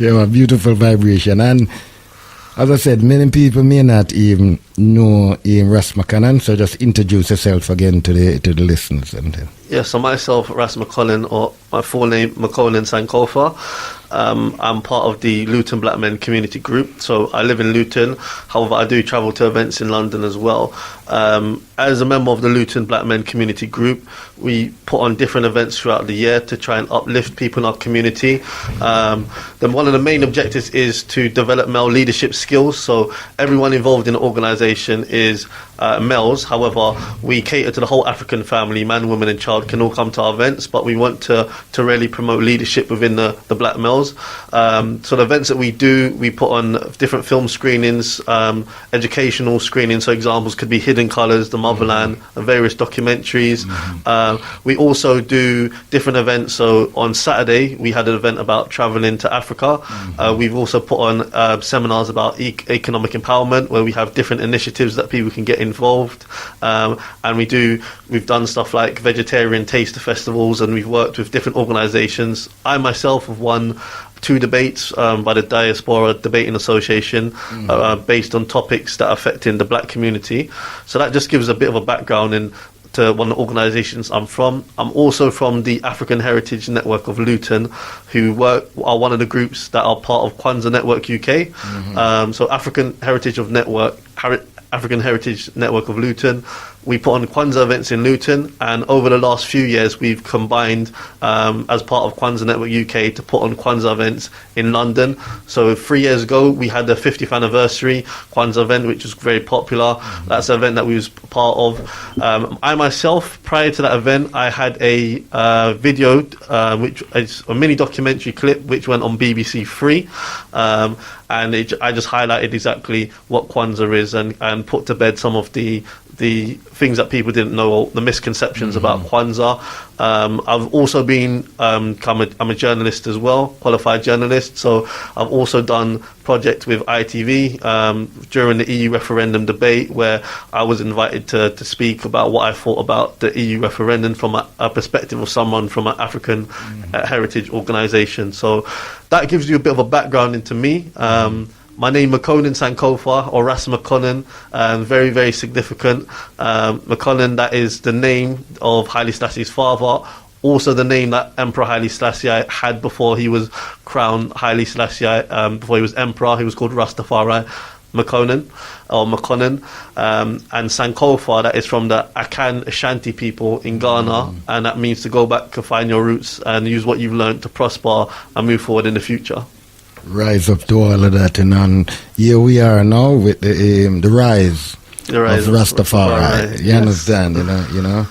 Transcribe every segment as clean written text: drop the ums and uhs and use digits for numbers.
Yeah, a beautiful vibration. And as I said, many people may not even know Ras Makonnen, so just introduce yourself again to the listeners. Yeah, so myself, Ras Makonnen, or my full name, Makonnen Sankofa. I'm part of the Luton Black Men Community Group. So I live in Luton. However, I do travel to events in London as well. As a member of the Luton Black Men Community Group, we put on different events throughout the year to try and uplift people in our community. Then one of the main objectives is to develop male leadership skills. So everyone involved in the organisation is males. However, we cater to the whole African family, man, woman and child can all come to our events, but we want to really promote leadership within the black males. So the events that we do, we put on different film screenings, educational screenings, so examples could be Hidden Colours, The Motherland, and various documentaries. We also do different events, so on Saturday we had an event about travelling to Africa. We've also put on seminars about economic empowerment, where we have different initiatives that people can get involved, and we've done stuff like vegetarian taster festivals, and we've worked with different organisations. I myself have won 2 debates by the Diaspora Debating Association based on topics that are affecting the black community. So that just gives a bit of a background into one of the organisations I'm from. I'm also from the African Heritage Network of Luton, who are one of the groups that are part of Kwanzaa Network UK. So African Heritage Network of Luton. We put on Kwanzaa events in Luton, and over the last few years we've combined as part of Kwanzaa Network UK to put on Kwanzaa events in London. So 3 years ago we had the 50th anniversary Kwanzaa event, which was very popular. That's an event that we was part of. I myself, prior to that event, I had a video which is a mini documentary clip which went on BBC 3, and I just highlighted exactly what Kwanzaa is and put to bed some of the things that people didn't know, or the misconceptions about Kwanzaa. I've also been, I'm a journalist as well, qualified journalist, so I've also done project with ITV during the EU referendum debate, where I was invited to speak about what I thought about the EU referendum from a perspective of someone from an African heritage organisation. So that gives you a bit of a background into me. My name Makonnen Sankofa, or Ras Makonnen, very, very significant. Makonnen, that is the name of Haile Selassie's father, also the name that Emperor Haile Selassie had before he was crowned Haile Selassie, before he was emperor. He was called Rastafari Makonnen, or Makonnen. And Sankofa, that is from the Akan Ashanti people in Ghana, and that means to go back and find your roots and use what you've learned to prosper and move forward in the future. Rise up to all of that, and here we are now with the rise of Rastafari. You understand, you know,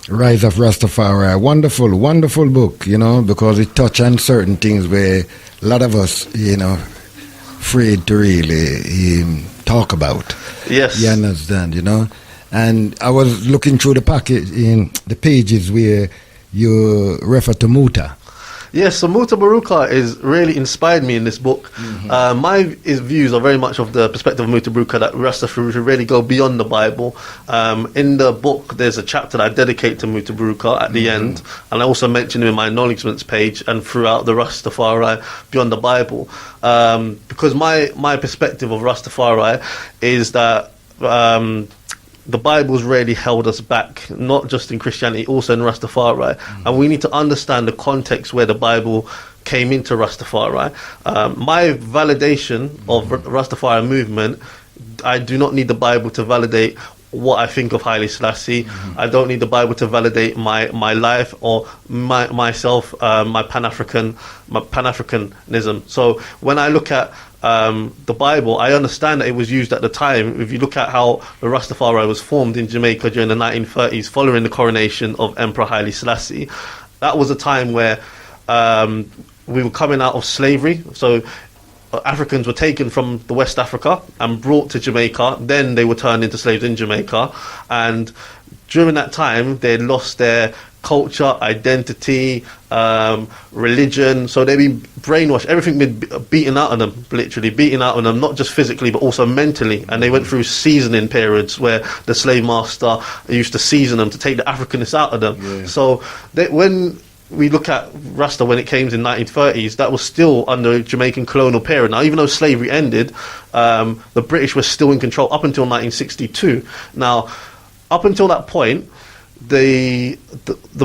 Rise of Rastafari. Wonderful, wonderful book, because it touches on certain things where a lot of us, afraid to really talk about. Yes, you understand, And I was looking through the packet in the pages where you refer to Muta. Yes, so Muta Baruka is really inspired me in this book. My views are very much of the perspective of Muta Baruka, that Rastafari should really go beyond the Bible. In the book, there's a chapter that I dedicate to Muta Baruka at the end, and I also mention him in my acknowledgements page and throughout the Rastafari beyond the Bible. Because my perspective of Rastafari is that the Bible's really held us back, not just in Christianity, also in Rastafari. And we need to understand the context where the Bible came into Rastafari. My validation of Rastafari movement, I do not need the Bible to validate what I think of Haile Selassie. I don't need the Bible to validate my life or myself, my Pan-Africanism. So when I look at the Bible, I understand that it was used at the time. If you look at how the Rastafari was formed in Jamaica during the 1930s, following the coronation of Emperor Haile Selassie, that was a time where we were coming out of slavery. So Africans were taken from the West Africa and brought to Jamaica. Then they were turned into slaves in Jamaica, and during that time they lost their culture, identity, religion. So they'd been brainwashed. Everything been beaten out of them, literally beaten out of them, not just physically but also mentally. And they went through seasoning periods where the slave master used to season them to take the Africanness out of them. So when we look at Rasta when it came in 1930s, that was still under Jamaican colonial period. Now, even though slavery ended, the British were still in control up until 1962. Now, up until that point, the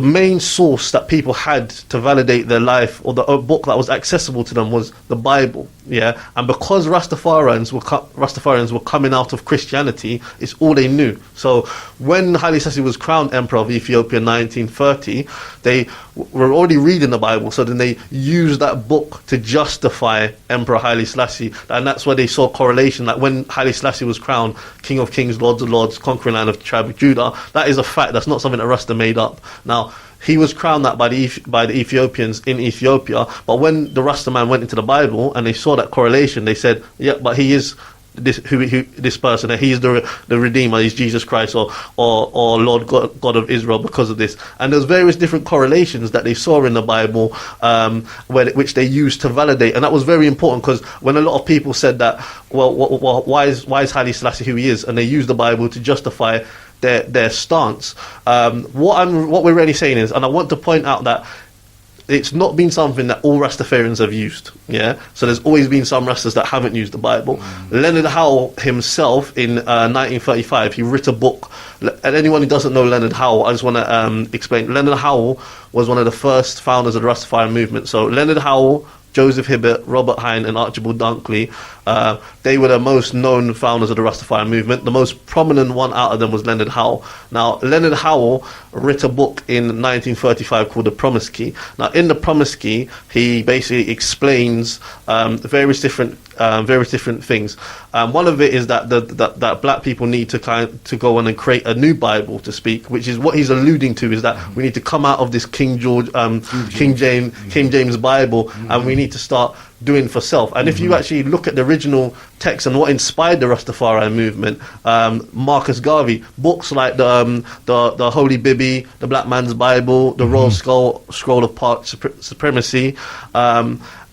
main source that people had to validate their life, or the book that was accessible to them, was the Bible. Yeah, and because Rastafarians were coming out of Christianity, it's all they knew. So when Haile Selassie was crowned Emperor of Ethiopia in 1930, they were already reading the Bible. So then they used that book to justify Emperor Haile Selassie, and that's where they saw correlation. Like when Haile Selassie was crowned King of Kings, Lords of Lords, conquering land of the tribe of Judah, that is a fact. That's not something that Rasta made up. Now, he was crowned that by the Ethiopians in Ethiopia, but when the Rasta man went into the Bible and they saw that correlation, they said, yeah, but he is this person, and he is the Redeemer, he's Jesus Christ, or Lord God of Israel, because of this. And there's various different correlations that they saw in the Bible, which they used to validate, and that was very important, because when a lot of people said that, well, why is Haile Selassie who he is, and they used the Bible to justify their stance. What we're really saying is, and I want to point out that it's not been something that all Rastafarians have used. Yeah, so there's always been some Rastas that haven't used the Bible. Leonard Howell himself, in 1935, he wrote a book. And anyone who doesn't know Leonard Howell, I just want to explain. Leonard Howell was one of the first founders of the Rastafari movement. So Leonard Howell, Joseph Hibbert, Robert Hine, and Archibald Dunkley, they were the most known founders of the Rastafari movement. The most prominent one out of them was Leonard Howell. Now, Leonard Howell wrote a book in 1935 called The Promise Key. Now, in The Promise Key, he basically explains various different things. One of it is that black people need to go on and create a new Bible to speak, which is what he's alluding to, is that we need to come out of this King James Bible, and we need to start doing for self. And if you actually look at the original text and what inspired the Rastafari movement, Marcus Garvey, books like the Holy Bibi, the Black Man's Bible, the Royal Scroll of Park Supremacy,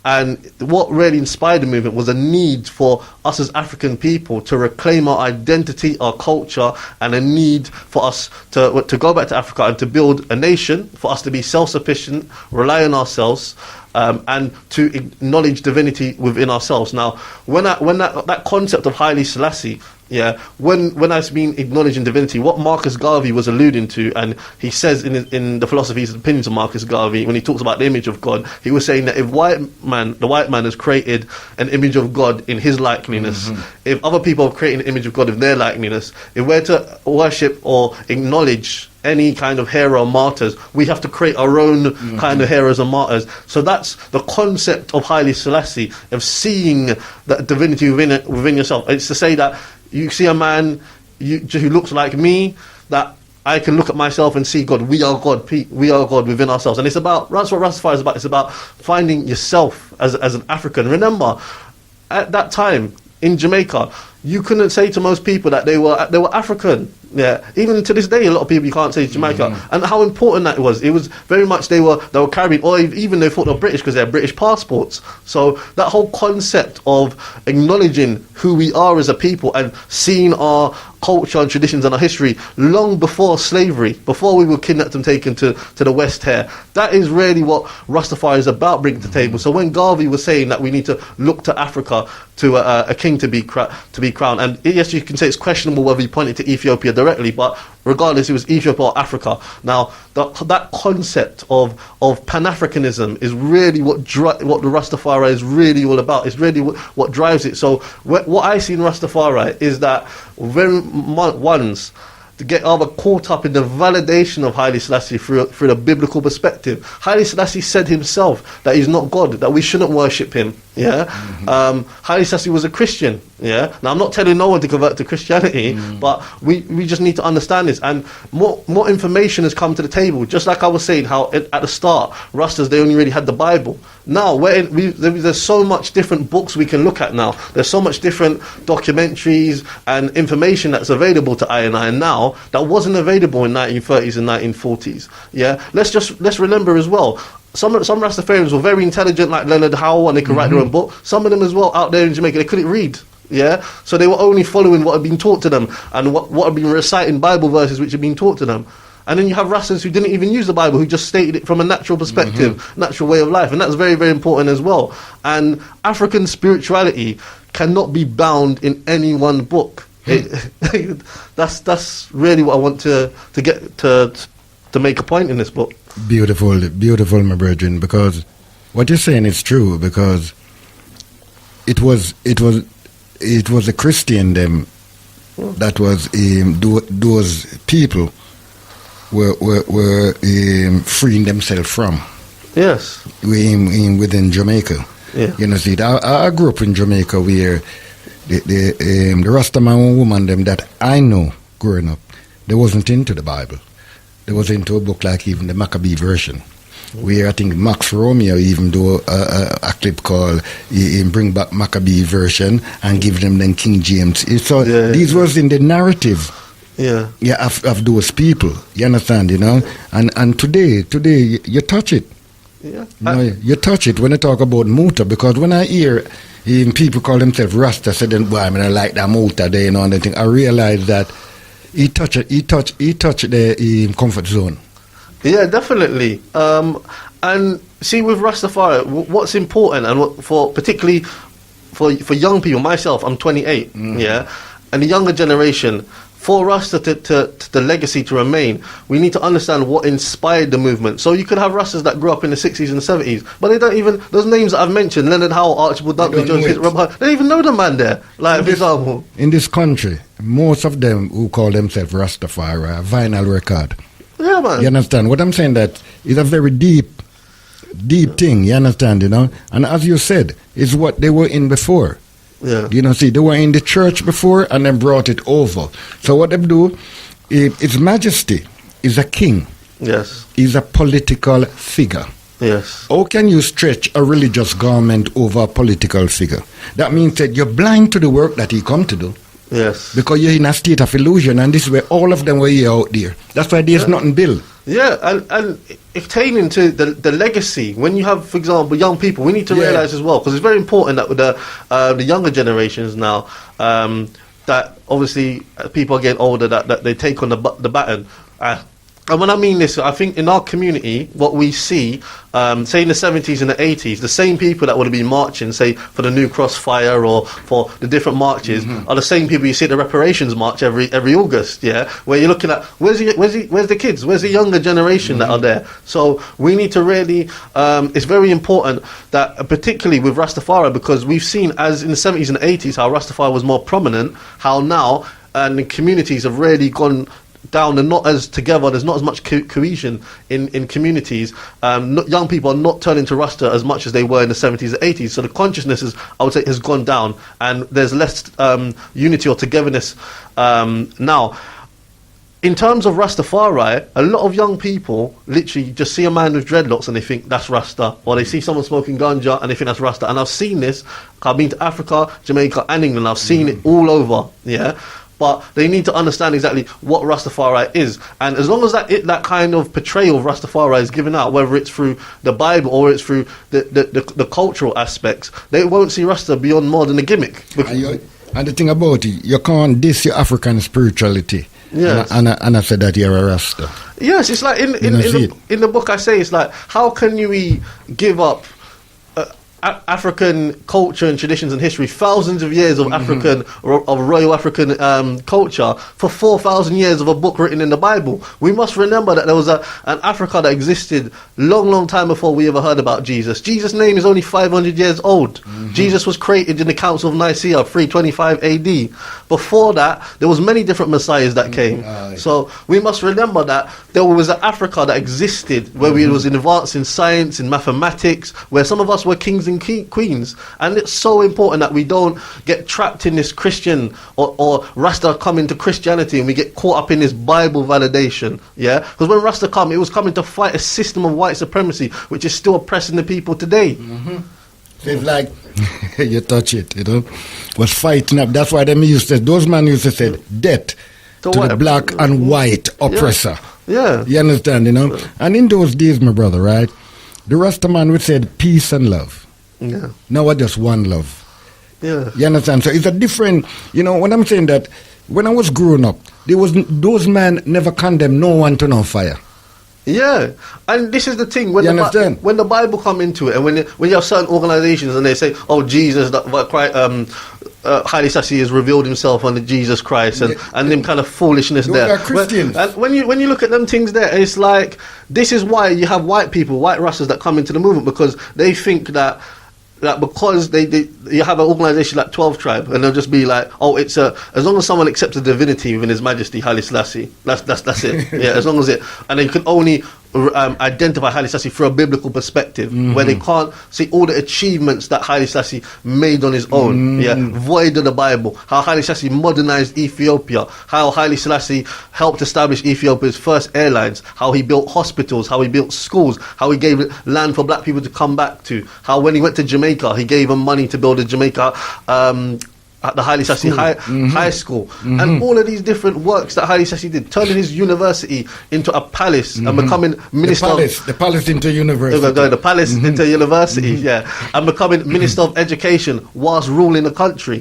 and what really inspired the movement was a need for us as African people to reclaim our identity, our culture, and a need for us to go back to Africa and to build a nation, for us to be self-sufficient, rely on ourselves, and to acknowledge divinity within ourselves. Now, when that concept of Haile Selassie, yeah, when I mean acknowledging divinity, what Marcus Garvey was alluding to, and he says in the Philosophies and Opinions of Marcus Garvey, when he talks about the image of God, he was saying that if the white man has created an image of God in his likeness, if other people have created an image of God in their likeness, if we're to worship or acknowledge any kind of hero or martyrs, we have to create our own kind of heroes and martyrs. So that's the concept of Haile Selassie, of seeing that divinity within yourself. It's to say that you see a man who looks like me, that I can look at myself and see God. We are God. We are God within ourselves. And that's what Rastafari is about. It's about finding yourself as an African. Remember, at that time in Jamaica, you couldn't say to most people that they were African. Yeah, even to this day, a lot of people you can't say Jamaica, and how important that was. It was very much they were Caribbean, or even they thought they were British because they had British passports. So that whole concept of acknowledging who we are as a people and seeing our culture and traditions and our history long before slavery, before we were kidnapped and taken to the West here, that is really what Rastafari is about, bringing to the table. So when Garvey was saying that we need to look to Africa to a king to be crowned, and yes, you can say it's questionable whether he pointed to Ethiopia directly, but regardless, it was Ethiopia or Africa. Now, that concept of Pan-Africanism is really what the Rastafari is really all about. It's really what drives it. So what I see in Rastafari is that ones to get either caught up in the validation of Haile Selassie through the biblical perspective. Haile Selassie said himself that he's not God, that we shouldn't worship him. Yeah, Haile Selassie was a Christian. Yeah, now I'm not telling no one to convert to Christianity, but we just need to understand this, and more information has come to the table. Just like I was saying, how at the start, Rastas, they only really had the Bible. Now there's so much different books we can look at now. There's so much different documentaries and information that's available to I now that wasn't available in 1930s and 1940s. Yeah, let's remember as well. Some Rastafarians were very intelligent, like Leonard Howell, and they could write their own book. Some of them as well out there in Jamaica, they couldn't read. Yeah, so they were only following what had been taught to them and what had been reciting Bible verses which had been taught to them. And then you have Rastas who didn't even use the Bible, who just stated it from a natural perspective, natural way of life. And that's very, very important as well. And African spirituality cannot be bound in any one book. That's really what I want to get to make a point in this book. Beautiful, my brethren, because what you're saying is true, because it was a Christian them that was those people were freeing themselves from. Yes. Within Jamaica. Yeah. You know, see, I grew up in Jamaica where the Rastaman woman them that I know growing up, they wasn't into the Bible. They was into a book like even the Maccabee version, where I think Max Romeo even do a clip called Bring Back Maccabee version and give them then King James. So these was in the narrative of those people. You understand, you know? And today you touch it. Yeah. You touch it when I talk about Muta, because when I hear people call themselves Rasta, say then, boy, I mean, I like that Muta there, you know, and I think I realize that he touched the comfort zone. Yeah, definitely. And see, with Rastafari, what's important, and particularly for young people, myself, I'm 28, and the younger generation, for Rasta to the legacy to remain, we need to understand what inspired the movement. So you could have Rastas that grew up in the 60s and 70s, but they don't even, those names that I've mentioned, Leonard Howell, Archibald Dunkley, Jones, they don't even know the man there. Like, for example. In this country, most of them who call themselves Rastafari are vinyl record. Yeah, man. You understand? What I'm saying, that is a very deep thing, you understand, you know? And as you said, it's what they were in before. Yeah. You know, see, they were in the church before and then brought it over. So what they do, His Majesty is a king. Yes. He's a political figure. Yes. How can you stretch a religious garment over a political figure? That means that you're blind to the work that he come to do. Yes. Because you're in a state of illusion, and this is where all of them were here out there. That's why there's nothing built. Yeah, and attaining to the legacy, when you have, for example, young people, we need to realise as well, because it's very important that with the younger generations now, that obviously people are getting older, that they take on the baton. And when I mean this, I think in our community, what we see, say in the 70s and the 80s, the same people that would have been marching, say, for the New Cross Fire or for the different marches, are the same people you see at the reparations march every August, where you're looking at, where's the kids, where's the younger generation that are there? So we need to really, it's very important that, particularly with Rastafari, because we've seen, as in the 70s and 80s, how Rastafari was more prominent, how now, and the communities have really gone down and not as together. There's not as much cohesion in communities. Young people are not turning to Rasta as much as they were in the 70s and 80s. So the consciousness I would say, has gone down, and there's less unity or togetherness now. In terms of Rastafari, a lot of young people literally just see a man with dreadlocks and they think that's Rasta, or they see someone smoking ganja and they think that's Rasta. And I've seen this. I've been to Africa, Jamaica, and England. I've seen it all over. But they need to understand exactly what Rastafari is. And as long as that kind of portrayal of Rastafari is given out, whether it's through the Bible or it's through the cultural aspects, they won't see Rasta beyond more than a gimmick. And the thing about it, you can't diss your African spirituality. Yes. And I said that you're a Rasta. Yes, it's like in the book I say, it's like, how can you give up African culture and traditions and history, thousands of years of African of royal African culture, for 4,000 years of a book written in the Bible? We must remember that there was an Africa that existed long time before we ever heard about Jesus. Jesus' name is only 500 years old. Jesus was created in the Council of Nicaea, 325 AD. Before that, there was many different messiahs that came. So we must remember that there was an Africa that existed where we was advanced in science, in mathematics, where some of us were kings and queens. And it's so important that we don't get trapped in this Christian or Rasta coming to Christianity and we get caught up in this Bible validation. Because when Rasta it was coming to fight a system of white supremacy which is still oppressing the people today. It's like you touch it, was fighting up. That's why those men used to say death to the black and white oppressor. You understand, And in those days, my brother, right, the Rasta man would say peace and love. Now we're just one love. You understand? So it's a different, when I'm saying that when I was growing up, those men never condemned no one to no fire. Yeah, and this is the thing when when the Bible come into it, and when you have certain organizations and they say, "Oh, Jesus, Haile Selassie has revealed himself under Jesus Christ," and them kind of foolishness those there. are Christians. And when you look at them things there, it's like this is why you have white people, white Rastas that come into the movement, because they think that because you have an organisation like 12 Tribe, and they'll just be like, oh, it's as long as someone accepts the divinity within His Majesty Haile Selassie, that's it. Yeah, as long as it, and they can only identify Haile Selassie through a biblical perspective, where they can't see all the achievements that Haile Selassie made on his own, void of the Bible, how Haile Selassie modernized Ethiopia, how Haile Selassie helped establish Ethiopia's first airlines, how he built hospitals, how he built schools, how he gave land for black people to come back to, how when he went to Jamaica, he gave them money to build a Jamaica at the Haile Selassie High School, and all of these different works that Haile Selassie did, turning his university into a palace and becoming minister. The palace into university. The palace into university, and becoming minister of education whilst ruling the country.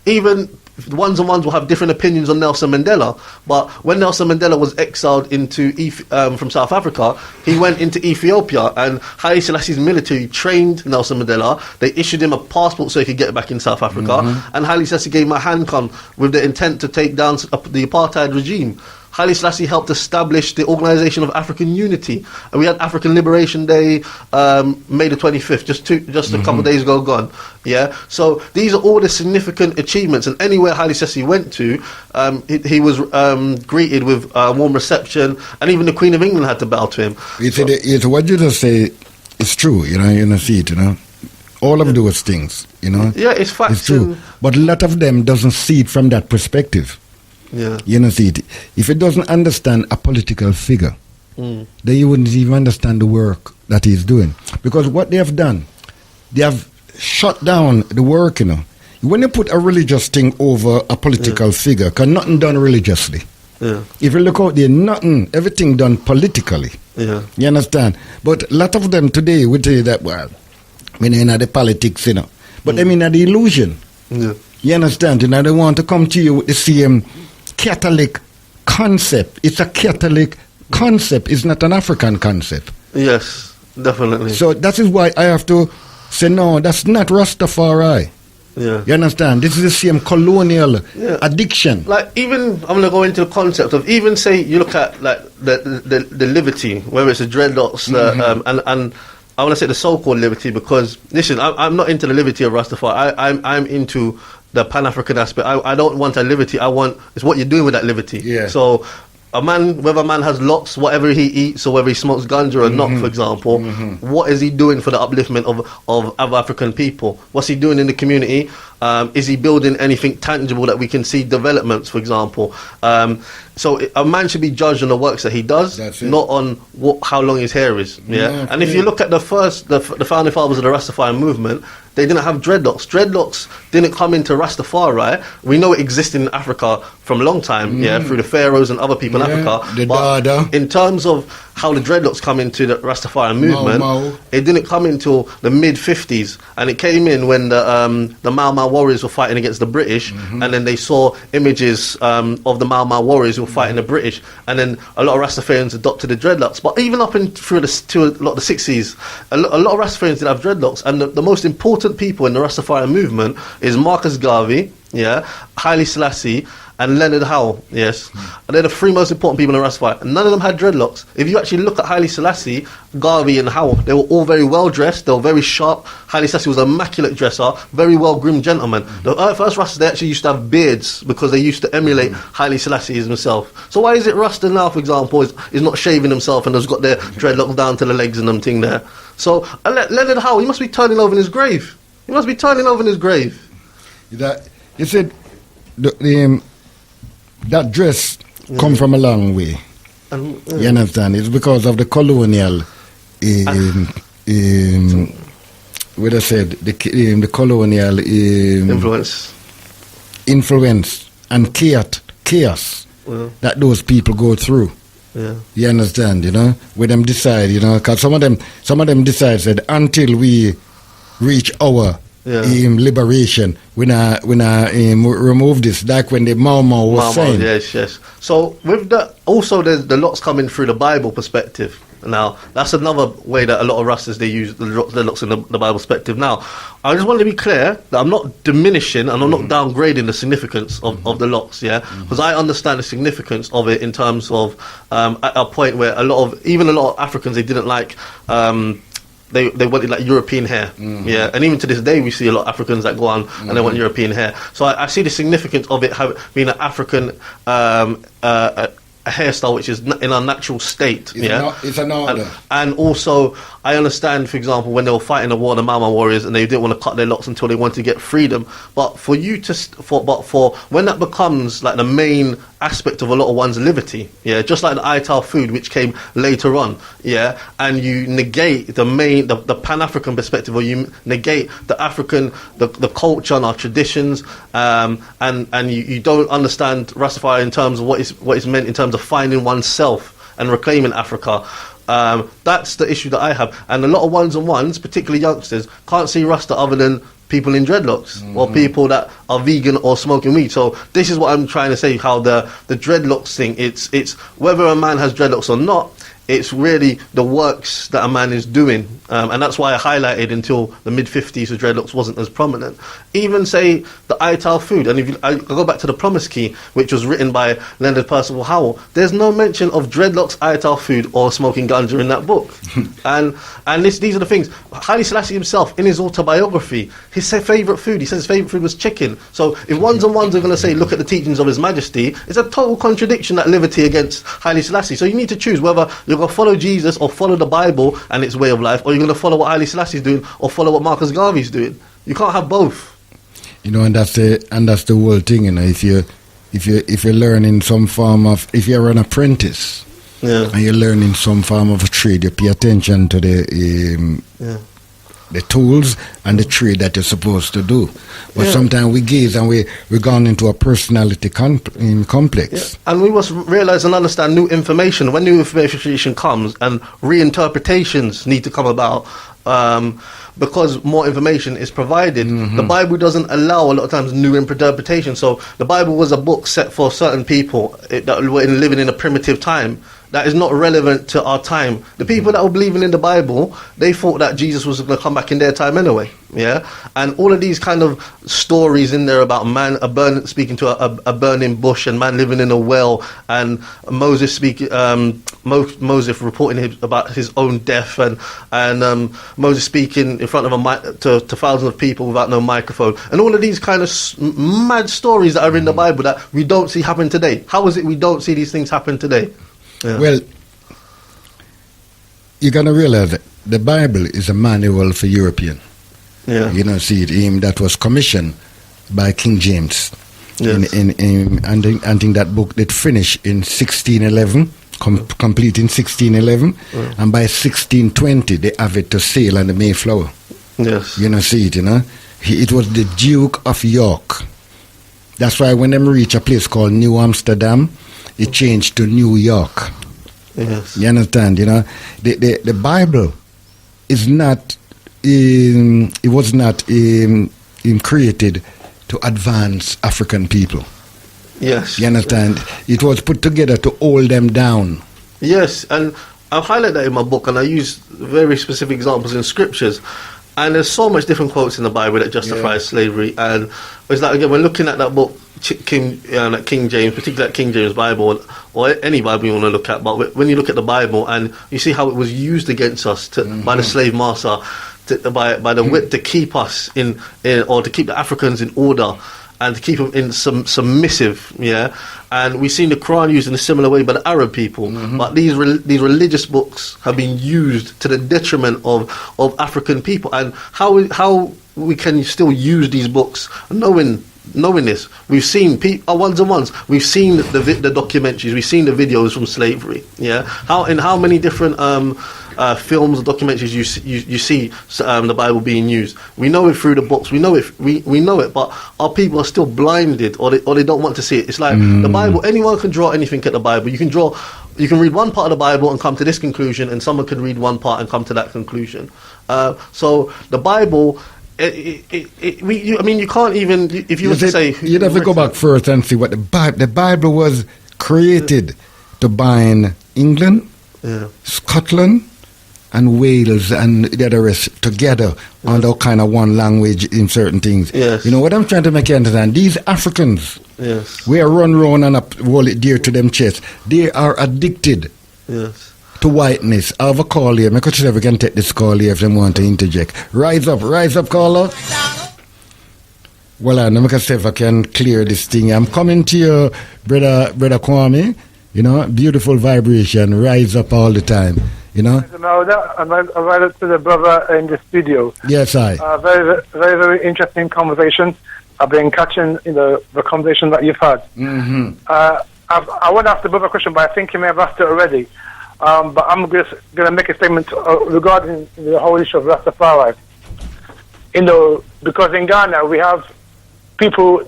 Even ones and ones will have different opinions on Nelson Mandela, but when Nelson Mandela was exiled into from South Africa, he went into Ethiopia, and Haile Selassie's military trained Nelson Mandela. They issued him a passport so he could get back in South Africa, and Haile Selassie gave him a handgun with the intent to take down the apartheid regime. Haile Selassie helped establish the Organisation of African Unity, and we had African Liberation Day, May the 25th, just a couple of days ago gone. So these are all the significant achievements, and anywhere Haile Selassie went to, he was greeted with a warm reception, and even the Queen of England had to bow to him. It's what you just say is true, you see it, all of those things, Yeah, it's facts. It's true, but a lot of them doesn't see it from that perspective. You see it. If it doesn't understand a political figure, then you wouldn't even understand the work that he's doing. Because what they have done, they have shut down the work, When you put a religious thing over a political figure, because nothing done religiously. If you look out there, everything done politically. You understand? But a lot of them today would say that, well, I mean, the politics, But I mean, the illusion. You understand? They want to come to you with the same Catholic concept. It's a Catholic concept. It's not an African concept. Yes, definitely. So that is why I have to say, no, that's not Rastafari. You understand? This is the same colonial addiction. Like, even, I'm going to go into the concept of, even say you look at like the liberty, whether it's the dreadlocks, and I want to say the so-called liberty, because listen, I'm not into the liberty of Rastafari. I'm into the Pan-African aspect. I don't want a liberty. It's what you're doing with that liberty. So whether a man has locks, whatever he eats, or whether he smokes ganja or not, for example, what is he doing for the upliftment of other African people? What's he doing in the community? Is he building anything tangible that we can see developments, for example? So a man should be judged on the works that he does, not on how long his hair is. And if you look at the founding fathers of the Rastafari movement, they didn't have dreadlocks. Dreadlocks didn't come into Rastafari. We know it existed in Africa from a long time, through the pharaohs and other people in Africa. But in terms of how the dreadlocks come into the Rastafari movement, it didn't come until the mid-50s, and it came in when the Mau Mau warriors were fighting against the British, and then they saw images of the Mau Mau warriors who were fighting the British, and then a lot of Rastafarians adopted the dreadlocks. But even up through to a lot of the 60s, a lot of Rastafarians did have dreadlocks, and the most important people in the Rastafari movement is Marcus Garvey, Haile Selassie, and Leonard Howe, And they're the three most important people in Rastafari. None of them had dreadlocks. If you actually look at Haile Selassie, Garvey and Howe, they were all very well dressed, they were very sharp. Haile Selassie was an immaculate dresser, very well groomed gentleman. The first Rastas, they actually used to have beards because they used to emulate Haile Selassie himself. So why is it Rasta now, for example, is not shaving himself and has got their dreadlocks down to the legs and them thing there? So Leonard Howe, he must be turning over in his grave. He must be turning over in his grave. You said that dress come from a long way. You understand? It's because of the colonial, what I said, the colonial influence and chaos that those people go through. You understand? When them decide, because some of them decide said until we reach our liberation. We remove this. Like when the Mau was saying. Yes. So with also there's the lots coming through the Bible perspective. Now that's another way that a lot of Rastas they use the lots in the Bible perspective. Now I just want to be clear that I'm not diminishing and I'm not downgrading the significance of the locks, because I understand the significance of it in terms of at a point where a lot of Africans, they didn't like they wanted like European hair, and even to this day we see a lot of Africans that go on and they want European hair. So I see the significance of it being an African a hairstyle which is in our natural state. It's an order. And also I understand, for example, when they were fighting the war, the Mama warriors, and they didn't want to cut their locks until they wanted to get freedom. But for when that becomes like the main aspect of a lot of one's liberty, just like the Ital food which came later on, and you negate the Pan-African perspective, or you negate the African, the culture and our traditions, and you don't understand Rastafari in terms of what is meant in terms of finding oneself and reclaiming Africa. That's the issue that I have, and a lot of ones, particularly youngsters, can't see Rasta other than people in dreadlocks or people that are vegan or smoking weed. So this is what I'm trying to say, how the dreadlocks thing, it's whether a man has dreadlocks or not, it's really the works that a man is doing, and that's why I highlighted until the mid-50s the dreadlocks wasn't as prominent. Even say the Ital food, and if I go back to the Promise Key, which was written by Leonard Percival Howell, there's no mention of dreadlocks, Ital food or smoking ganja in that book. and these are the things. Haile Selassie himself, in his autobiography, his favourite food, he says his favourite food was chicken. So if ones are going to say look at the teachings of His Majesty, it's a total contradiction, that liberty against Haile Selassie. So you need to choose whether you're going to follow Jesus or follow the Bible and its way of life, or you're going to follow what Haile Selassie is doing or follow what Marcus Garvey is doing. You can't have both. And that's the whole thing. If you're learning some form of, if you're an apprentice, and you're learning some form of a trade, you pay attention to the tools and the trade that you're supposed to do. But sometimes we gaze and we're gone into a personality complex. And we must realize and understand new information. When new information comes, and reinterpretations need to come about, because more information is provided. The Bible doesn't allow a lot of times new interpretation. So the Bible was a book set for certain people that were living in a primitive time. That is not relevant to our time. The people that were believing in the Bible, they thought that Jesus was going to come back in their time anyway. And all of these kind of stories in there about man speaking to a burning bush, and man living in a well, and Moses Moses reporting about his own death, and Moses speaking in front of a mic to thousands of people without no microphone, and all of these kind of mad stories that are in the Bible that we don't see happen today. How is it we don't see these things happen today? Well, you're going to realize that the Bible is a manual for European. See it, that was commissioned by King James. I think that book did finish in 1611, complete in 1611, and by 1620 they have it to sail on the Mayflower. See it, it was the Duke of York. That's why when they reach a place called New Amsterdam, it changed to New York. You understand? The Bible is not. It was not created to advance African people. You understand? It was put together to hold them down. And I highlight that in my book, and I use very specific examples in scriptures. And there's so much different quotes in the Bible that justify slavery. And it's like, again, when looking at that book, King James, particularly King James Bible, or any Bible you want to look at, but when you look at the Bible and you see how it was used against us by the slave master, by the whip, to keep us in or to keep the Africans in order, and to keep them in submissive, and we've seen the Quran used in a similar way by the Arab people. But these religious books have been used to the detriment of African people. And how we can still use these books, knowing this, we've seen we've seen the documentaries, we've seen the videos from slavery. How many different films or documentaries you see the Bible being used. We know it through the books. We know it, but our people are still blinded, or they don't want to see it. It's like the Bible. Anyone can draw anything at the Bible. You can read one part of the Bible and come to this conclusion, and someone can read one part and come to that conclusion. So the Bible I mean, you can't even, if you were to say... You'd have to go back first and see what the Bible was created to bind England, Scotland, and Wales and the other rest together under kind of one language in certain things. Yes. You know what I'm trying to make you understand? These Africans, we are run round and hold it dear to them chest. They are addicted to whiteness. I have a call here. I could see if we can take this call here if they want to interject. Rise up, caller. Well, I know see if I can clear this thing. I'm coming to you, brother Kwame. You know, beautiful vibration, rise up all the time. You know? I'm right to the brother in the studio. Yes, I. Very, very, very interesting conversation. I've been catching the conversation that you've had. Mm-hmm. I want to ask the brother a question, but I think he may have asked it already. But I'm just going to make a statement regarding the whole issue of Rastafari. You know, because in Ghana we have people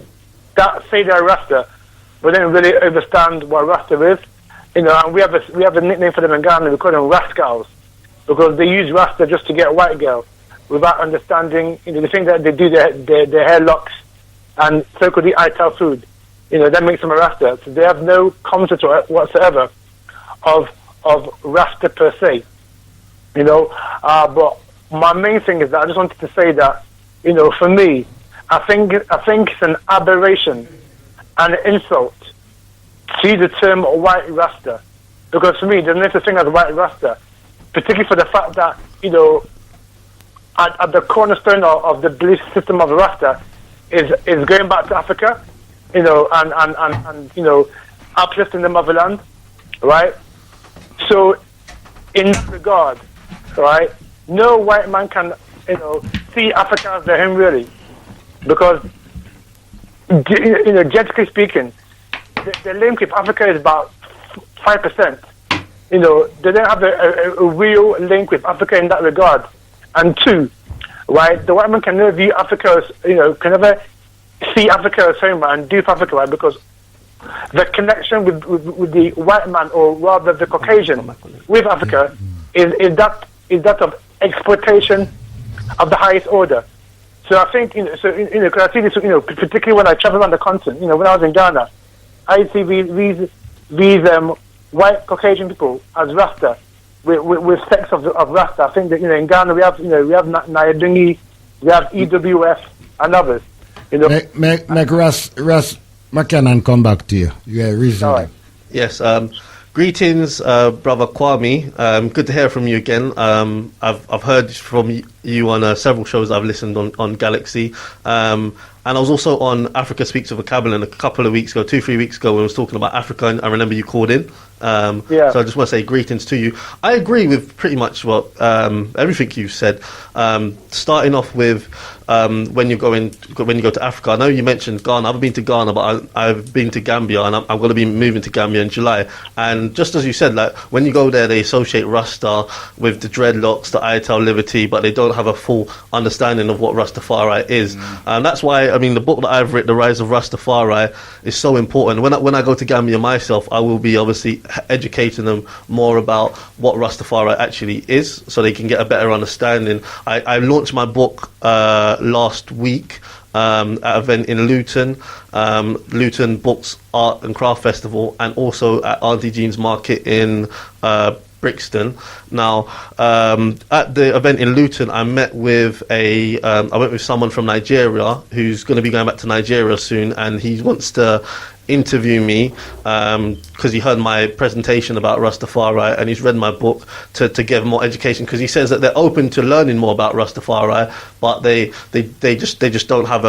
that say they're Rasta, but don't really understand what Rasta is. You know, and we have a nickname for them in Ghana. We call them rascals because they use Rasta just to get a white girl without understanding. You know, the thing that they do their hair locks and so-called eat ITAL food. You know, that makes them a Rasta. So they have no concept whatsoever of Rasta per se. You know, but my main thing is that I just wanted to say that, you know, for me, I think it's an aberration and an insult to use the term white Rasta, because for me there's no such thing as white Rasta, particularly for the fact that, you know, at the cornerstone of the belief system of Rasta is going back to Africa, you know, and you know, uplifting the motherland, right? So in that regard, right, no white man can, you know, see Africa as their home really, because, you know, genetically speaking, the link with Africa is about 5%. You know, they don't have a real link with Africa in that regard. And two, right, the white man can never view Africa as, you know, can never see Africa as home and do for Africa, right? Because the connection with the white man, or rather the Caucasian, with Africa is that of exploitation of the highest order. So I think, you know, because I see this, you know, particularly when I travel around the continent, you know, when I was in Ghana, I see these white Caucasian people as Rasta, with sects of Rasta. I think that, you know, in Ghana we have Nyadungi, we have EWF and others. You know, make Ras Makonnen come back to you. Yeah, reasonable. Right. Yes. Greetings, brother Kwame. Good to hear from you again. I've heard from you on several shows I've listened on Galaxy. And I was also on Africa Speaks of a Vocabulary a couple of weeks ago, 2-3 weeks ago, when I was talking about Africa, and I remember you called in. So I just want to say greetings to you. I agree with pretty much what everything you said. Starting off with when you go to Africa. I know you mentioned Ghana. I've been to Ghana, but I've been to Gambia, and I'm going to be moving to Gambia in July. And just as you said, like when you go there, they associate Rasta with the dreadlocks, the ITAL liberty, but they don't have a full understanding of what Rastafari is. And that's why, I mean, the book that I've written, The Rise of Rastafari, is so important. When I go to Gambia myself, I will be obviously educating them more about what Rastafari actually is, so they can get a better understanding. I launched my book last week at an event in Luton, Luton Books, Art and Craft Festival, and also at Auntie Jean's Market in Brixton. Now, at the event in Luton, I met with I went with someone from Nigeria who's going to be going back to Nigeria soon, and he wants to interview me because he heard my presentation about Rastafari, and he's read my book to give more education, because he says that they're open to learning more about Rastafari, but they just don't have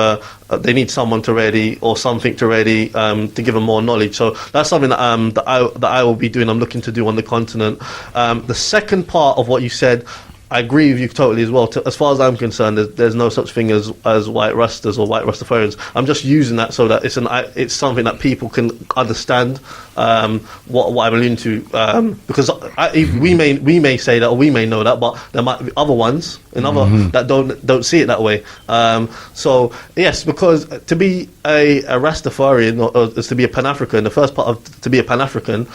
they need someone to ready or something to ready to give them more knowledge. So that's something that I will be doing. I'm looking to do on the continent. The second part of what you said, I agree with you totally as well. As far as I'm concerned, there's no such thing as white Rastas or white Rastafarians. I'm just using that so that it's something that people can understand what I'm alluding to. Because we may say that, or we may know that, but there might be other ones that don't see it that way. So yes, because to be a Rastafarian or to be a Pan-African, the first part of to be a Pan-African,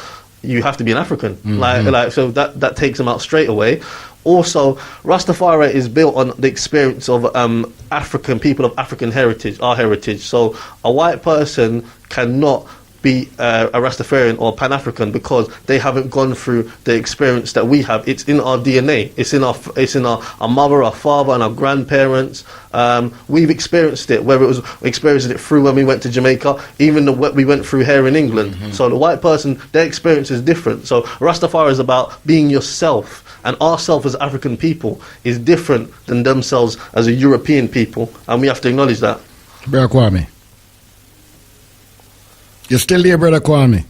you have to be an African. Like so that takes them out straight away. Also, Rastafari is built on the experience of African people of African heritage, our heritage. So a white person cannot be a Rastafarian or Pan-African because they haven't gone through the experience that we have. It's in our DNA. It's in our mother, our father, and our grandparents. We've experienced it. Whether it was experiencing it through when we went to Jamaica, even what we went through here in England. So the white person, their experience is different. So Rastafari is about being yourself, and ourselves as African people is different than themselves as a European people, and we have to acknowledge that. Brother Kwame. You're still there, Brother Kwame?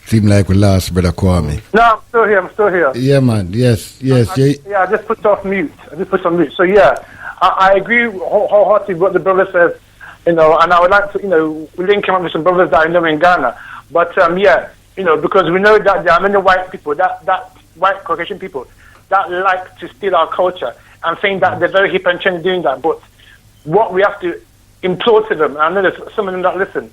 Seem like we lost Brother Kwame. No, I'm still here. Yeah, man. Yes. I just put off mute. So yeah, I agree wholeheartedly with what the brother says, and I would like to, link him up with some brothers that I know in Ghana. But because we know that there are many white people, that white Caucasian people, that like to steal our culture and think that they're very hip and trendy doing that. But what we have to implore to them, and I know there's some of them that listen,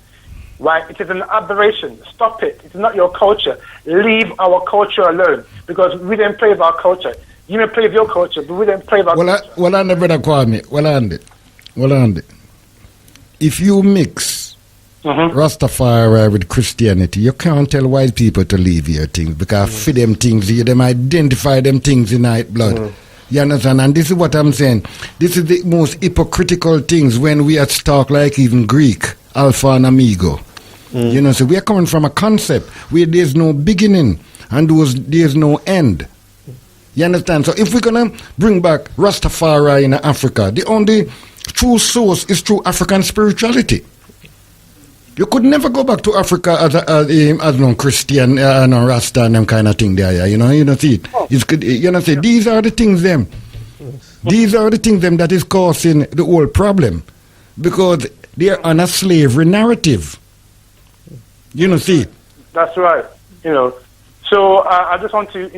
right? It is an aberration. Stop it. It's not your culture. Leave our culture alone, because we don't play with our culture. You may play with your culture, but we don't play with our culture. Well, on the Brother Kwame. Well, on it. If you mix Rastafari with Christianity, you can't tell white people to leave your things, because for them things, them identify them things in night blood. You understand? And this is what I'm saying. This is the most hypocritical things when we talk like even Greek, Alpha and Amigo. So we are coming from a concept where there's no beginning and there's no end. You understand? So if we're going to bring back Rastafari in Africa, the only true source is through African spirituality. You could never go back to Africa as no Christian, no Rasta and them kind of thing there. You don't see it. These are the things them. These are the things them that is causing the whole problem, because they're on a slavery narrative. See. That's right. So I just want to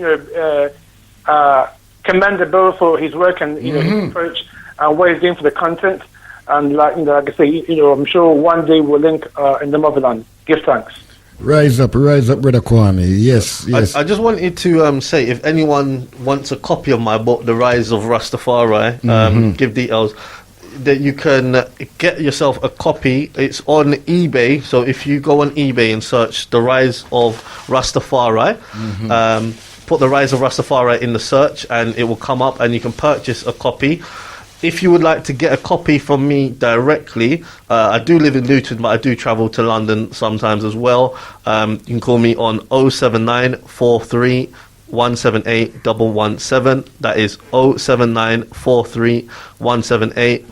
commend the brother for his work and his approach and what he's doing for the content. And like I say, I'm sure one day we'll link in the motherland. Give thanks. Rise up, Brother Kwame. Yes. I just wanted to say, if anyone wants a copy of my book, The Rise of Rastafari, give details, that you can get yourself a copy. It's on eBay. So if you go on eBay and search The Rise of Rastafari, put The Rise of Rastafari in the search, and it will come up, and you can purchase a copy. If you would like to get a copy from me directly, I do live in Luton, but I do travel to London sometimes as well. You can call me on 079 43 178 117. That is 079 43 178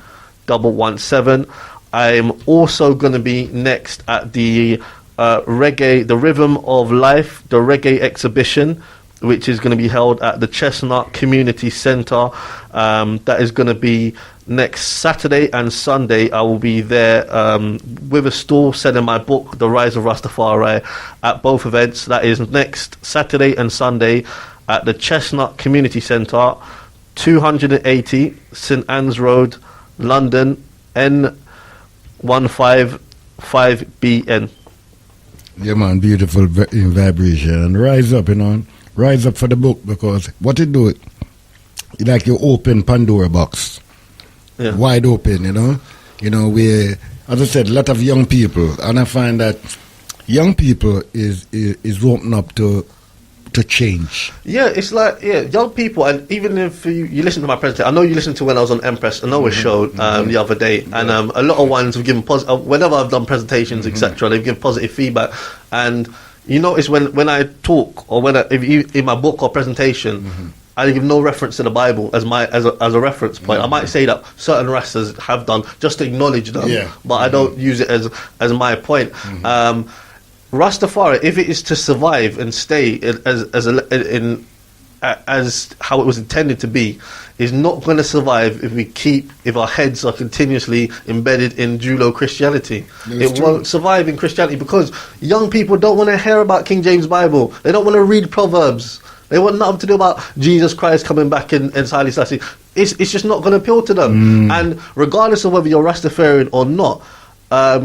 117. I'm also going to be next at the Reggae, the Rhythm of Life, the Reggae exhibition, which is going to be held at the Chestnut Community Centre. That is going to be next Saturday and Sunday. I will be there with a stall selling my book, The Rise of Rastafari, at both events. That is next Saturday and Sunday at the Chestnut Community Centre, 280 St Anne's Road, London, N155BN. Yeah, man, beautiful vibration. And rise up, Rise up for the book, because what it do, it's like you open Pandora box, wide open, where, as I said, a lot of young people, and I find that young people is open up to change. Yeah, it's like, young people, and even if you listen to my presentation, I know you listened to when I was on Empress, I know it showed the other day, and a lot of ones have given positive, whenever I've done presentations, etc., they've given positive feedback, and you notice when I talk, or in my book or presentation, I give no reference to the Bible as a reference point. I might say that certain Rastas have done just to acknowledge them, but I don't use it as my point. Rastafari, if it is to survive and stay as how it was intended to be, is not going to survive if our heads are continuously embedded in Judeo-Christianity. It won't survive in Christianity, because young people don't want to hear about King James Bible. They don't want to read Proverbs. They want nothing to do about Jesus Christ coming back in Haile Selassie. It's just not going to appeal to them. And regardless of whether you're Rastafarian or not,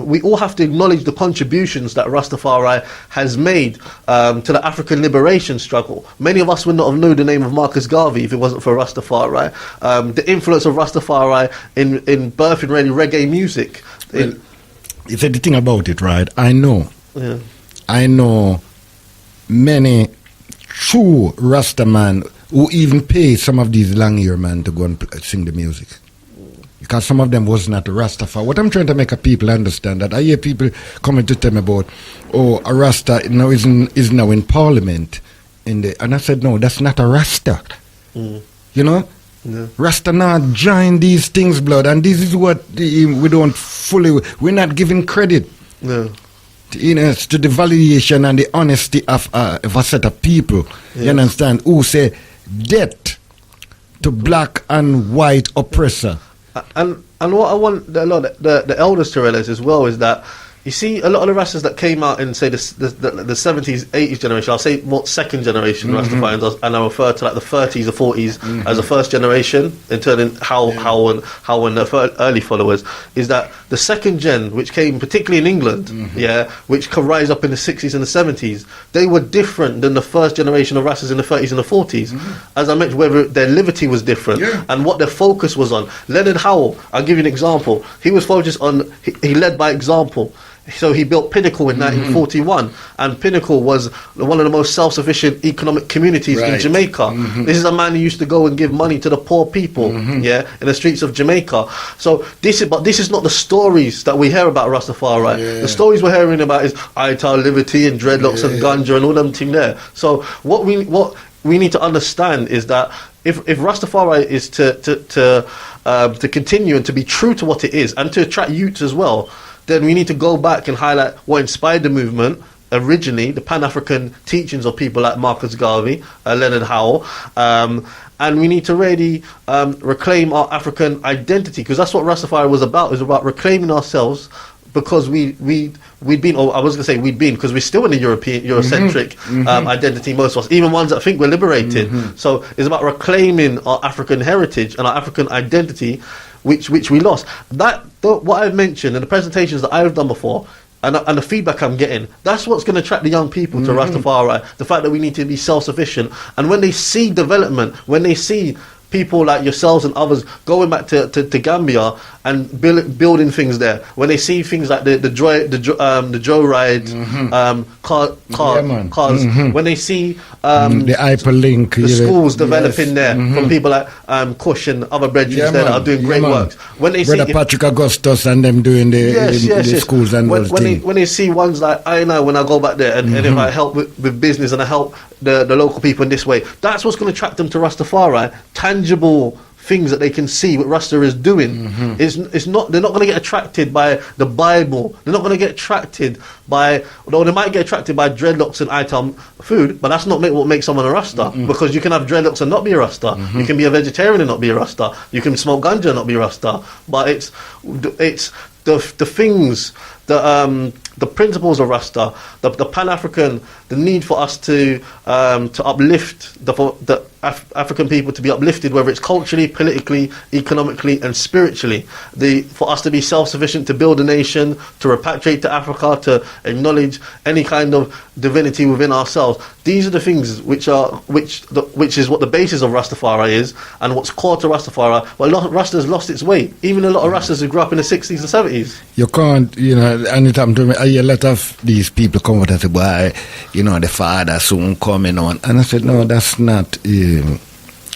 we all have to acknowledge the contributions that Rastafari has made to the African liberation struggle. Many of us would not have known the name of Marcus Garvey if it wasn't for Rastafari. The influence of Rastafari in birthing really reggae music. Well, you said the thing about it, right? I know many true Rastaman who even pay some of these long ear men to go and sing the music. Because some of them was not Rastafari. What I'm trying to make people understand that I hear people coming to tell me about, a Rasta now is now in Parliament, and I said, no, that's not a Rasta. You know, Rasta not join these things, blood, and this is what we don't fully. We're not giving credit. To the validation and the honesty of a set of people. You understand? Who say death to black and white oppressor. And what I want the elders to realize as well is that, you see, a lot of the Rastas that came out in, say, the 70s, 80s generation, I'll say more second generation Rastafarians, and I refer to like the 30s or 40s as the first generation, in turning how and the early followers, is that the second gen, which came particularly in England, which could rise up in the 60s and the 70s, they were different than the first generation of Rastas in the 30s and the 40s. As I mentioned, whether their liberty was different and what their focus was on. Leonard Howell, I'll give you an example. He was focused on, he led by example. So he built Pinnacle in 1941, and Pinnacle was one of the most self-sufficient economic communities in Jamaica. This is a man who used to go and give money to the poor people, in the streets of Jamaica. So this is not the stories that we hear about Rastafari. The stories we're hearing about is Ital liberty and dreadlocks and ganja and all them thing there. So what we need to understand is that if Rastafari is to continue and to be true to what it is and to attract youths as well, then we need to go back and highlight what inspired the movement originally, the Pan-African teachings of people like Marcus Garvey, Leonard Howell, and we need to really reclaim our African identity, because that's what Rastafari was about. It was about reclaiming ourselves, because we'd been, or I was going to say we'd been, because we're still in a Eurocentric identity, most of us, even ones that think we're liberated. So it's about reclaiming our African heritage and our African identity, which we lost. What I've mentioned and the presentations that I've done before, and the feedback I'm getting, that's what's going to attract the young people to Rastafari. The fact that we need to be self-sufficient, and when they see development, when they see people like yourselves and others going back to Gambia and building things there, when they see things like the joyride cars, when they see the hyperlink, the schools developing there from people like Kush and other brethren there that are doing great works. When they see Patrick Augustus and them doing the schools and when they see ones like I know, when I go back there and if I help with business and I help the local people in this way, that's what's going to attract them to Rastafari. Tangible things that they can see what Rasta is doing. It's not, they're not going to get attracted by the Bible. They're not going to get attracted by, although they might get attracted by dreadlocks and item food, but that's not what makes someone a Rasta, because you can have dreadlocks and not be a Rasta. You can be a vegetarian and not be a Rasta. You can smoke ganja and not be a Rasta. But it's the things, the principles of Rasta, the Pan-African, the need for us to uplift the African people, to be uplifted, whether it's culturally, politically, economically and spiritually, for us to be self-sufficient, to build a nation, to repatriate to Africa, to acknowledge any kind of divinity within ourselves. These are the things which is what the basis of Rastafari is, and what's core to Rastafari. But a lot of Rastas lost its way. Even a lot of Rastas who grew up in the 60s and 70s. You can't, anytime to me, I hear a lot of these people come out and say, boy, the father soon coming on. And I said, no, that's not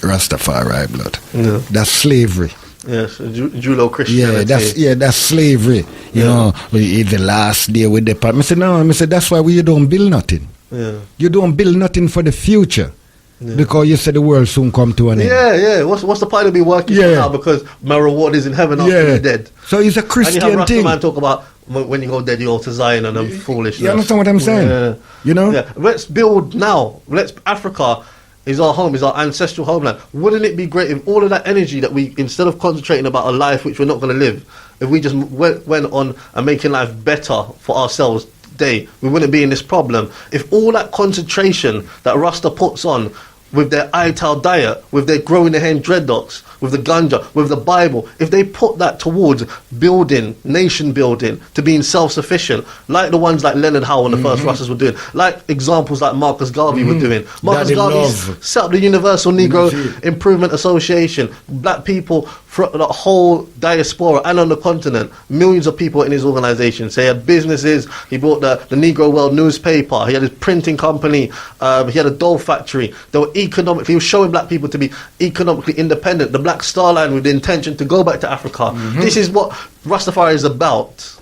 Rastafari blood. No. That's slavery. Yes, Judo-Christianity. That's slavery. You know, it's the last day with the part. I said, that's why you don't build nothing. Yeah. You don't build nothing for the future. Yeah. Because you said the world soon come to an end. Yeah. What's the point of me working now? Because my reward is in heaven after you're dead. So it's a Christian thing. And you have man talk about when you go dead, you go to Zion and I'm foolishness. You understand what I'm saying? Yeah. Let's build now. Africa is our home, is our ancestral homeland. Wouldn't it be great if all of that energy that we, instead of concentrating about a life which we're not going to live, if we just went on and making life better for ourselves today, we wouldn't be in this problem. If all that concentration that Rasta puts on with their Ital diet, with their growing their hair in dreadlocks, with the ganja, with the Bible, if they put that towards building, nation building, to being self-sufficient, like the ones like Leonard Howe and the first Rastas were doing, like examples like Marcus Garvey were doing. Marcus Garvey set up the Universal Negro Improvement Association. Black people from the whole diaspora and on the continent, millions of people in his organization. So he had businesses, he bought the Negro World newspaper, he had his printing company, he had a doll factory. They were he was showing black people to be economically independent. The Black Star Line with the intention to go back to Africa. This is what Rastafari is about.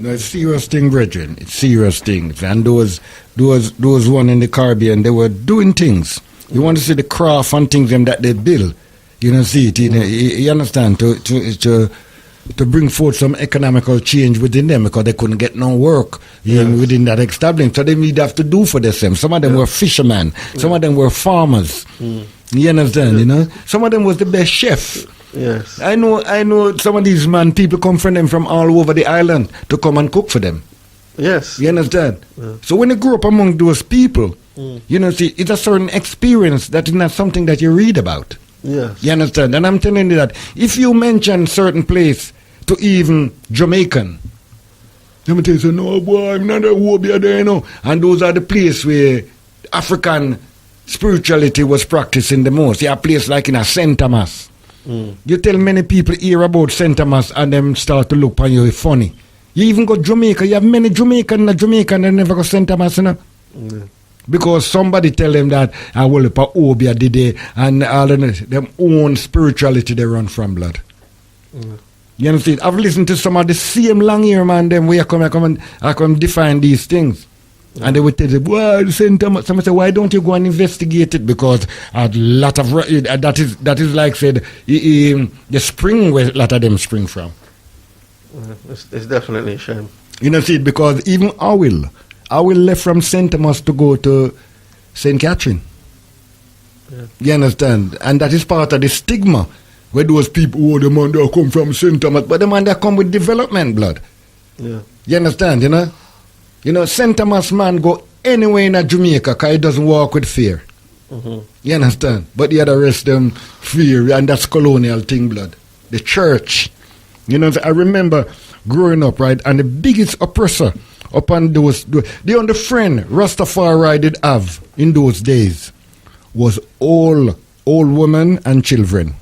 No, it's serious thing, brethren. It's serious things. And those one in the Caribbean, they were doing things. You want to see the craft and things them that they build. You know, see it. You understand? To bring forth some economical change within them because they couldn't get no work within that establishment. So they need have to do for themselves. Some of them were fishermen. Some of them were farmers. You understand? You know, some of them was the best chef. Yes, I know. Some of these people come from them from all over the island to come and cook for them. Yes, you understand. So when you grow up among those people, you know, see, it's a certain experience that is not something that you read about. Yes. You understand? And I'm telling you that if you mention certain place to even Jamaican, let me tell you, say, no, boy, I'm not a Wobia there, you know. And those are the places where African spirituality was practicing the most. You have a place like in a St. Thomas. You tell many people here about St. Thomas and them start to look upon you funny. You even go Jamaica, you have many Jamaican that never go St. Thomas, you know. Because somebody tell them that I will pa Obia did they and all of them own spirituality they run from blood. You understand? I've listened to some of the same long ear man them where I come define these things. And they would tell you, well, somebody say, why don't you go and investigate it? Because a lot of that is like said the spring where a lot of them spring from. It's definitely a shame. You know, see, because even I will left from St. Thomas to go to St. Catherine. You understand? And that is part of the stigma where those people, the man that come from St. Thomas, but the man that come with development blood. You understand, you know? You know, St. Thomas man go anywhere in Jamaica because he doesn't walk with fear. You understand? But the other rest them fear, and that's colonial thing blood. The church. You know, I remember growing up, right, and the biggest oppressor upon the only friend Rastafari did have in those days was all women and children.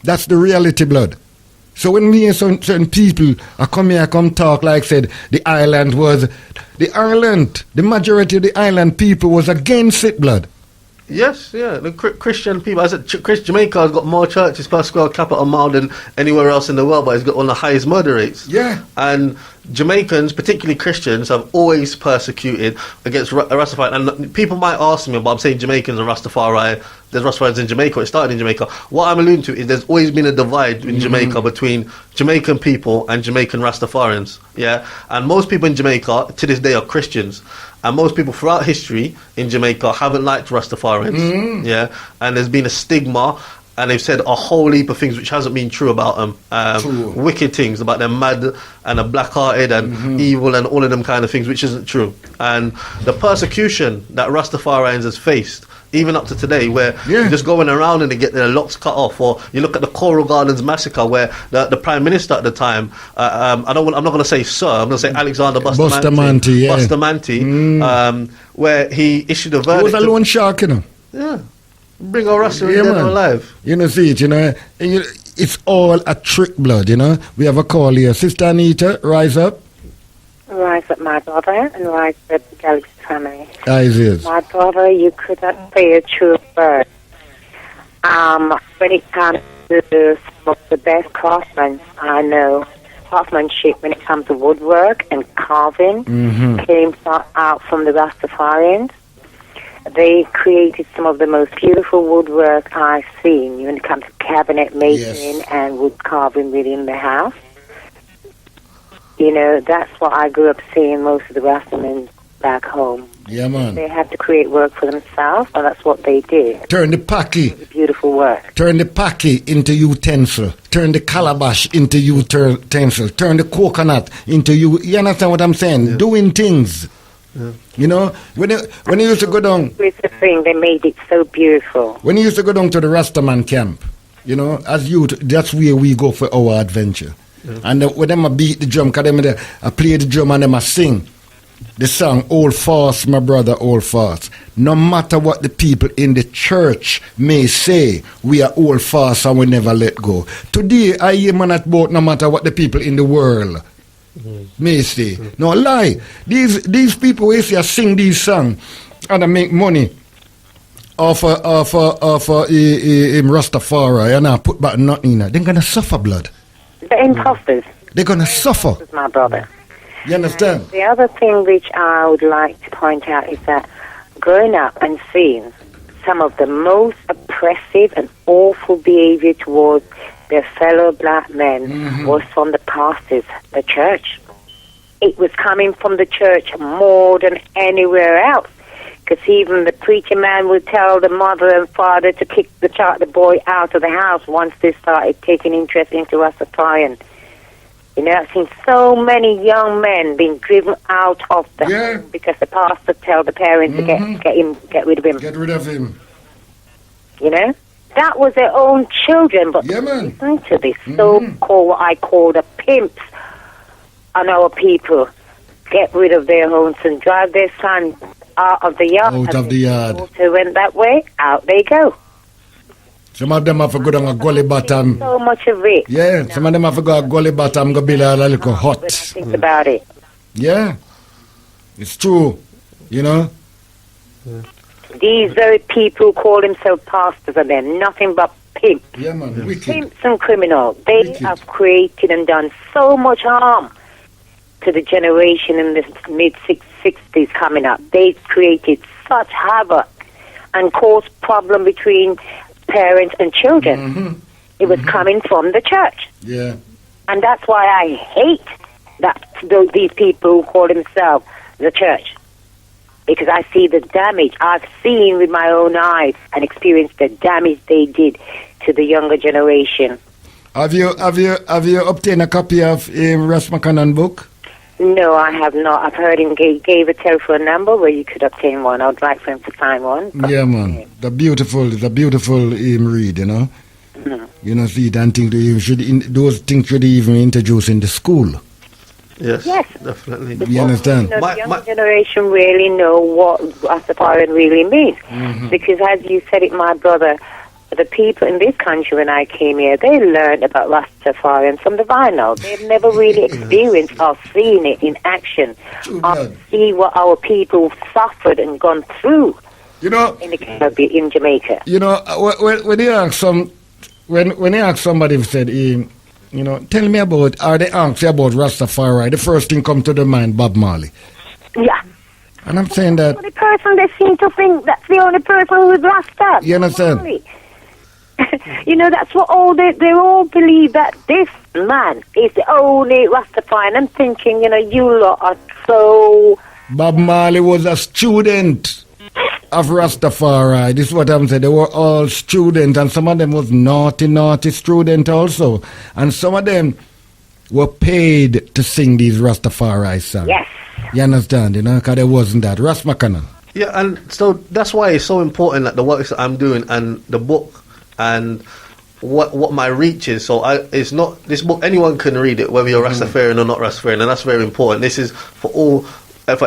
That's the reality, blood. So when me and certain people come talk like said the majority of the island people was against it, blood. Yes, yeah. The Christian people, I said, Jamaica has got more churches per square capita mile than anywhere else in the world, but it's got one of the highest murder rates. Yeah. And Jamaicans, particularly Christians, have always persecuted against Rastafari. And people might ask me, but I'm saying Jamaicans and Rastafari. There's Rastafarians in Jamaica. It started in Jamaica. What I'm alluding to is there's always been a divide in Jamaica between Jamaican people and Jamaican Rastafarians. Yeah, and most people in Jamaica to this day are Christians. And most people throughout history in Jamaica haven't liked Rastafarians. Yeah, and there's been a stigma, and they've said a whole heap of things which hasn't been true about them. Wicked things about them mad and a black-hearted and evil and all of them kind of things, which isn't true. And the persecution that Rastafarians has faced, even up to today, where you're just going around and they get their locks cut off, or you look at the Coral Gardens massacre, where the Prime Minister at the time, I'm not going to say Sir, I'm going to say Alexander Bustamante, where he issued a verdict. He was a lone shark, you know. Yeah, bring our Rasta dead or alive. You know, see it, you know, it's all a trick, blood, you know. We have a call here. Sister Anita, rise up. Rise up, my brother, and rise up the Galaxy family. Yes. My brother, you could not say a true word. When it comes to some of the best craftsmen I know, craftsmanship when it comes to woodwork and carving came out from the Rastafarians. They created some of the most beautiful woodwork I've seen when it comes to cabinet making and wood carving within the house. You know, that's what I grew up seeing most of the Rastamen back home. Yeah, man. They have to create work for themselves, and that's what they did. Turn the paki. Beautiful work. Turn the paki into utensil. Turn the calabash into utensil. Turn the coconut into you. You understand what I'm saying? Yeah. Doing things. Yeah. You know, when you used to go down. It's the thing, they made it so beautiful. When you used to go down to the Rastaman camp, You know, as youth, that's where we go for our adventure. And when them a beat the drum, because them I play the drum and them a sing the song, Hold Fast, my brother, hold fast. No matter what the people in the church may say, we are hold fast and we never let go. Today, I hear man at boat, no matter what the people in the world may say. No lie. These people who say sing these songs and they make money off Rastafari and I put back nothing in it. They're going to suffer blood. The imposters. They're going to suffer. My brother. You understand? The other thing which I would like to point out is that growing up and seeing some of the most oppressive and awful behavior towards their fellow black men was from the pastors, the church. It was coming from the church more than anywhere else. Because even the preacher man would tell the mother and father to kick the boy out of the house once they started taking interest into Rastafarian. You know, I've seen so many young men being driven out of the home because the pastor tell the parents to get rid of him. Get rid of him. You know? That was their own children, but listen to this so-called, what I call the pimps on our people, get rid of their homes and drive their sons out of the yard. Out of the yard. Also went that way, out they go. Some of them have to go down a gully bottom. So much of it. Yeah, some of them have to go a gully bottom, go build a little hut. Think about it. Yeah, it's true, you know. These very people who call themselves pastors are they're nothing but pimps. Yeah, man, wicked. Pimps and criminals. They have created and done so much harm to the generation in the mid-60s coming up. They created such havoc and caused problem between parents and children. It was coming from the church. Yeah. And that's why I hate that these people who call themselves the church. Because I see the damage. I've seen with my own eyes and experienced the damage they did to the younger generation. Have you obtained a copy of Ras Makonnen book? No, I have not. I've heard him gave a telephone number where you could obtain one. I'd like for him to find one. Yeah, man. It's a beautiful read, you know. You know, see, those things should even introduce in the school. Yes, definitely. You understand? You know, the young generation really know what Rastafarian really means. Because as you said it, my brother, the people in this country when I came here, they learned about Rastafarian from the vinyl. They've never really experienced or seen it in action or see what our people suffered and gone through. You know, in the Caribbean, in Jamaica. You know, when you ask when you ask somebody who said, you know, tell me about, or they ask you about Rastafari, the first thing come to the mind, Bob Marley. Yeah. And I'm saying that the person they seem to think that's the only person who is Rasta. You understand? You know, that's what they all believe, that this man is the only Rastafari. And I'm thinking, you know, you lot are so... Bob Marley was a student of Rastafari. This is what I'm saying. They were all students, and some of them was naughty student also. And some of them were paid to sing these Rastafari songs. Yes. You understand, you know, because there wasn't that. Ras Makonnen. Yeah, and so that's why it's so important that the works that I'm doing and the book and what my reach is. So it's not this book, anyone can read it, whether you're Rastafarian or not Rastafarian, and that's very important. This is for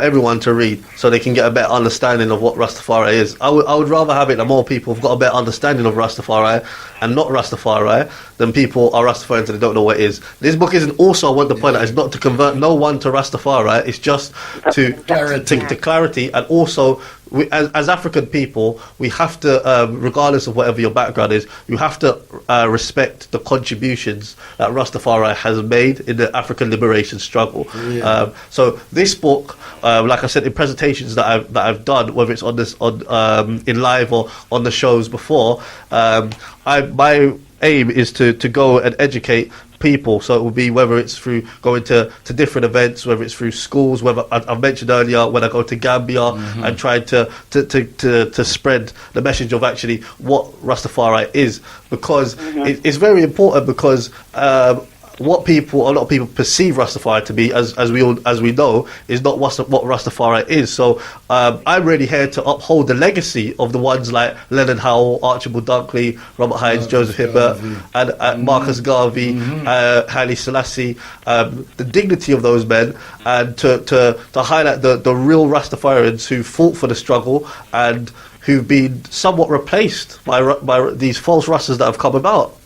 everyone to read, so they can get a better understanding of what Rastafari is. I would rather have it that more people have got a better understanding of Rastafari and not Rastafari than people are Rastafarians and they don't know what it is. This book isn't also, I want to point out, it's not to convert no one to Rastafari, it's just to clarity, and also as African people, we have to, regardless of whatever your background is, you have to respect the contributions that Rastafari has made in the African liberation struggle. Yeah. So this book, like I said, in presentations that I've done, whether it's on this in live or on the shows before, my aim is to go and educate people. So it will be whether it's through going to different events, whether it's through schools, whether I've mentioned earlier when I go to Gambia and try to spread the message of actually what Rastafari is, because it's very important, because what a lot of people perceive Rastafari to be, as we know, is not what Rastafari is. So I'm really here to uphold the legacy of the ones like Leonard Howell, Archibald Dunkley, Robert Hines, Joseph Hibbert, and Marcus Garvey, Haile Selassie, the dignity of those men, and to highlight the real Rastafarians who fought for the struggle and who've been somewhat replaced by these false Rastas that have come about.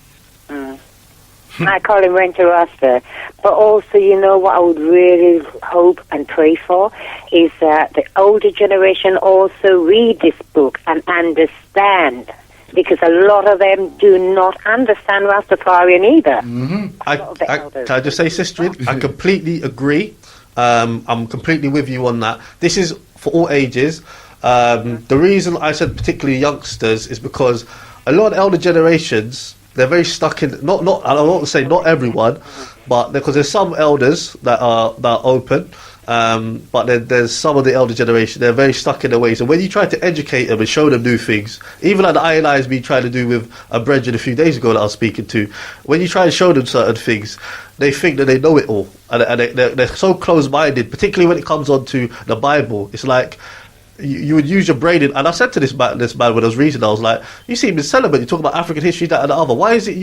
I call him Renter Rasta. But also, you know what I would really hope and pray for is that the older generation also read this book and understand, because a lot of them do not understand Rastafarian either. Can I just say, Sister, I completely agree. I'm completely with you on that. This is for all ages. The reason I said particularly youngsters is because a lot of elder generations, they're very stuck in, I don't want to say not everyone, but because there's some elders that are open, but then there's some of the elder generation, they're very stuck in their ways. And when you try to educate them and show them new things, even like the INI has been trying to do with a brethren a few days ago that I was speaking to, when you try to show them certain things, they think that they know it all. And they're so close-minded, particularly when it comes on to the Bible. It's like, you would use your brain, and I said to this man when I was reading, I was like, you seem to celebrate, you talk about African history, that and the other. Why is it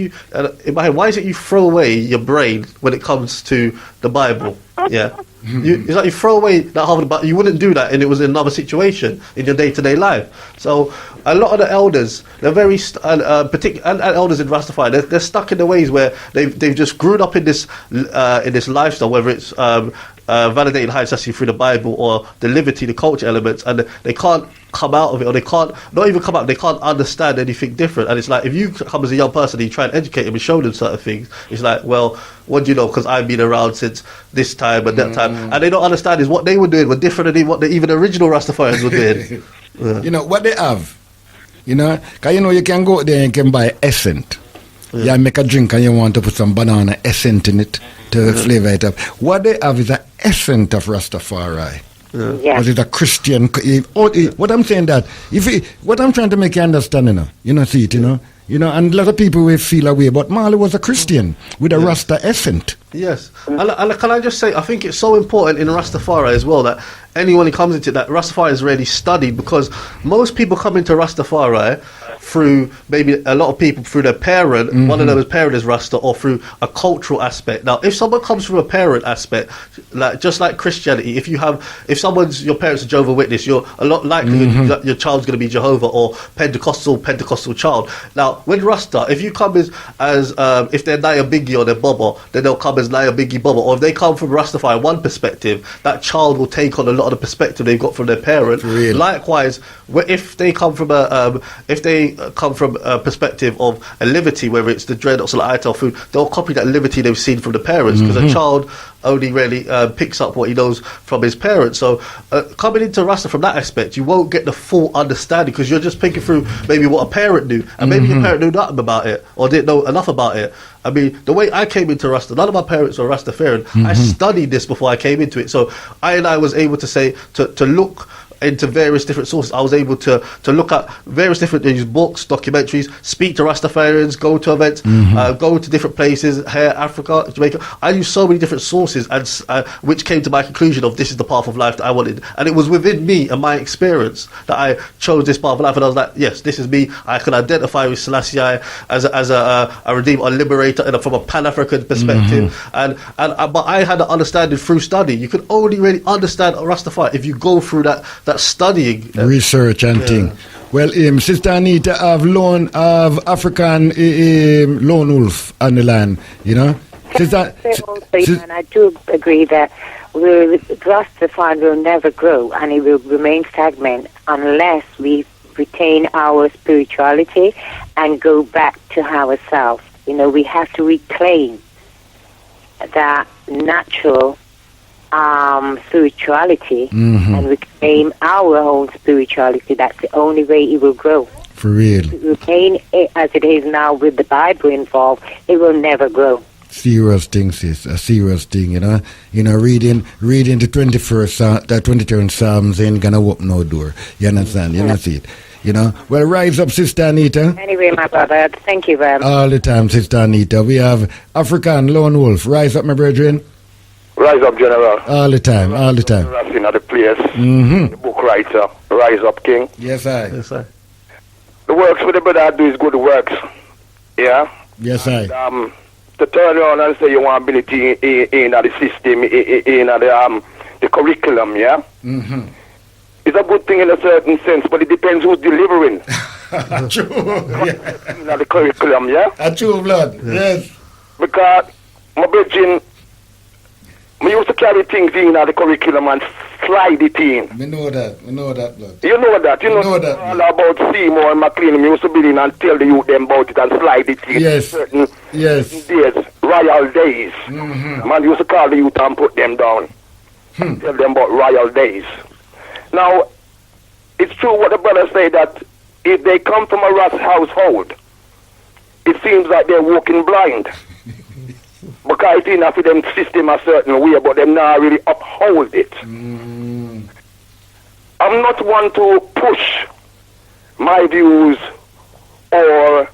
in my head, why is it you throw away your brain when it comes to the Bible? Yeah. It's like you throw away that half of the Bible. You wouldn't do that, and it was in another situation in your day-to-day life. So a lot of the elders, they're very particular, and elders in Rastafari, they're stuck in the ways where they've just grown up in this lifestyle, whether it's validating Haile Selassie through the Bible or the liberty, the culture elements, and they can't come out of it, or they can't not even come out, they can't understand anything different. And it's like, if you come as a young person and you try and educate them and show them certain things, it's like, well, what do you know, because I've been around since this time and that time, and they don't understand is what they were doing were different than what even the original Rastafarians were doing. You know what they have, because you can go there and you can buy essence. Yeah, make a drink and you want to put some banana essence in it to flavor it up. What they have is an essence of Rastafari. Yeah. Because it's a Christian. What I'm saying that, what I'm trying to make you understand, see it, and a lot of people will feel away, but Marley was a Christian with a Rasta essence. Yes, and can I just say, I think it's so important in Rastafari as well that anyone who comes into that, Rastafari is really studied, because most people come into Rastafari through, maybe a lot of people through their parent, one of them's parent is Rasta, or through a cultural aspect. Now, if someone comes from a parent aspect, like just like Christianity, if your parents are Jehovah's Witness, you're a lot likely that your child's going to be Jehovah or Pentecostal child. Now, with Rasta, if you come as if they're Naya Biggie or they're Baba, then they'll come as Naya Biggie Baba. Or if they come from Rastafari one perspective, that child will take on a lot of the perspective they've got from their parent. Really? Likewise, if they come from a perspective of a liberty, whether it's the dreadlocks or the ITL food, they'll copy that liberty they've seen from the parents, because a child only really picks up what he knows from his parents. So coming into Rasta from that aspect, you won't get the full understanding, because you're just picking through maybe what a parent knew, and maybe your parent knew nothing about it or didn't know enough about it. I mean, the way I came into Rasta, none of my parents were Rastafarian. I studied this before I came into it. So I was able to say, to look into various different sources. I was able to look at various different books, documentaries, speak to Rastafarians, go to events, go to different places here, Africa, Jamaica. I used so many different sources, and which came to my conclusion of this is the path of life that I wanted. And it was within me and my experience that I chose this path of life. And I was like, yes, this is me. I can identify with Selassie as a redeemer, a liberator, and from a Pan-African perspective. But I had an understanding through study. You can only really understand Rastafari if you go through that studying, research and thing. Well, Sister Anita have loan of African lone wolf on the land, and I do agree that Rastafari will never grow, and it will remain stagnant unless we retain our spirituality and go back to ourselves. We have to reclaim that natural spirituality and reclaim our own spirituality. That's the only way it will grow. For real. To retain it as it is now with the Bible involved, it will never grow. Serious thing, sis. A serious thing, reading the 23rd Psalms ain't gonna open no door. You understand? You know, see it. You know. Well, rise up, Sister Anita. Anyway, my brother, thank you very much. All the time, Sister Anita. We have African Lone Wolf. Rise up, my brethren. Rise up, General. All the time, all the time. Racing at the place. Mm-hmm. The book writer. Rise up, King. Yes, I. Yes, sir. The works with the brother I do is good works. Yeah? Yes, and, I. to turn around and say you want ability in the system, in the curriculum, yeah? Mm-hmm. It's a good thing in a certain sense, but it depends who's delivering. True. Yeah. In the curriculum, yeah? True, blood. Yes. Because my brethren, we used to carry things in the curriculum and slide it in. We know that, blood. You know that. You know that. All about Seymour and McLean. We used to be in and tell the youth them about it and slide it in. Yes. Certain Yes. days, royal days. Mm-hmm. Man used to call the youth and put them down. Tell them about royal days. Now, it's true what the brother say that if they come from a Ras household, it seems like they're walking blind. Because it's enough for them system a certain way, but them not really uphold it. Mm. I'm not one to push my views or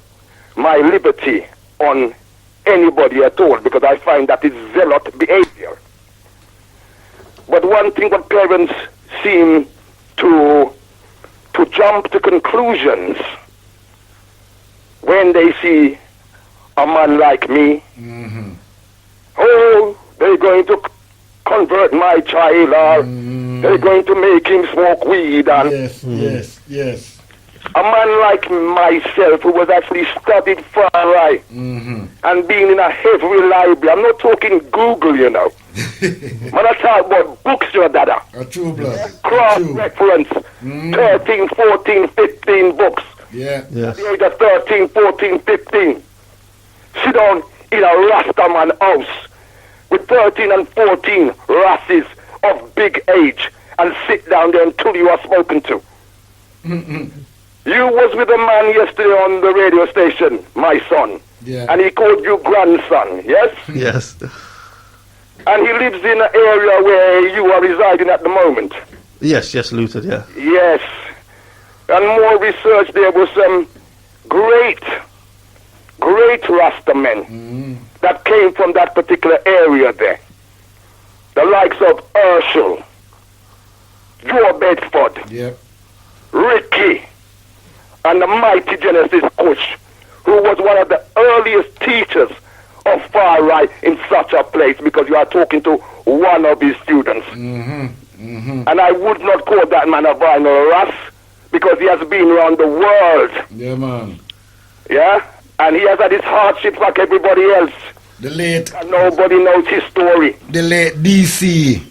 my liberty on anybody at all, because I find that it's zealot behavior. But one thing what parents seem to jump to conclusions when they see a man like me. Mm-hmm. Oh, they're going to convert my child, or they're going to make him smoke weed. And Yes. a man like myself who was actually studied far right and being in a heavy library. I'm not talking Google, you know. Man, I talk about books, your dada. A true blood. Cross-reference, 13, 14, 15 books. Yeah. Yes. At the age of 13, 14, 15. Sit down in a Rastaman house with 13 and 14 rasses of big age and sit down there until you are spoken to. You was with a man yesterday on the radio station, my son, and he called you grandson, yes? Yes. And he lives in an area where you are residing at the moment. Yes, Luton, yeah. Yes. And more research, there was some great Rasta men that came from that particular area there. The likes of Herschel, Joe Bedford, Ricky, and the mighty Genesis Kush, who was one of the earliest teachers of far right in such a place, because you are talking to one of his students. And I would not call that man a vinyl Ras, because he has been around the world. Yeah, man. Yeah? And he has had his hardships like everybody else. The late... And nobody knows his story. The late DC.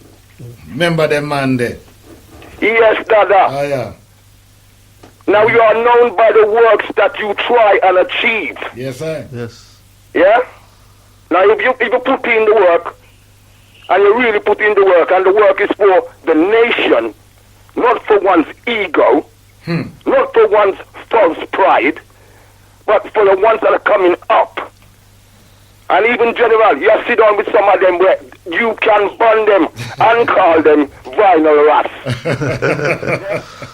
Remember them man there? Yes, Dada. Oh, yeah. Now you are known by the works that you try and achieve. Yes, sir. Yes. Yeah? Now if you put in the work, and you really put in the work, and the work is for the nation, not for one's ego, not for one's false pride, but for the ones that are coming up. And even General, you sit down with some of them where you can burn them and call them vinyl rats.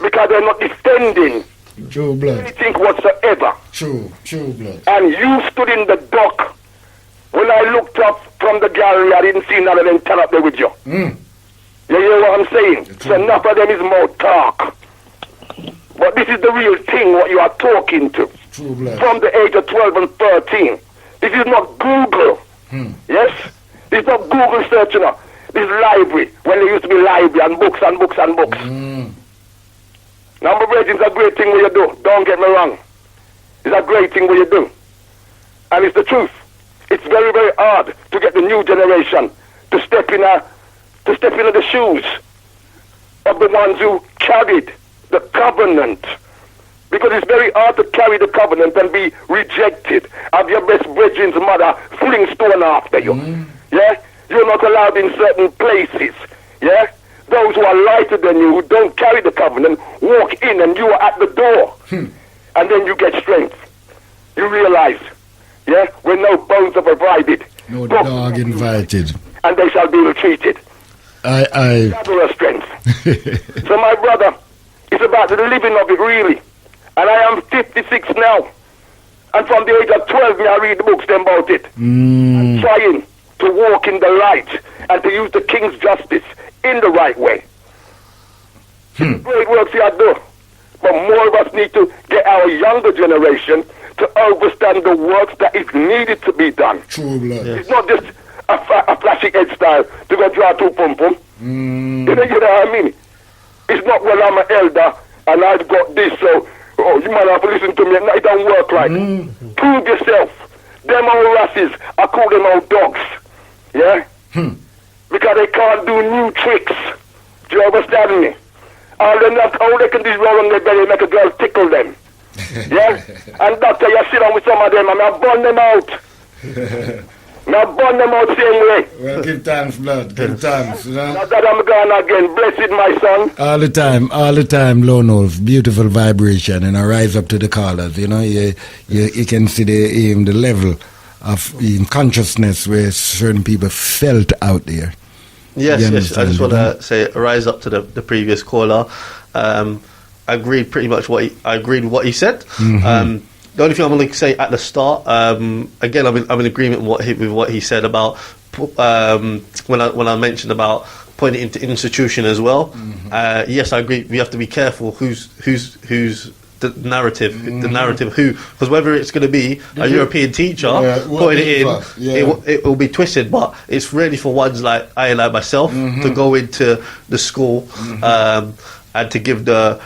Because they're not defending True blood. anything whatsoever. True blood. And you stood in the dock. When I looked up from the gallery, I didn't see none of them turn up there with you. You hear what I'm saying? So enough of them is more talk. But this is the real thing, what you are talking to. True blood. From the age of 12 and 13. This is not Google. Yes? This is not Google search, you know. This is library, when there used to be library and books and books and books. Now, my brethren, it's a great thing what you do. Don't get me wrong. It's a great thing what you do. And it's the truth. It's very, very hard to get the new generation to step in the shoes of the ones who carried the covenant. Because it's very hard to carry the covenant and be rejected. Have your best brethren's mother fling stone after you. Yeah? You're not allowed in certain places. Yeah? Those who are lighter than you, who don't carry the covenant, walk in and you are at the door. And then you get strength. You realize, yeah, when no bones are provided. No dog invited. And they shall be retreated. I Gather strength. So my brother, it's about the living of it really. And I am 56 now. And from the age of 12, I read the books them about it. I'm trying to walk in the light and to use the king's justice in the right way. Great work I do. But more of us need to get our younger generation to understand the work that is needed to be done. True blood. Yes. It's not just a flashy head style to go draw two pum-pum. You know what I mean? It's not, well, I'm an elder and I've got this, so you might have to listen to me. No, it don't work like Prove yourself. Them old rasses, I call them old dogs. Yeah? Because they can't do new tricks. Do you understand me? All they can do is roll on their belly and make a girl tickle them. Yeah? And doctor, you sit down with some of them and I burn them out. Now burn them out same way. Well, give thanks, blood. Give thanks. You know? Now that I'm gone again. Blessed, my son. All the time, Lone Wolf. Beautiful vibration, and rise up to the callers. You know, you can see the level of consciousness where certain people felt out there. Yes. I just want to say, rise up to the previous caller. I agreed pretty much I agreed with what he said. The only thing I'm going to say at the start, again, I'm in agreement with what he said about when I mentioned about pointing into institution as well. Yes, I agree. We have to be careful who's the narrative, because whether it's going to be a European teacher putting it in, it will be twisted. But it's really for ones like I and myself to go into the school and to give the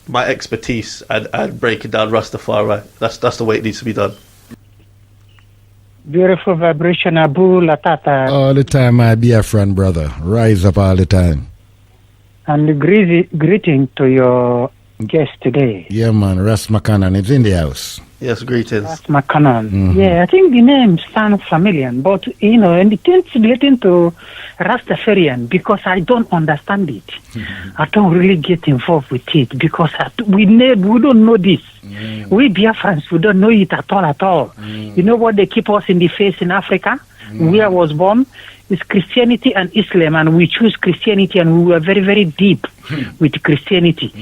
my expertise and breaking down Rastafari. That's the way it needs to be done. Beautiful vibration, Aboo Latata. All the time, my dear friend, brother. Rise up all the time. And greeting to your guest today. Yeah, man. Ras Makonnen is in the house. Yes, greetings. Ras Makonnen. Yeah, I think the name sounds familiar, but, and it tends relating to Rastafarian because I don't understand it. I don't really get involved with it because we don't know this. We Biafrans, we don't know it at all. You know what they keep us in the face in Africa? Where I was born is Christianity and Islam, and we choose Christianity, and we were very, very deep with Christianity.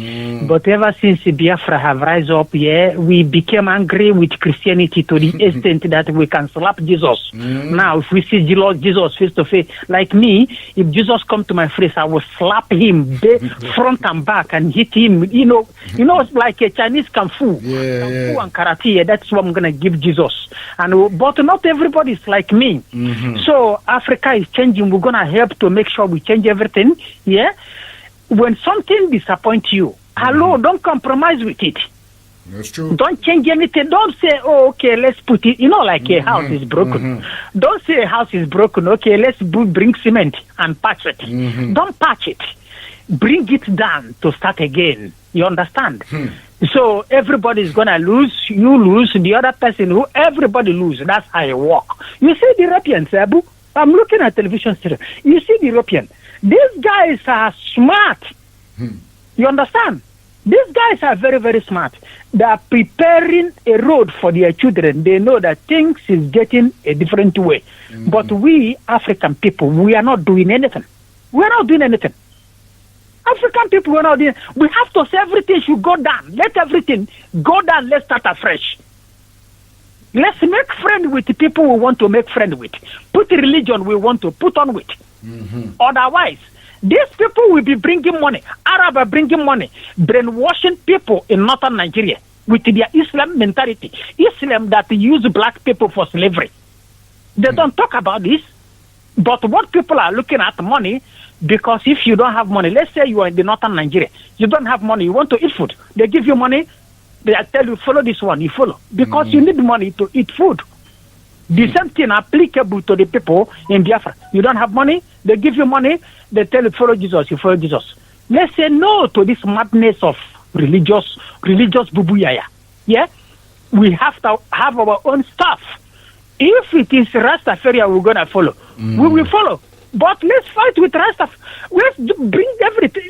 But ever since Biafra have rise up, we became angry with Christianity to the extent that we can slap Jesus. Now, if we see Jesus face to face, like me, if Jesus come to my face, I will slap him front and back and hit him. It's like a Chinese kung fu and karate. That's what I'm gonna give Jesus. But not everybody is like me. So Africa is changing. We're gonna help to make sure we change everything. Yeah. When something disappoints you, don't compromise with it. That's true. Don't change anything. Don't say, okay, let's put it, like a house is broken. Don't say a house is broken. Okay, let's bring cement and patch it. Don't patch it. Bring it down to start again. You understand? So everybody's going to lose. You lose. The other person, everybody lose. That's how it works. You see the Europeans, Aboo? I'm looking at television stereo. You see the European. These guys are smart. You understand? These guys are very, very smart. They are preparing a road for their children. They know that things is getting a different way. But we, African people, we are not doing anything. We are not doing anything. African people, we are not doing. We have to say everything should go down. Let everything go down. Let's start afresh. Let's make friends with the people we want to make friends with. Put religion we want to put on with. Otherwise, these people will be bringing money. Arab are bringing money, brainwashing people in northern Nigeria with their Islam mentality. Islam that use black people for slavery. They don't talk about this. But what people are looking at money, because if you don't have money, let's say you are in the northern Nigeria, you don't have money, you want to eat food. They give you money, they tell you, follow this one, you follow. Because you need money to eat food. The same thing applicable to the people in Biafra. You don't have money, they give you money, they tell you, follow Jesus, you follow Jesus. Let's say no to this madness of religious bubuyaya. Yeah? We have to have our own stuff. If it is Rastafari we're going to follow, we will follow. But let's fight with Rastafari. Let's bring everything.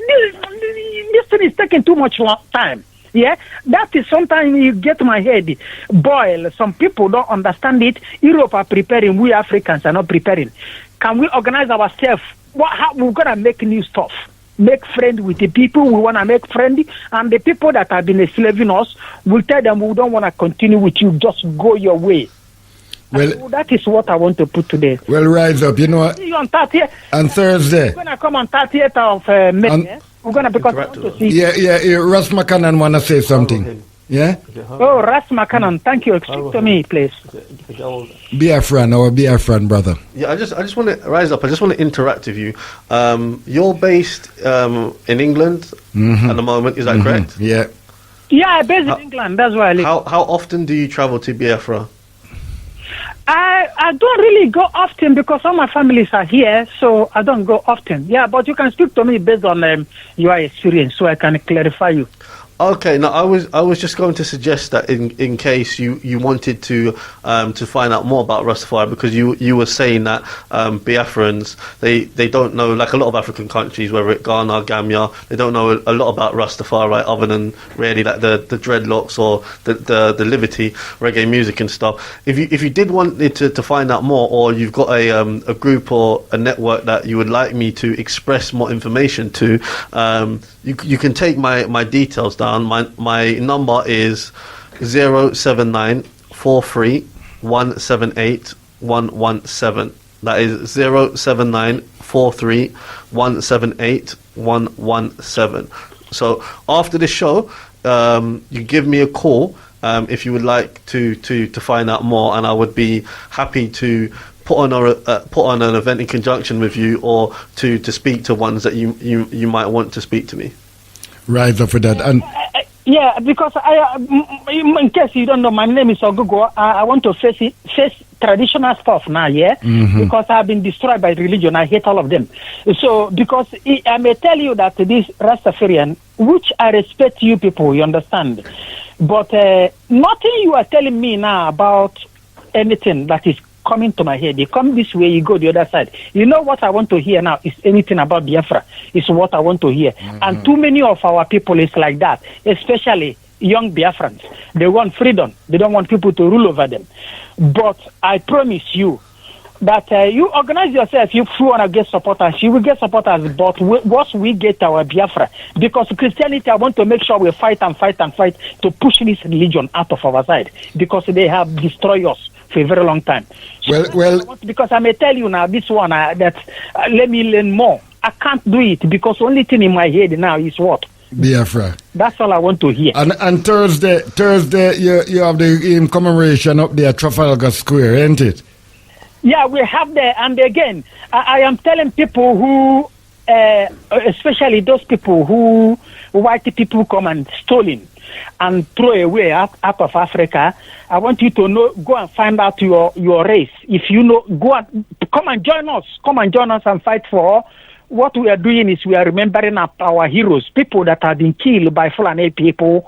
This thing is taking too much time. Yeah, that is sometimes you get my head boil. Some people don't understand it. Europe are preparing. We Africans are not preparing. Can we organize ourselves? How we're gonna make new stuff? make friends with the people we want to make friendly, and the people that have been enslaving us, we'll tell them we don't want to continue with you, just go your way. Well, that is what I want to put today. Well, rise up. You know what? See you on 30th. On Thursday. We're going to come on 30th of May. We're going to, because I want to see. Yeah. Russ Makonnen want to say something. Yeah? Oh, Ras Makonnen, thank you. Speak to me, please. Biafran, brother. Yeah, I just want to rise up. I just want to interact with you. You're based in England at the moment. Is that correct? Yeah. Yeah, I'm based in England. That's where I live. How often do you travel to Biafra? I don't really go often because all my families are here, so I don't go often. Yeah, but you can speak to me based on your experience, so I can clarify you. Okay, now I was just going to suggest that in case you wanted to find out more about Rastafari, because you were saying that Biafrans they don't know, like a lot of African countries, whether it's Ghana, Gambia, they don't know a lot about Rastafari other than really like the dreadlocks or the Liberty reggae music and stuff. If you did want to find out more, or you've got a group or a network that you would like me to express more information to, you can take my details down. My number is 07943178117. That is 07943178117. So after the show, you give me a call if you would like to find out more, and I would be happy to put on an event in conjunction with you, or to speak to ones that you might want to speak to me. Rise up for that. And yeah, because in case you don't know, my name is Ogogo. I want to face traditional stuff now, yeah? Because I've been destroyed by religion. I hate all of them. So, because I may tell you that this Rastafarian, which I respect you people, you understand, but nothing you are telling me now about anything that is coming to my head. You come this way, you go the other side. You know what I want to hear now is anything about Biafra. Is what I want to hear. And too many of our people is like that, especially young Biafrans. They want freedom. They don't want people to rule over them. But I promise you that you organize yourself. If you want to get supporters, you will get supporters. But once we get our Biafra, because Christianity, I want to make sure we fight to push this religion out of our side, because they have destroyed us for a very long time. So because I may tell you now, this one that let me learn more. I can't do it because only thing in my head now is what? Biafra. That's all I want to hear. And Thursday you have the commemoration up there at Trafalgar Square, ain't it? Yeah, we have there. And again, I am telling people who, especially those people who white people come and stolen and throw away out of Africa, I want you to know, go and find out your race. If you know, come and join us and fight for. What we are doing is we are remembering our heroes, people that have been killed by Fulani people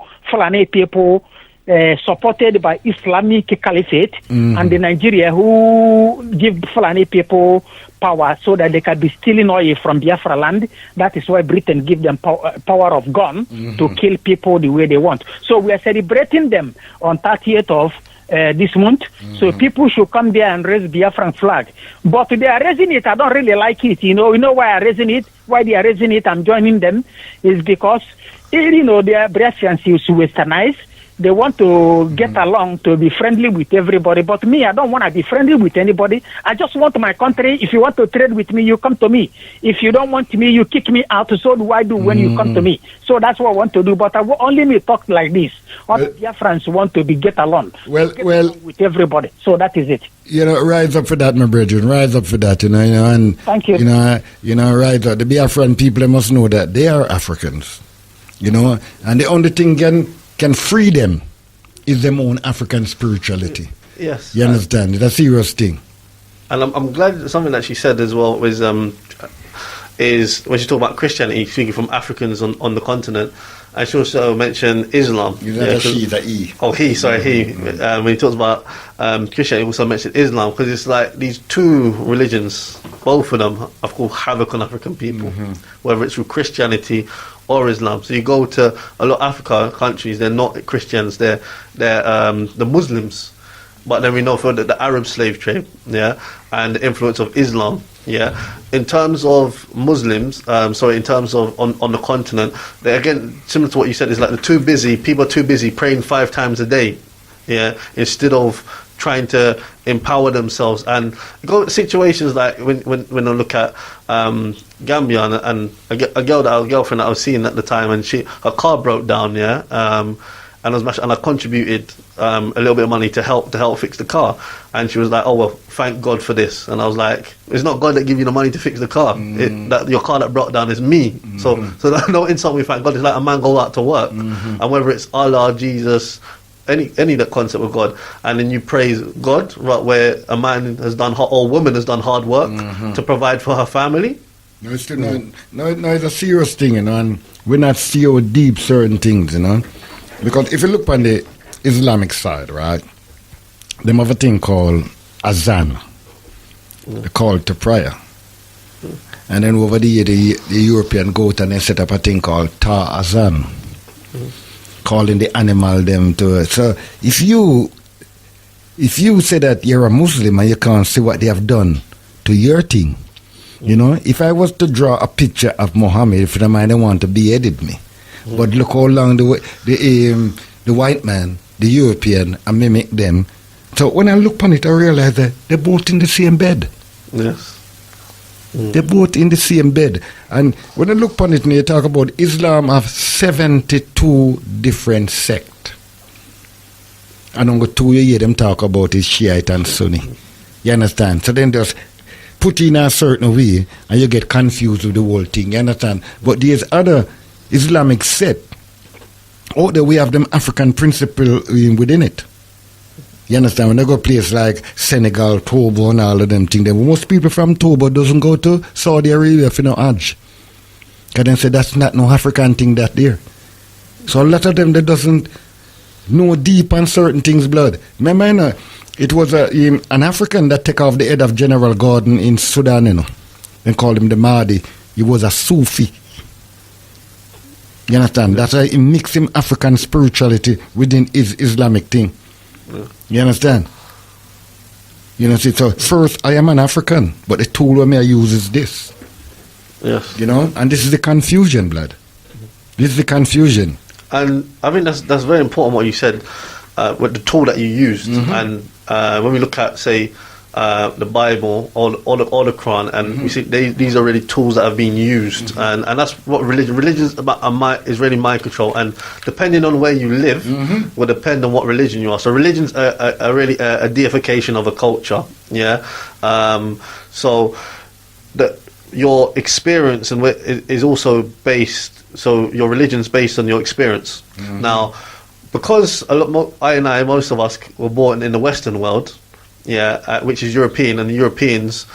supported by Islamic Caliphate and the Nigeria, who give Fulani people power so that they can be stealing oil from Biafra land. That is why Britain give them power of gun to kill people the way they want. So we are celebrating them on 30th of this month. So people should come there and raise Biafran flag. But they are raising it. I don't really like it. You know why I'm raising it? Why they are raising it? I'm joining them is because their Biafrans is westernized. They want to get along, to be friendly with everybody. But me, I don't want to be friendly with anybody. I just want my country. If you want to trade with me, you come to me. If you don't want me, you kick me out. So do I do when you come to me. So that's what I want to do. But only me talk like this. All the Biafrans want to get along. Along with everybody. So that is it. Rise up for that, my brethren. Rise up for that, and thank you. Rise up. The Biafran people, they must know that they are Africans. And the only thing can free them is their own African spirituality. Yes. You understand? It's a serious thing. And I'm glad something that she said as well was is when she talked about Christianity, speaking from Africans on the continent, and she also mentioned Islam. She. Oh, he. Sorry, he. When he talks about Christianity, he also mentioned Islam, because it's like these two religions, both of them, of course, havoc on African people, whether it's through Christianity or Islam. So you go to a lot of Africa countries, they're not Christians, they're the Muslims. But then we know for the Arab slave trade, and the influence of Islam Yeah, in terms of Muslims, in terms of on the continent, they, again, similar to what you said, is like people are too busy praying 5 times a day, yeah, instead of trying to empower themselves. And go situations like when I look at Gambia and a girlfriend that I was seeing at the time, and her car broke down, yeah, and I contributed a little bit of money to help fix the car, and she was like, "Oh well, thank God for this." And I was like, "It's not God that give you the money to fix the car. That your car that broke down is me." So don't insult me. Thank God. It's like a man go out to work, and whether it's Allah, Jesus, any that concept of God, and then you praise God, right, where a man has done or a woman has done hard work to provide for her family. No, it's still it's a serious thing, you know, and we're not see how deep certain things, you know. Because if you look on the Islamic side, right, they have a thing called azan, the call to prayer. And then over the year, the European go out and they set up a thing called ta'azan, calling the animal them to. So if you say that you're a Muslim and you can't see what they have done to your thing, you know, if I was to draw a picture of Muhammad, if you don't mind, they want to beheaded me. But look how long the white man, the European, and mimic them. So when I look on it, I realize that they're both in the same bed. Yes. They're both in the same bed. And when I look on it and you talk about Islam have 72 different sects. And on the 2 you hear them talk about is Shiite and Sunni. You understand? So then just put in a certain way and you get confused with the whole thing. You understand? But there's other Islamic sect. Out there we have them African principle within it. You understand? When they go place like Senegal, Togo and all of them things, most people from Togo doesn't go to Saudi Arabia for no Hajj. Because they say that's not no African thing that there. So a lot of them, they doesn't know deep on certain things, blood. Remember, you know, it was an African that take off the head of General Gordon in Sudan, you know. They called him the Mahdi. He was a Sufi. You understand? That's why he mixed him African spirituality within his Islamic thing. Yeah. You understand? You know, see, so first, I am an African, but the tool I use is this. Yes. You know, and this is the confusion, blood. This is the confusion. And I think that's very important what you said with the tool that you used. And when we look at, say, the Bible or the Quran, and we see these are really tools that have been used, and that's what religion is about. Is really mind control, and depending on where you live will depend on what religion you are. So religion's really a deification of a culture, yeah. So that your experience and is also based. So your religion's based on your experience. Now, because most of us were born in the Western world. Yeah, which is European, and the Europeans,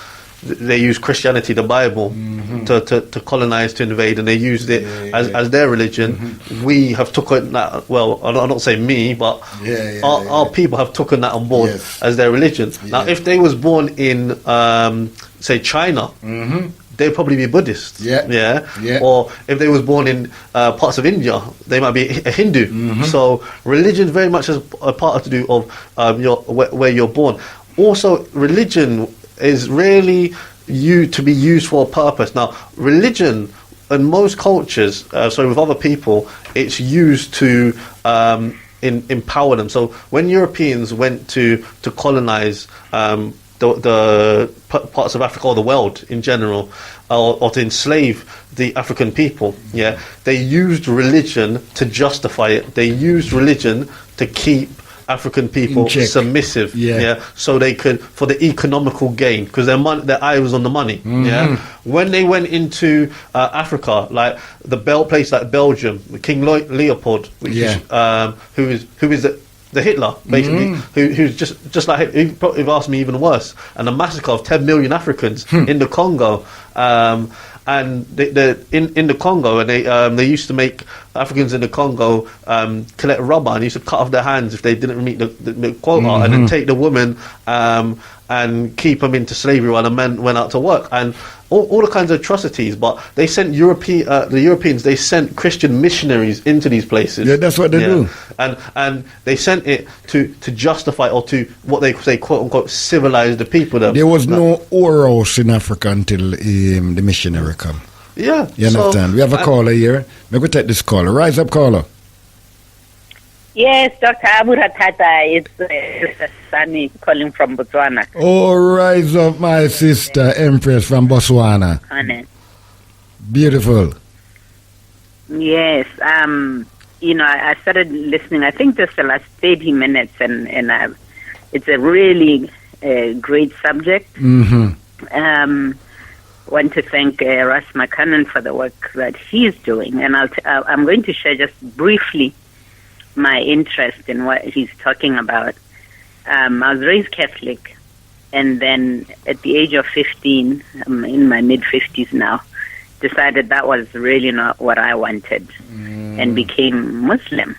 they use Christianity, the Bible, to colonize, to invade, and they used it as their religion. We have taken that. Well, I'm not saying me, but our people have taken that on board as their religion. Now, if they was born in, say, China. They'd probably be Buddhist, or if they was born in parts of India, they might be a Hindu. So religion very much has a part to do of where you're born. Also, religion is really to be used for a purpose. Now, religion in most cultures, with other people, it's used to empower them. So when Europeans went to colonize the parts of Africa or the world in general, or to enslave the African people, they used religion to justify it. They used religion to keep African people submissive, so they could, for the economical gain, because their eye was on the money. When they went into Africa, like place like Belgium, King Leopold, which is who is the Hitler, basically, who's just like he probably asked me even worse, and a massacre of 10 million Africans in the Congo. And in the Congo, and they used to make Africans in the Congo collect rubber, and used to cut off their hands if they didn't meet the quota, and then take the women and keep them into slavery while the men went out to work. And all the kinds of atrocities. But they sent the Europeans. They sent Christian missionaries into these places. Yeah, that's what they do. And they sent it to justify or to what they say, quote unquote, civilize the people. There was no Oros in Africa until the missionary come. Yeah, you understand. We have a caller here. Maybe we take this caller. Rise up, caller. Yes, Dr. Aboo It's Sunny calling from Botswana. Oh, rise up, my sister, Empress from Botswana. Honey. Beautiful. Yes, I started listening, I think just the last 30 minutes, and it's a really great subject. Mm-hmm. Want to thank Ras Makonnen for the work that he's doing, and I'm going to share just briefly my interest in what he's talking about. I was raised Catholic, and then at the age of 15, I'm in my mid-50s now, decided that was really not what I wanted, and became Muslim.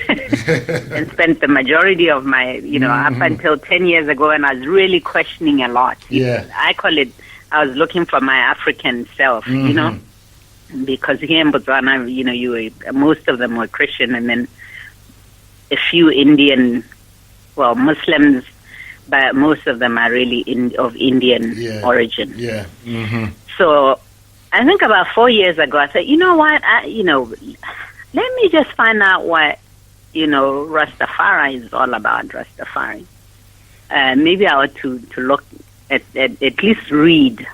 And spent the majority of my, up until 10 years ago, and I was really questioning a lot. Yeah. I call it, I was looking for my African self, because here in Botswana, most of them were Christian, and then a few Indian, Muslims, but most of them are really of Indian origin. Yeah. So I think about 4 years ago, I said, you know what, let me just find out what, Rastafari is all about, Rastafari. Maybe I ought to look at least read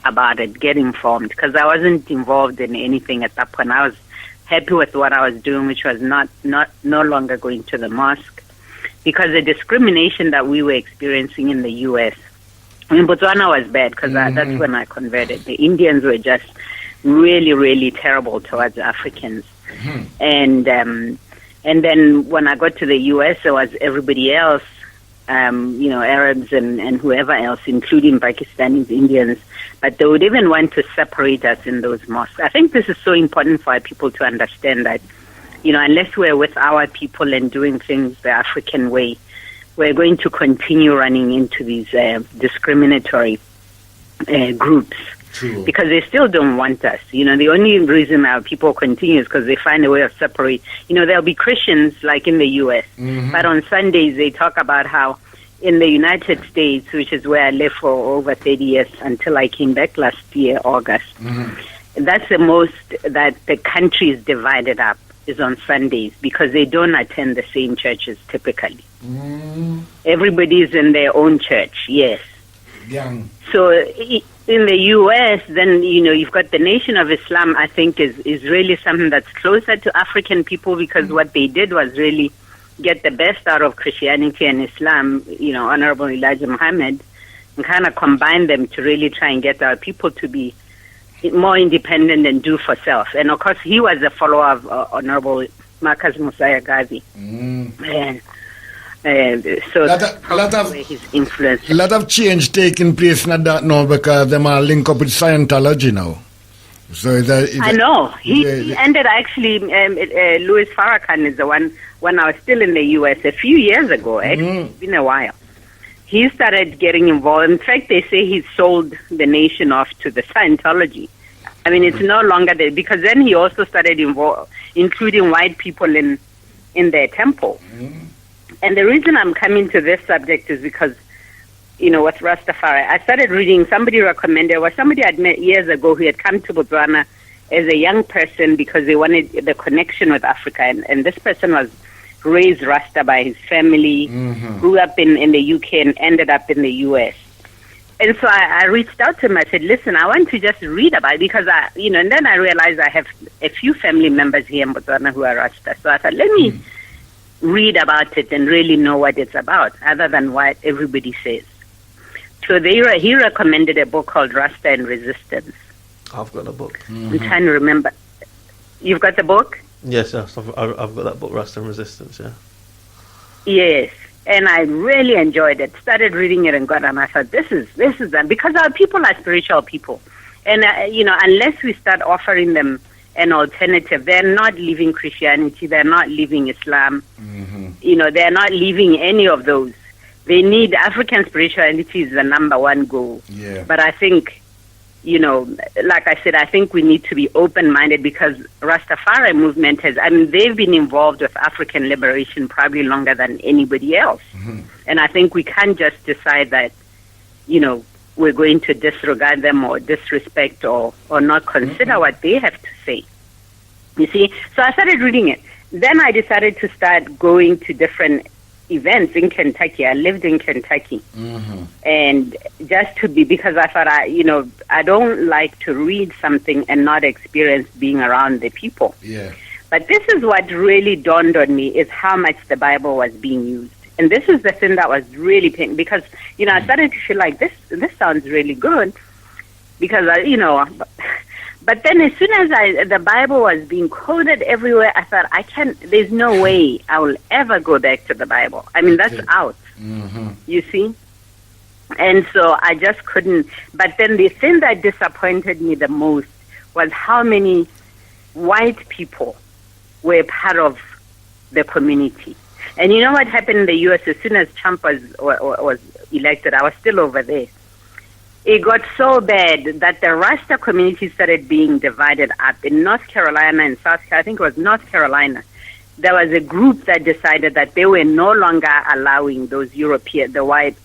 about it, get informed, because I wasn't involved in anything at that point. I was happy with what I was doing, which was no longer going to the mosque, because the discrimination that we were experiencing in the U.S. in Botswana was bad, because that's when I converted. The Indians were just really, really terrible towards Africans, and then when I got to the U.S., it was everybody else, Arabs and whoever else, including Pakistanis, Indians, but they would even want to separate us in those mosques. I think this is so important for our people to understand that, unless we're with our people and doing things the African way, we're going to continue running into these discriminatory groups. True. Because they still don't want us. The only reason our people continue is because they find a way of separate. There'll be Christians like in the U.S., but on Sundays they talk about how in the United States, which is where I lived for over 30 years until I came back last year, August, that's the most that the country is divided up is on Sundays, because they don't attend the same churches typically. Everybody's in their own church, yes. Young. So in the U.S., then, you've got the Nation of Islam, I think, is really something that's closer to African people, because what they did was really get the best out of Christianity and Islam, Honorable Elijah Muhammad, and kind of combine them to really try and get our people to be more independent and do for self. And, of course, he was a follower of Honorable Marcus Mosiah Garvey. And so his influence. A lot of change taking place in that now, because them are linked up with Scientology now. So I know. He ended actually, Louis Farrakhan is the one, when I was still in the U.S. a few years ago, actually, it's been a while. He started getting involved. In fact, they say he sold the nation off to the Scientology. I mean, it's no longer there, because then he also started including white people in their temple. And the reason I'm coming to this subject is because, with Rastafari, I started reading, somebody recommended, or somebody I'd met years ago who had come to Botswana as a young person because they wanted the connection with Africa. And this person was raised Rasta by his family, grew up in the UK and ended up in the US. And so I reached out to him. I said, listen, I want to just read about it, because and then I realized I have a few family members here in Botswana who are Rasta. So I thought, let me read about it and really know what it's about, other than what everybody says. So he recommended a book called Rasta and Resistance. I've got the book. I'm trying to remember. You've got the book? Yes, I've got that book, Rasta and Resistance, yeah. Yes, and I really enjoyed it. Started reading it and I thought, this is them, because our people are spiritual people. And, unless we start offering them an alternative, they're not leaving Christianity, they're not leaving Islam, they're not leaving any of those. They need African spirituality is the number one goal. Yeah. But I think you know, like I said, I think we need to be open-minded because Rastafari movement they've been involved with African liberation probably longer than anybody else. And I think we can't just decide that, you know, we're going to disregard them or disrespect or not consider what they have to say. You see? So I started reading it. Then I decided to start going to different events in Kentucky. I lived in Kentucky. And just to be, because I thought, I don't like to read something and not experience being around the people. Yeah. But this is what really dawned on me, is how much the Bible was being used. And this is the thing that was really painful, because, you know, I started to feel like this sounds really good, because, but then as soon as the Bible was being quoted everywhere, I thought, there's no way I will ever go back to the Bible. I mean, that's out, you see? And so I just couldn't. But then the thing that disappointed me the most was how many white people were part of the community. And you know what happened in the U.S. as soon as Trump was elected? I was still over there. It got so bad that the Rasta community started being divided up. In North Carolina and South Carolina, I think it was North Carolina, there was a group that decided that they were no longer allowing those the white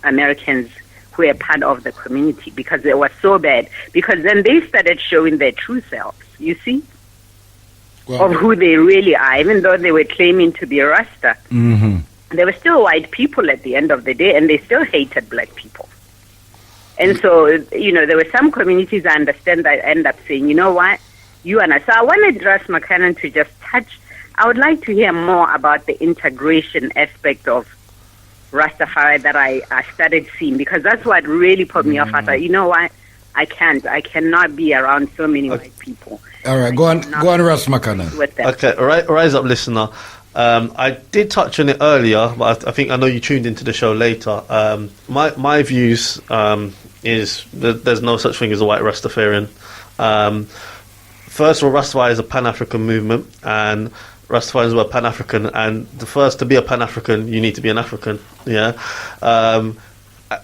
Americans who were part of the community, because it was so bad. Because then they started showing their true selves, you see, of who they really are, even though they were claiming to be Rasta. They were still white people at the end of the day, and they still hated black people. And so, you know, there were some communities, I understand, that end up saying, you know what, you and I. So I wanted Ras Makonnen to just touch. I would like to hear more about the integration aspect of Rastafari that I started seeing, because that's what really put me off. I thought, you know what, I cannot be around so many white people. All right, go on, Ras Makonnen. Okay, rise up, listener. I did touch on it earlier, but I know you tuned into the show later. My views is that there's no such thing as a white Rastafarian. First of all, Rastafari is a Pan-African movement, and Rastafarians were Pan-African, and to be a Pan-African, you need to be an African. Yeah.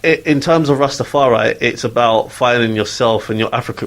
In terms of Rastafari, it's about finding yourself and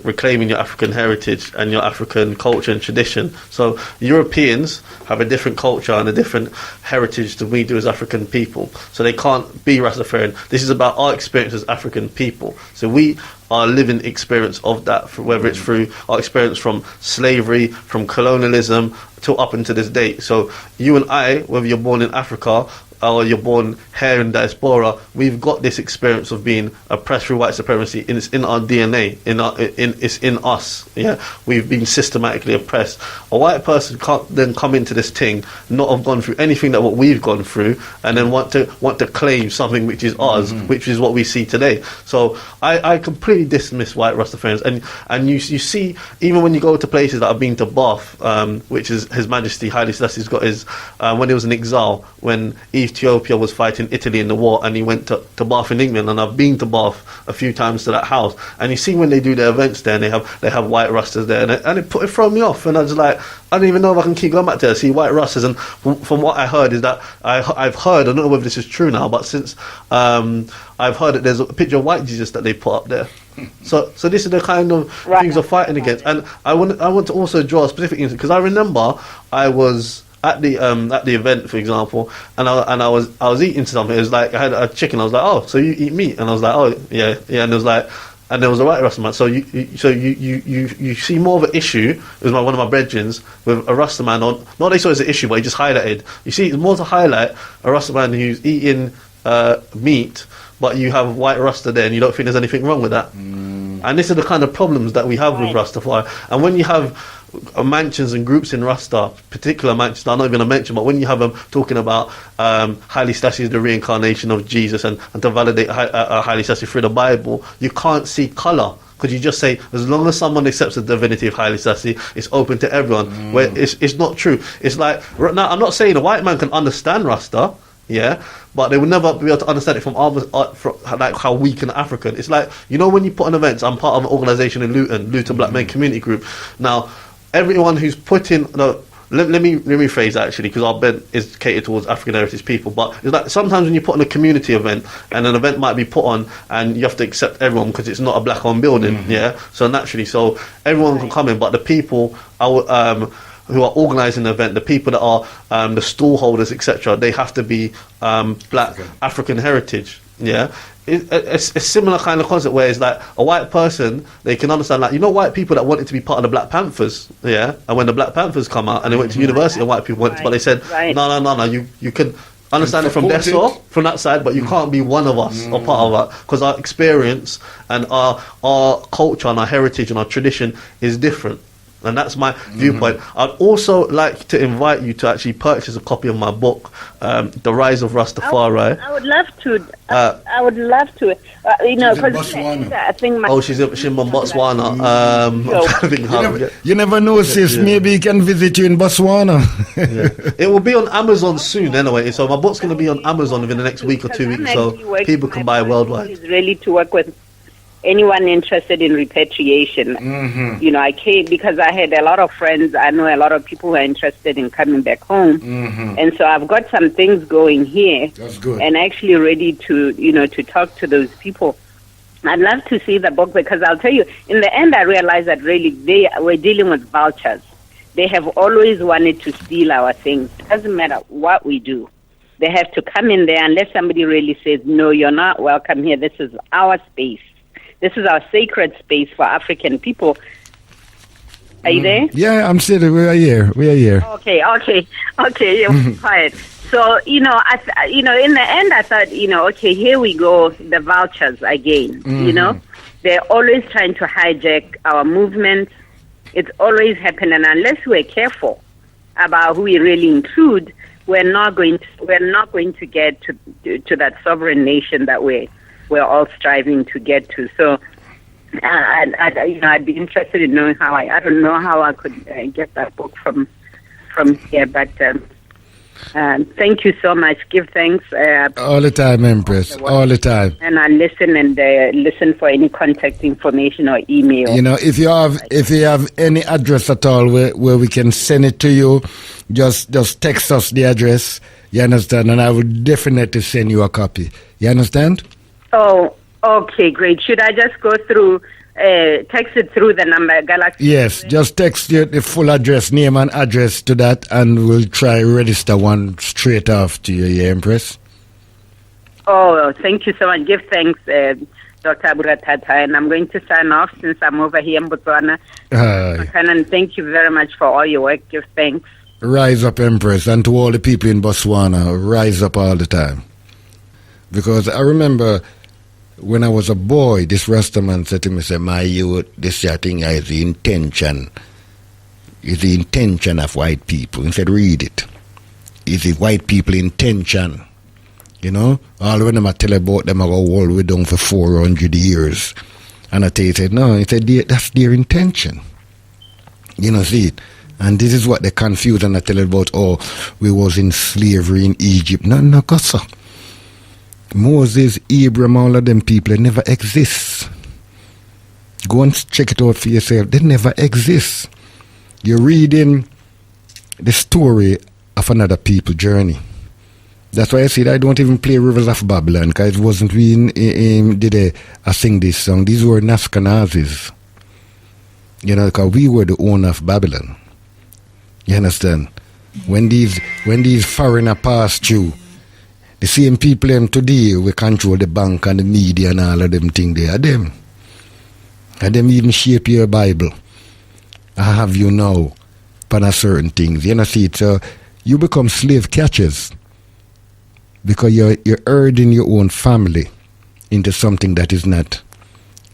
reclaiming your African heritage and your African culture and tradition. So Europeans have a different culture and a different heritage than we do as African people. So they can't be Rastafarian. This is about our experience as African people. So we are living experience of that, whether it's through our experience from slavery, from colonialism, till up until this date. So you and I, whether you're born in Africa or you're born here in diaspora, we've got this experience of being oppressed through white supremacy. It's in our DNA, it's in us. Yeah, we've been systematically oppressed. A white person can't then come into this thing, not have gone through anything that what we've gone through, and then want to claim something which is ours, which is what we see today. So I completely dismiss white Rastafarians, and you see, even when you go to places that I've been to Bath, which is His Majesty Haile Selassie's got his when he was in exile, when Ethiopia was fighting Italy in the war, and he went to Bath in England, and I've been to Bath a few times to that house, and you see when they do their events there, and they have white Rastas there, and it throw me off, and I was like, I don't even know if I can keep going back there. See white Rastas, and from what I heard is that I've heard, I don't know whether this is true now, but since I've heard that there's a picture of white Jesus that they put up there. So this is the kind of things we're fighting against, and I want to also draw a specific instance, because I remember I was at the event, for example, and I was eating something. It was like I had a chicken. I was like, oh, so you eat meat? And I was like, oh, yeah. And it was like, and there was a white Rastaman. So you see more of an issue. It was one of my brethrens with a Rastaman on. Not they saw it as an issue, but he just highlighted. You see, it's more to highlight a Rastaman who's eating meat, but you have white Rasta there, and you don't think there's anything wrong with that. And this is the kind of problems that we have with Rastafari. And when you have mansions and groups in Rasta, particular mansions, I'm not even going to mention, but when you have them talking about Haile Selassie is the reincarnation of Jesus, and to validate Haile Selassie through the Bible, you can't see colour. Because you just say, as long as someone accepts the divinity of Haile Selassie, it's open to everyone. Where it's not true. It's like, now I'm not saying a white man can understand Rasta, yeah, but they will never be able to understand it from like how we can African. It's like, you know, when you put on events, I'm part of an organisation in Luton Black Men Community Group. Now, everyone who's putting let me rephrase that actually, because our event is catered towards African heritage people. But it's like sometimes when you put on a community event, and an event might be put on, and you have to accept everyone because it's not a black-owned building, yeah. So naturally, so everyone can come in, but the people who are organising the event, the people that are the stall holders, etc., they have to be black African heritage, yeah. It's a similar kind of concept where it's like a white person, they can understand, like, you know, white people that wanted to be part of the Black Panthers, yeah, and when the Black Panthers come out and they went to university and white people went to, but they said no, you can understand it from their side, from that side, but you can't be one of us or part of that, because our experience and our culture and our heritage and our tradition is different. And that's my viewpoint. I'd also like to invite you to actually purchase a copy of my book, The Rise of Rastafari. I would love to. I would love to. You know, because I think she's in Botswana. You never know, sis. Yeah. Maybe he can visit you in Botswana. It will be on Amazon soon, anyway. So my book's going to be on Amazon within the next week or 2 weeks, so people can buy worldwide. It's really to work with anyone interested in repatriation. You know, I came because I had a lot of friends. I know a lot of people who are interested in coming back home, and so I've got some things going here. That's good. And actually ready to, you know, to talk to those people. I'd love to see the book, because I'll tell you, in the end, I realized that really they were dealing with vultures. They have always wanted to steal our things. It doesn't matter what we do. They have to come in there unless somebody really says, no, you're not welcome here. This is our space. This is our sacred space for African people. Are you there? Yeah, I'm still there. We are here. Okay. You're quiet. So, you know, in the end, I thought, you know, okay, here we go, the vultures again. You know, they're always trying to hijack our movement. It's always happening, and unless we're careful about who we really include, we're not going to get to that sovereign nation that we're all striving to get to. So, I'd be interested in knowing how I don't know how I could get that book from here, but thank you so much. Give thanks. All the time, Empress. All the time. And I listen for any contact information or email. You know, if you have any address at all where we can send it to you, just text us the address. You understand? And I will definitely send you a copy. You understand? Oh, okay, great. Should I just go through, text it through the number, Galaxy? Yes, just text the full address, name and address to that, and we'll try register one straight off to you, Empress. Oh, thank you so much. Give thanks, Dr. Aboo, and I'm going to sign off since I'm over here in Botswana. And thank you very much for all your work. Give thanks. Rise up, Empress, and to all the people in Botswana, rise up all the time. Because I remember when I was a boy, this Rastaman said to me, say, my youth, this thing is the intention. It's the intention of white people. He said, read it. It's the white people intention. You know? All when I tell about them, I go all the way down for 400 years. And I tell you, he said, no, he said, that's their intention. You know, see it? And this is what they confuse, and I tell you about, we was in slavery in Egypt. No, gossa. Moses, Abraham, all of them people, they never exist. Go and check it out for yourself. They never exist. You're reading the story of another people's journey. That's why I said I don't even play Rivers of Babylon, because it wasn't we did I sing this song. These were Naskanazis. You know, because we were the owner of Babylon. You understand? When these foreigners pass through, the same people them today we control the bank and the media and all of them things, they are them. And them even shape your Bible. I have you now upon a certain things. You know, see it, so you become slave catchers because you're herding your own family into something that is not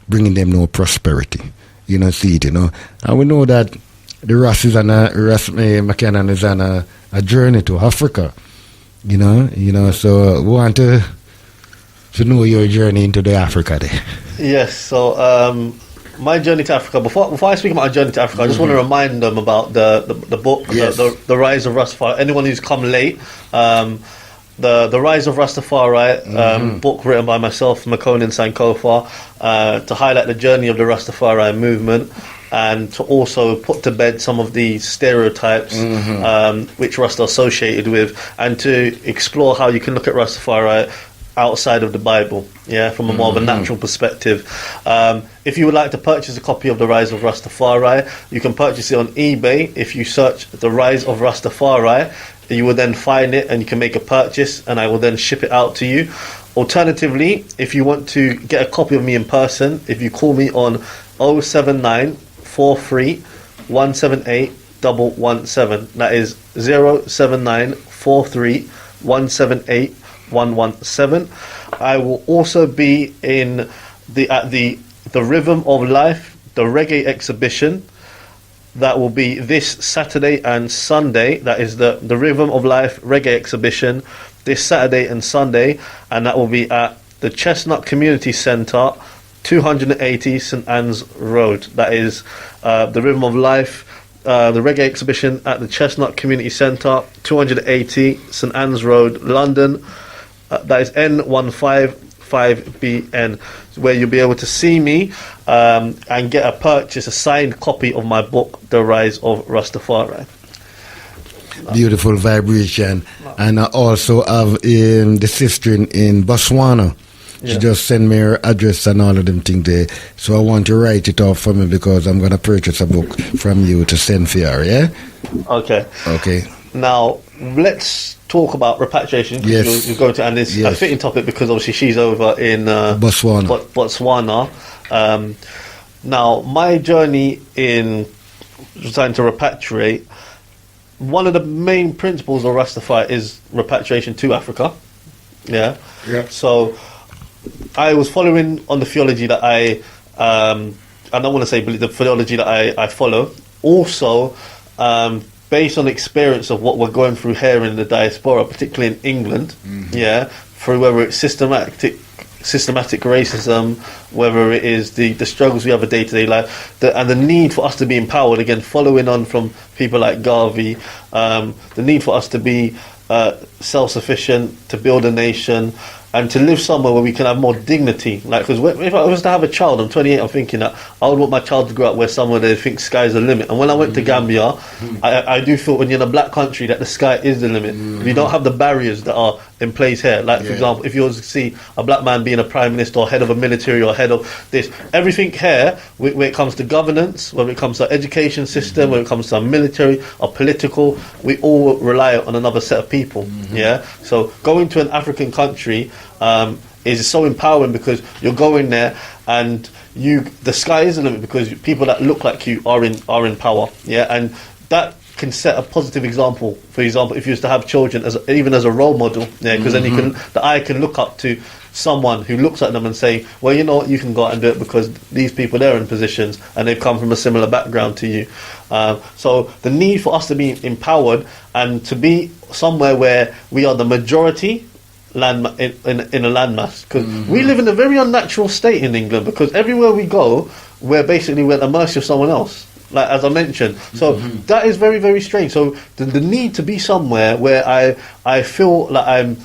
bringing them no prosperity. You know, see it, you know. And we know that the Ras Makonnen is on a journey to Africa. You know, so we want to know your journey into the Africa there. Yes, so my journey to Africa, before I speak about my journey to Africa, I just want to remind them about the book, yes. the Rise of Rastafari. Anyone who's come late, the Rise of Rastafari, book written by myself, Makonnen, Sankofa, to highlight the journey of the Rastafari movement and to also put to bed some of the stereotypes which Rasta are associated with, and to explore how you can look at Rastafari outside of the Bible, from a more of a natural perspective. If you would like to purchase a copy of The Rise of Rastafari, you can purchase it on eBay. If you search The Rise of Rastafari, you will then find it and you can make a purchase, and I will then ship it out to you. Alternatively, if you want to get a copy of me in person, if you call me on 079 43 178 117, that is 079 43 178 117. I will also be in at the Rhythm of Life, the reggae exhibition. That will be this Saturday and Sunday. That is the Rhythm of Life reggae exhibition this Saturday and Sunday, and that will be at the Chestnut Community Centre, 280 St Anne's Road. That is the Rhythm of Life, the reggae exhibition at the Chestnut Community Centre, 280 St Anne's Road, London. That is N155BN, where you'll be able to see me and get a signed copy of my book, The Rise of Rastafari. Beautiful vibration. And I also have the sister in Botswana. She just sent me her address and all of them things there. So I want to write it off for me because I'm going to purchase a book from you to send for her, yeah? Okay. Now, let's talk about repatriation. Yes. You're going to, and it's a fitting topic because obviously she's over in Botswana. Now, my journey in trying to repatriate, one of the main principles of Rastafari is repatriation to Africa. Yeah. So I was following on the theology that I don't want to say the theology that I follow. Also, based on the experience of what we're going through here in the diaspora, particularly in England, through whether it's systematic racism, whether it is the struggles we have a day-to-day life, and the need for us to be empowered, again, following on from people like Garvey, the need for us to be self-sufficient, to build a nation, and to live somewhere where we can have more dignity. Like, because if I was to have a child, I'm 28, I'm thinking that I would want my child to grow up where somewhere they think sky's the limit. And when I went to Gambia, I do feel when you're in a black country that the sky is the limit. If you don't have the barriers that are in place here, like for example, if you was to see a black man being a prime minister or head of a military or head of this, everything here, when it comes to governance, when it comes to our education system, when it comes to our military, our political, we all rely on another set of people. So going to an African country is so empowering because you're going there and the sky is the limit because people that look like you are in power, and that can set a positive example. For example, if you used to have children even as a role model, because then the eye can look up to someone who looks at them and say, well, you know what, you can go out and do it because these people, they're in positions and they've come from a similar background to you. So the need for us to be empowered and to be somewhere where we are the majority in a landmass, because we live in a very unnatural state in England, because everywhere we go, we're at the mercy of someone else, like as I mentioned. So that is very, very strange. So the need to be somewhere where I feel like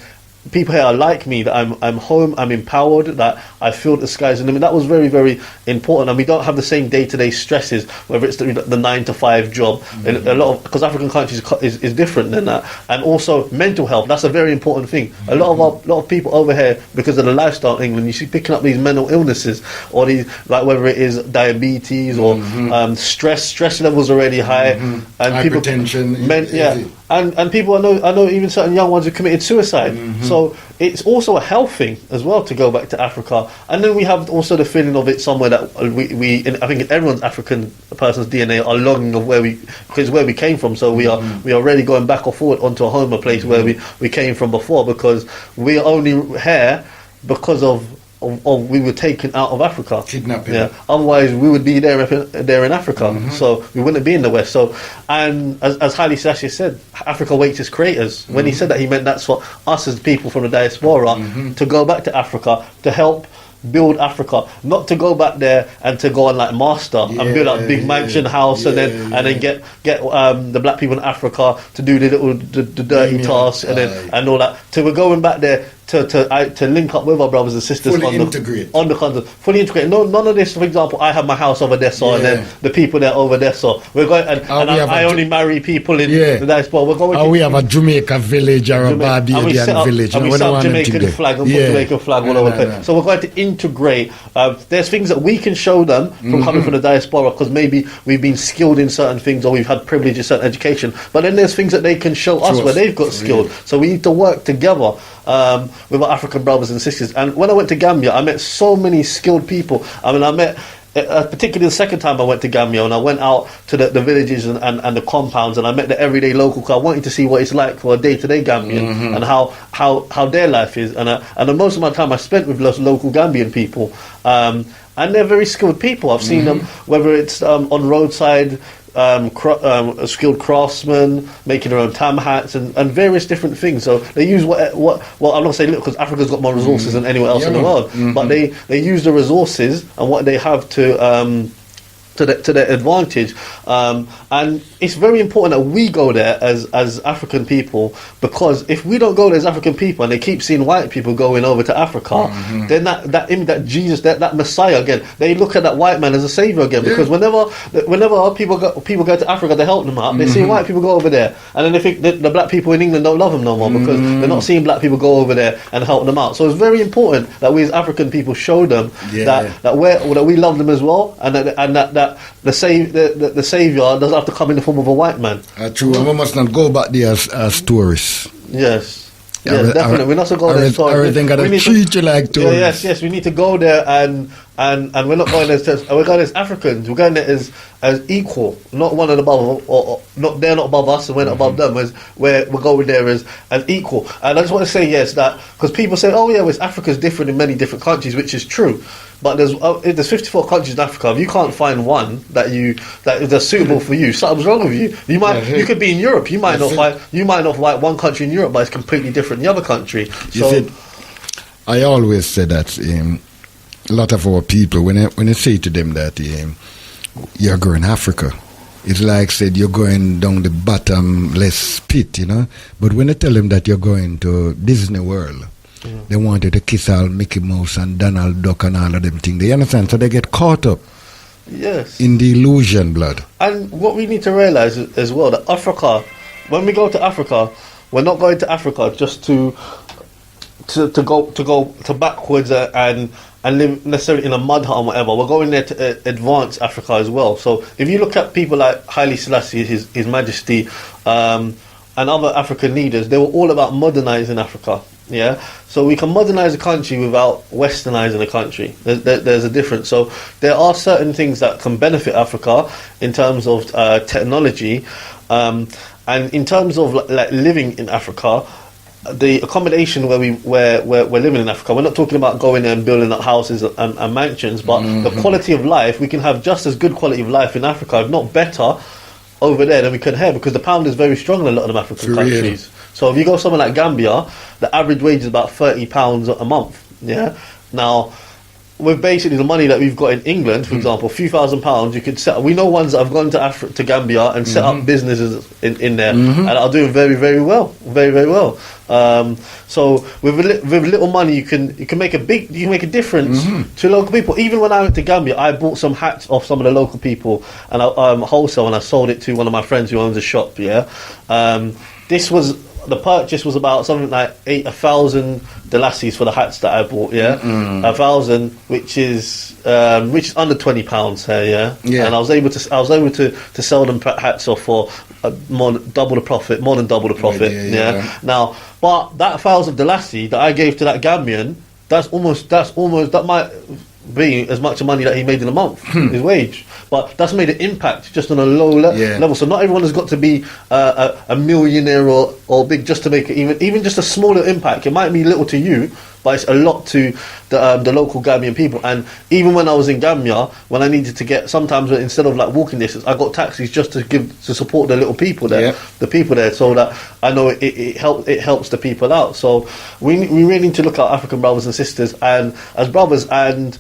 people here are like me, that I'm home, I'm empowered, that I feel the sky's the limit. That was very, very important, and we don't have the same day-to-day stresses, whether it's the 9-to-5 job. And a lot of, because African countries is different than that, and also mental health. That's a very important thing. A lot of people over here, because of the lifestyle in England, you see picking up these mental illnesses, or these, like whether it is diabetes or stress levels already high, and hypertension, and people I know even certain young ones who committed suicide. So it's also a health thing as well to go back to Africa. And then we have also the feeling of it somewhere that I think in everyone's African person's DNA are longing of where we came from. So we are already going back or forward onto a home, a place where we came from before, because we are only here because of we were taken out of Africa. Kidnapping. Otherwise we would be there in Africa. So we wouldn't be in the West. So, and as Haile Selassie said, Africa waits its creators. When he said that, he meant that's for us as people from the diaspora to go back to Africa to help build Africa, not to go back there and to go on like master and build a big mansion house and then get the black people in Africa to do the dirty tasks and all that. So we're going back there to link up with our brothers and sisters fully on the continent, fully integrate. No, none of this. For example, I have my house over there, so and then the people there over there. So we're going, and I only marry people in the diaspora. We're going. We have a Jamaica village or a Barbadian village, and we set up Jamaican flag and put Jamaican flag all over the place. So we're going to integrate. There's things that we can show them from coming from the diaspora because maybe we've been skilled in certain things or we've had privilege in certain education. But then there's things that they can show us where they've got skilled. So we need to work together. With our African brothers and sisters. And when I went to Gambia, I met so many skilled people. I mean, I met, particularly the second time I went to Gambia, and I went out to the villages and the compounds, and I met the everyday local. I wanted to see what it's like for a day-to-day Gambian and how their life is. And most of my time I spent with those local Gambian people. And they're very skilled people. I've seen them, whether it's on roadside, skilled craftsmen making their own tam hats and various different things. So they use well I'm not saying little because Africa's got more resources than anywhere else in the world, but they use the resources and what they have to their advantage, and it's very important that we go there as African people, because if we don't go there as African people and they keep seeing white people going over to Africa, then that Jesus, that Messiah again, they look at that white man as a savior again, because whenever people go to Africa to help them out, they see white people go over there, and then they think that the black people in England don't love them no more because they're not seeing black people go over there and help them out. So it's very important that we as African people show them that we love them as well, and that the savior doesn't have to come in the form of a white man. True, and we must not go back there as tourists. Yes. Yeah, definitely. We're not going to go there as tourists. Everything got to treat you like tourists. Yes. We need to go there and we're not going as we're going as Africans. We're going there as equal, not one and above, or not. They're not above us and we're not above them. We're going there as equal. And I just want to say that because people say, oh yeah, Africa's different in many different countries, which is true. But there's 54 countries in Africa. If you can't find one that is suitable for you, something's wrong with you. You could be in Europe. You might not find one country in Europe, but it's completely different in the other country. So I always say that a lot of our people, when I say to them that you're going Africa, it's like said you're going down the bottomless pit, But when I tell them that you're going to Disney World, they wanted to kiss all Mickey Mouse and Donald Duck and all of them things. They understand? So they get caught up in the illusion, blood. And what we need to realize as well, that Africa, when we go to Africa, we're not going to Africa just to go backwards and live necessarily in a mud hut or whatever. We're going there to advance Africa as well. So if you look at people like Haile Selassie, His Majesty, and other African leaders, they were all about modernizing Africa. Yeah, so we can modernize a country without westernizing a country. There's a difference. So there are certain things that can benefit Africa in terms of technology, and in terms of like living in Africa. The accommodation where we're living in Africa, we're not talking about going there and building up houses and mansions, but the quality of life, we can have just as good quality of life in Africa, if not better, over there than we can here, because the pound is very strong in a lot of them African countries. So if you go somewhere like Gambia, the average wage is about £30 a month. Yeah. Now, with basically the money that we've got in England, for example, a few £1,000s, you could set. We know ones that have gone to Gambia and set up businesses in there, and are doing very, very well, very, very well. So with little money, you can make a difference to local people. Even when I went to Gambia, I bought some hats off some of the local people and I wholesale, and I sold it to one of my friends who owns a shop. Yeah, the purchase was about something like 1,000 Delassis for the hats that I bought. Yeah, 1,000, which is under £20 here. Yeah, and I was able to sell them hats off for more than double the profit. Yeah. Now, but that 1,000 Delassi that I gave to that Gambian, that might be as much money that he made in a month, his wage. but that's made an impact just on a low level. So not everyone has got to be a millionaire or big just to make it even just a smaller impact. It might be little to you, but it's a lot to the local Gambian people. And even when I was in Gambia, when I needed to get, sometimes instead of like walking distance, I got taxis just to support the little people there, the people there, so that I know it helps the people out. So we really need to look at African brothers and sisters and as brothers and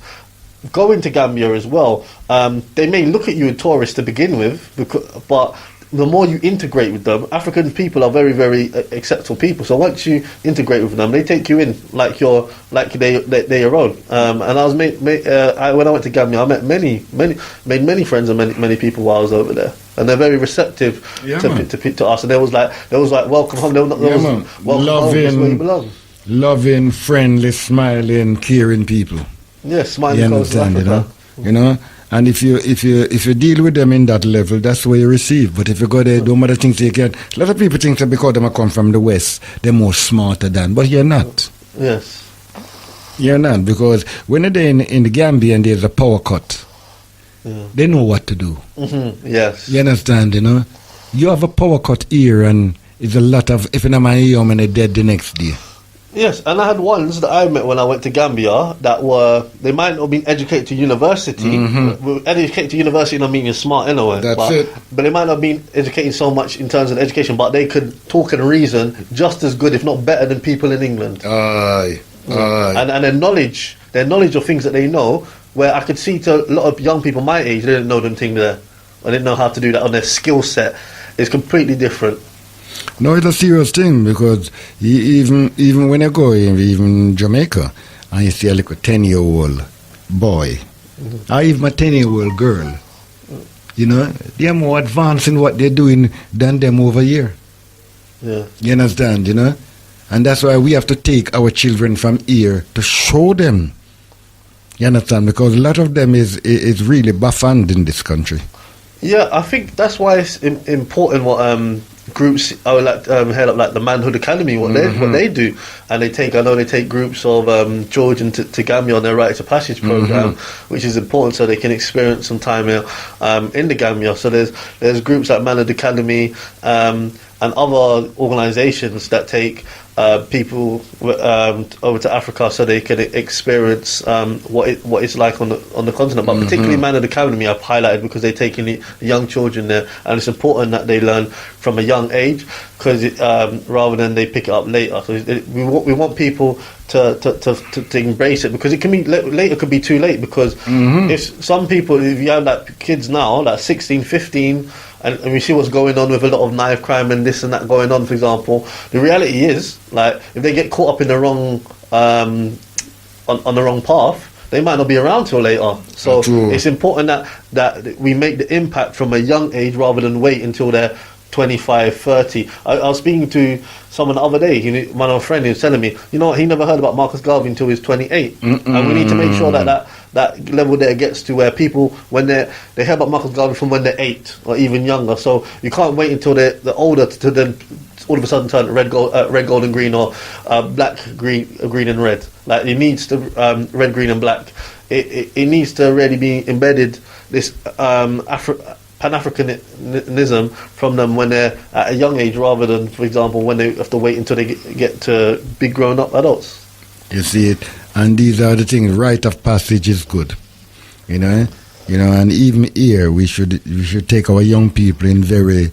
go into Gambia as well. They may look at you as tourists to begin with, but the more you integrate with them, African people are very, very acceptable people. So once you integrate with them, they take you in like they're your own. And I was when I went to Gambia, I met made many friends and many people while I was over there, and they're very receptive to us. And there was like welcome home. Welcome home. This is where you belong. Loving, friendly, smiling, caring people. Yes, smiling close to Africa. You know. And if you deal with them in that level, that's where you receive. But if you go there, do other things you can. A lot of people think that because they come from the West, they're more smarter than. But you're not. Yes. You're not, because when they're in the Gambia and there's a power cut, they know what to do. Mm-hmm. Yes. You understand, you know? You have a power cut here and it's a lot of, if you're not and they're dead the next day. Yes, and I had ones that I met when I went to Gambia that they might not have been educated to university. Mm-hmm. Educated to university don't mean you're smart anyway. But they might not have been educated so much in terms of education, but they could talk and reason just as good, if not better, than people in England. Aye. And their knowledge of things that they know, where I could see to a lot of young people my age, they didn't know them things there. I didn't know how to do that, on their skill set is completely different. No, it's a serious thing, because even when I go even Jamaica, and you see a little 10-year-old boy, or even a 10-year-old girl, you know, they're more advanced in what they're doing than them over here. Yeah. You understand, you know? And that's why we have to take our children from here to show them. You understand? Because a lot of them is really buffanned in this country. Yeah, I think that's why it's important what groups head up like the Manhood Academy, what they do, and I know they take groups of Georgian to Gambia on their Right to Passage program, which is important so they can experience some time here in the Gambia. So there's groups like Manhood Academy and other organisations that take people over to Africa so they can experience what it's like on the continent. But particularly Manhood Academy I've highlighted because they're taking the young children there, and it's important that they learn from a young age, because rather than they pick it up later. So we want people to embrace it, because it can be later, could be too late, because if you have like kids now like 16, 15, and we see what's going on with a lot of knife crime and this and that going on, for example, the reality is, like, if they get caught up in the wrong on the wrong path, they might not be around till later. So it's important that we make the impact from a young age rather than wait until they're 25, 30. I was speaking to someone the other day, one of my friends, he was telling me, you know what, he never heard about Marcus Garvey until he was 28. And we need to make sure that level there gets to where people, when they hear about Marcus Garvey from when they're 8 or even younger. So you can't wait until they're older to then all of a sudden turn red, gold and green, or black, green and red. Like, it needs to red, green and black. It needs to really be embedded, this Pan-Africanism from them when they're at a young age, rather than, for example, when they have to wait until they get to be grown-up adults. You see it, and these are the things. Rite of passage is good, you know, and even here we should take our young people in very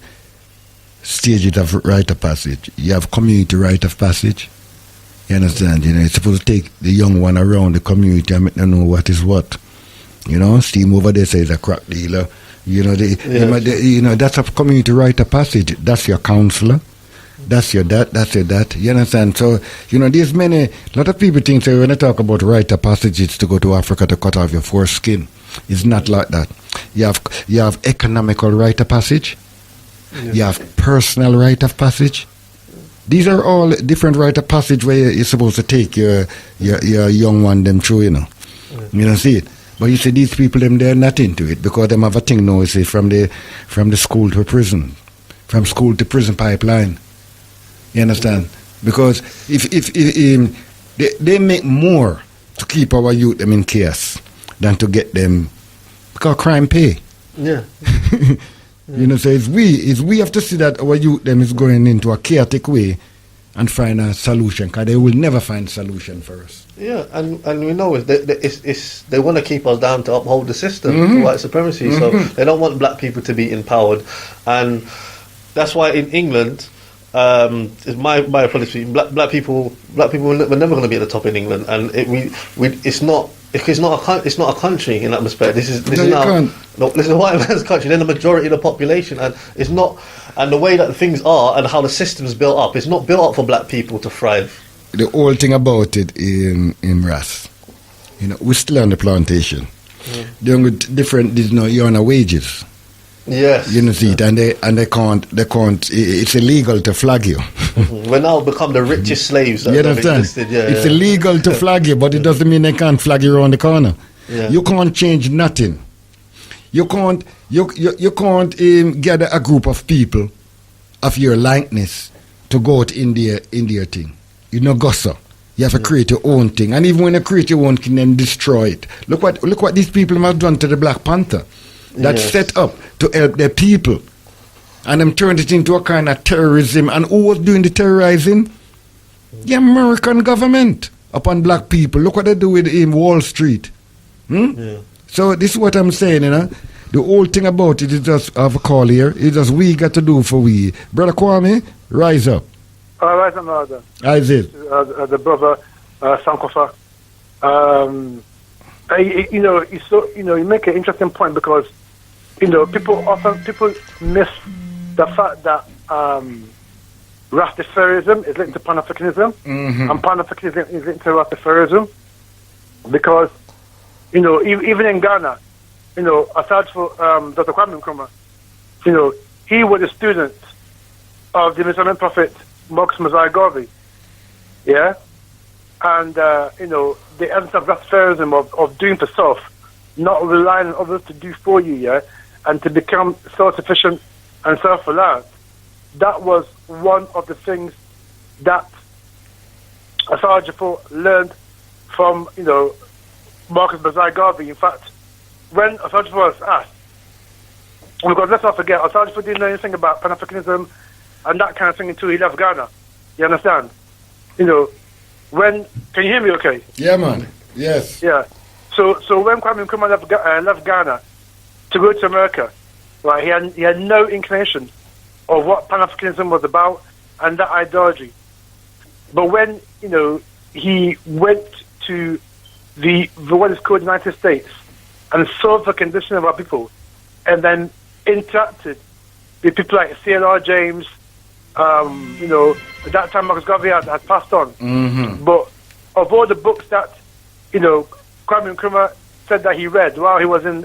stages of rite of passage. You have community rite of passage. You understand? You know, it's supposed to take the young one around the community and make them know what is what. You know, see him over there say he's a crack dealer. You know, that's a community rite of passage. That's your counselor. That's your that. That's your that. You understand? So, there's a lot of people think that when I talk about rite of passage, it's to go to Africa to cut off your foreskin. It's not like that. You have economical rite of passage. Yeah. You have personal rite of passage. These are all different rite of passage where you're supposed to take your young one them through, You don't see it. But you see, these people, they're not into it, because they have a thing now, you see, from the school to prison, from school to prison pipeline. You understand? Because if they make more to keep our youth them in chaos than to get them, because crime pay. Yeah. You know, so it's we have to see that our youth them is going into a chaotic way and find a solution, because they will never find a solution for us. Yeah, and we know they want to keep us down to uphold the system, white supremacy. So they don't want black people to be empowered, and that's why in England, it's my policy. Black people were never going to be at the top in England, and it's not a country in that respect. This is a white man's country. They're the majority of the population, and it's not. And the way that things are and how the system's built up, it's not built up for black people to thrive. The whole thing about it in Ras, you know, we're still on the plantation. Doing with different, you're on a wages. Yes. You know, see it, and they can't. It's illegal to flag you. We're now become the richest slaves that you have understand? existed. Yeah, it's illegal to flag you, but it doesn't mean they can't flag you around the corner. Yeah. You can't change nothing. You can't gather a group of people of your likeness to go to India thing. You know, gossa. You have to create your own thing, and even when you create your own thing, then destroy it. Look what these people have done to the Black Panther. That's set up to help their people, and them turned it into a kind of terrorism. And who was doing the terrorizing? The American government upon black people. Look what they do with Wall Street. So this is what I'm saying, you know. The whole thing about it is just have a call here. It's just we got to do for we. Brother Kwame, rise up. Rise up, brother. As it. The brother Sankofa. You make an interesting point, because people miss the fact that Rastafarism is linked to Pan-Africanism, and Pan-Africanism is linked to Rastafarism, because even in Ghana, aside for Dr. Kwame Nkrumah, he was a student of the Muslim prophet Marcus Mosiah Garvey, yeah. And, the essence of Rastafarism, of doing for self, not relying on others to do for you, yeah, and to become self-sufficient and self-reliant. That was one of the things that Asar Jafar learned from, Marcus Mosiah Garvey. In fact, when Asar Jafar was asked, because let's not forget, Asar Jafar didn't know anything about Pan-Africanism and that kind of thing until he left Ghana. You understand? Can you hear me okay? Yeah, man. Yes. Yeah. So when Kwame Nkrumah left Ghana to go to America, right, he had no inclination of what Pan-Africanism was about and that ideology. But when, he went to what is called the United States and saw the condition of our people, and then interacted with people like C.L.R. James, at that time Marcus Garvey had passed on. But of all the books that, Kwame Nkrumah said that he read while he was in,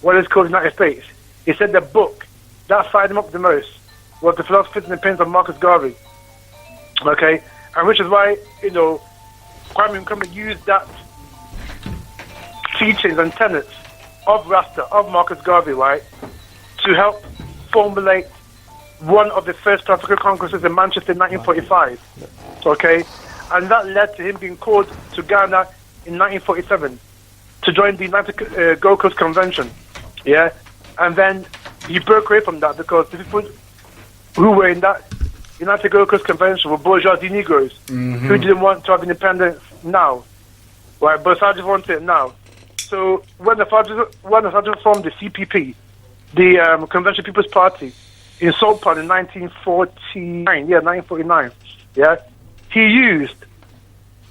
what is called the United States, he said the book that fired him up the most was The Philosophy and Opinions of Marcus Garvey. Okay? And which is why, Kwame Nkrumah used that teachings and tenets of Rasta, of Marcus Garvey, right, to help formulate one of the first African Congresses in Manchester in 1945, okay? And that led to him being called to Ghana in 1947 to join the United Gold Coast Convention, yeah? And then he broke away from that because the people who were in that United Gold Coast Convention were bourgeoisie Negroes who didn't want to have independence now, right? But Sargent wanted it now. So when the Sargent formed the CPP, the Convention People's Party, in Salt Pond in 1949, yeah, he used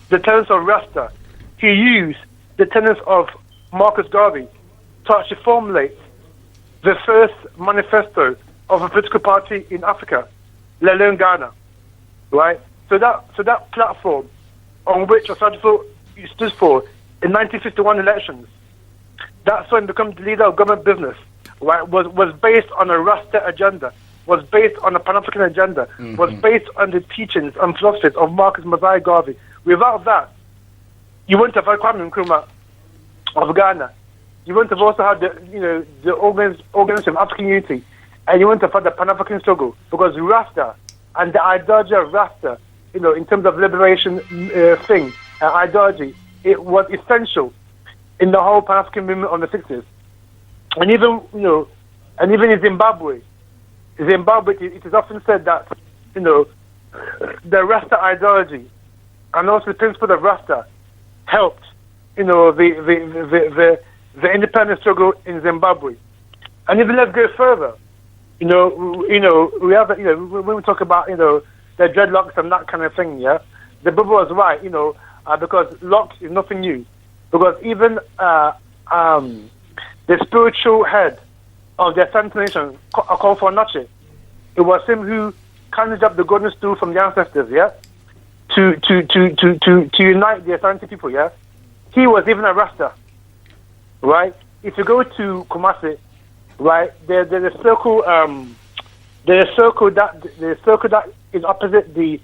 the tenets of Rasta, he used the tenets of Marcus Garvey to actually formulate the first manifesto of a political party in Africa, let alone Ghana, right? So that platform on which Osagyefo stood for in 1951 elections, that's when he became the leader of government business, right? Was based on a Rasta agenda, was based on a Pan-African agenda, was based on the teachings and philosophies of Marcus Mosiah Garvey. Without that, you wouldn't have had Kwame Nkrumah of Ghana. You wouldn't have also had the Organization of African Unity, and you wouldn't have had the Pan-African struggle, because Rasta and the ideology of Rasta, in terms of liberation ideology, it was essential in the whole Pan-African movement on the 60s. And even in Zimbabwe, it is often said that the Rasta ideology and also the principle of Rasta helped the independence struggle in Zimbabwe. And even let's go further. We have when we talk about the dreadlocks and that kind of thing. Yeah, the brother was right. Because locks is nothing new. Because even the spiritual head of the Asante Nation, Sankofa, it was him who conjured up the golden stool from the ancestors. Yeah, to unite the Asante people. Yeah, he was even a Rasta. Right. If you go to Kumasi, right, there's a circle. There's a circle that is opposite the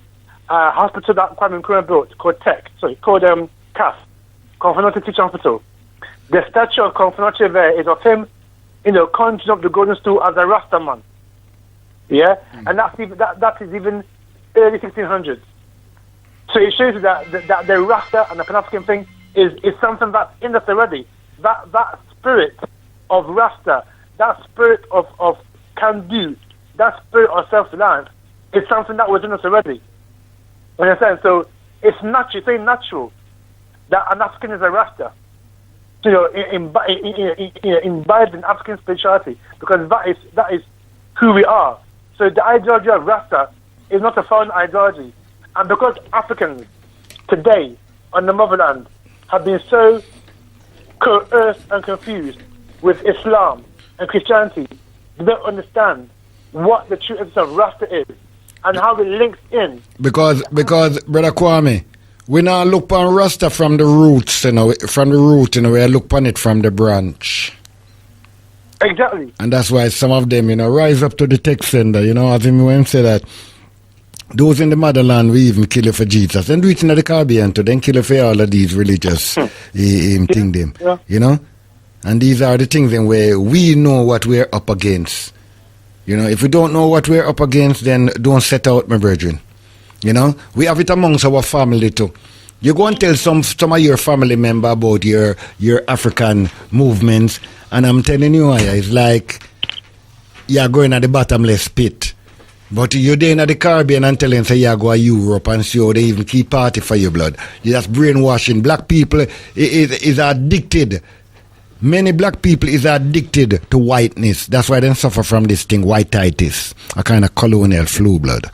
hospital that Kwame Nkrumah built called CAF, Confanote Teaching Hospital. The statue of Confanote there is of him, conjuring up the golden stool as a Rasta man. Yeah, and that is even early 1600s. So it shows you that the Rasta and the Pan-African thing is something that's in us already. That spirit of Rasta, that spirit of can do, that spirit of self-reliance is something that was in us already. You understand? So it's natural. It's very natural that an African is a Rasta. Imbibed in African spirituality, because that is who we are. So the ideology of Rasta is not a foreign ideology, and because Africans today on the motherland have been so coerced and confused with Islam and Christianity, they don't understand what the true essence of Rasta is and how it links in. Because Brother Kwame, we now look on Rasta from the roots, we look on it from the branch. Exactly. And that's why some of them, rise up to the text sender, as him when say that those in the motherland we even kill you for Jesus. And do it in the Caribbean too, then kill you for all of these religious thing them. Yeah. And these are the things in where we know what we're up against. If we don't know what we're up against, then don't set out, my brethren. We have it amongst our family too. You go and tell some of your family member about your African movements, and I'm telling you, it's like you're going at the bottomless pit. But you're there in the Caribbean and telling say you go to Europe and see how they even keep party for your blood. That's brainwashing. Black people is addicted. Many black people is addicted to whiteness. That's why they suffer from this thing, whiteitis, a kind of colonial flu blood.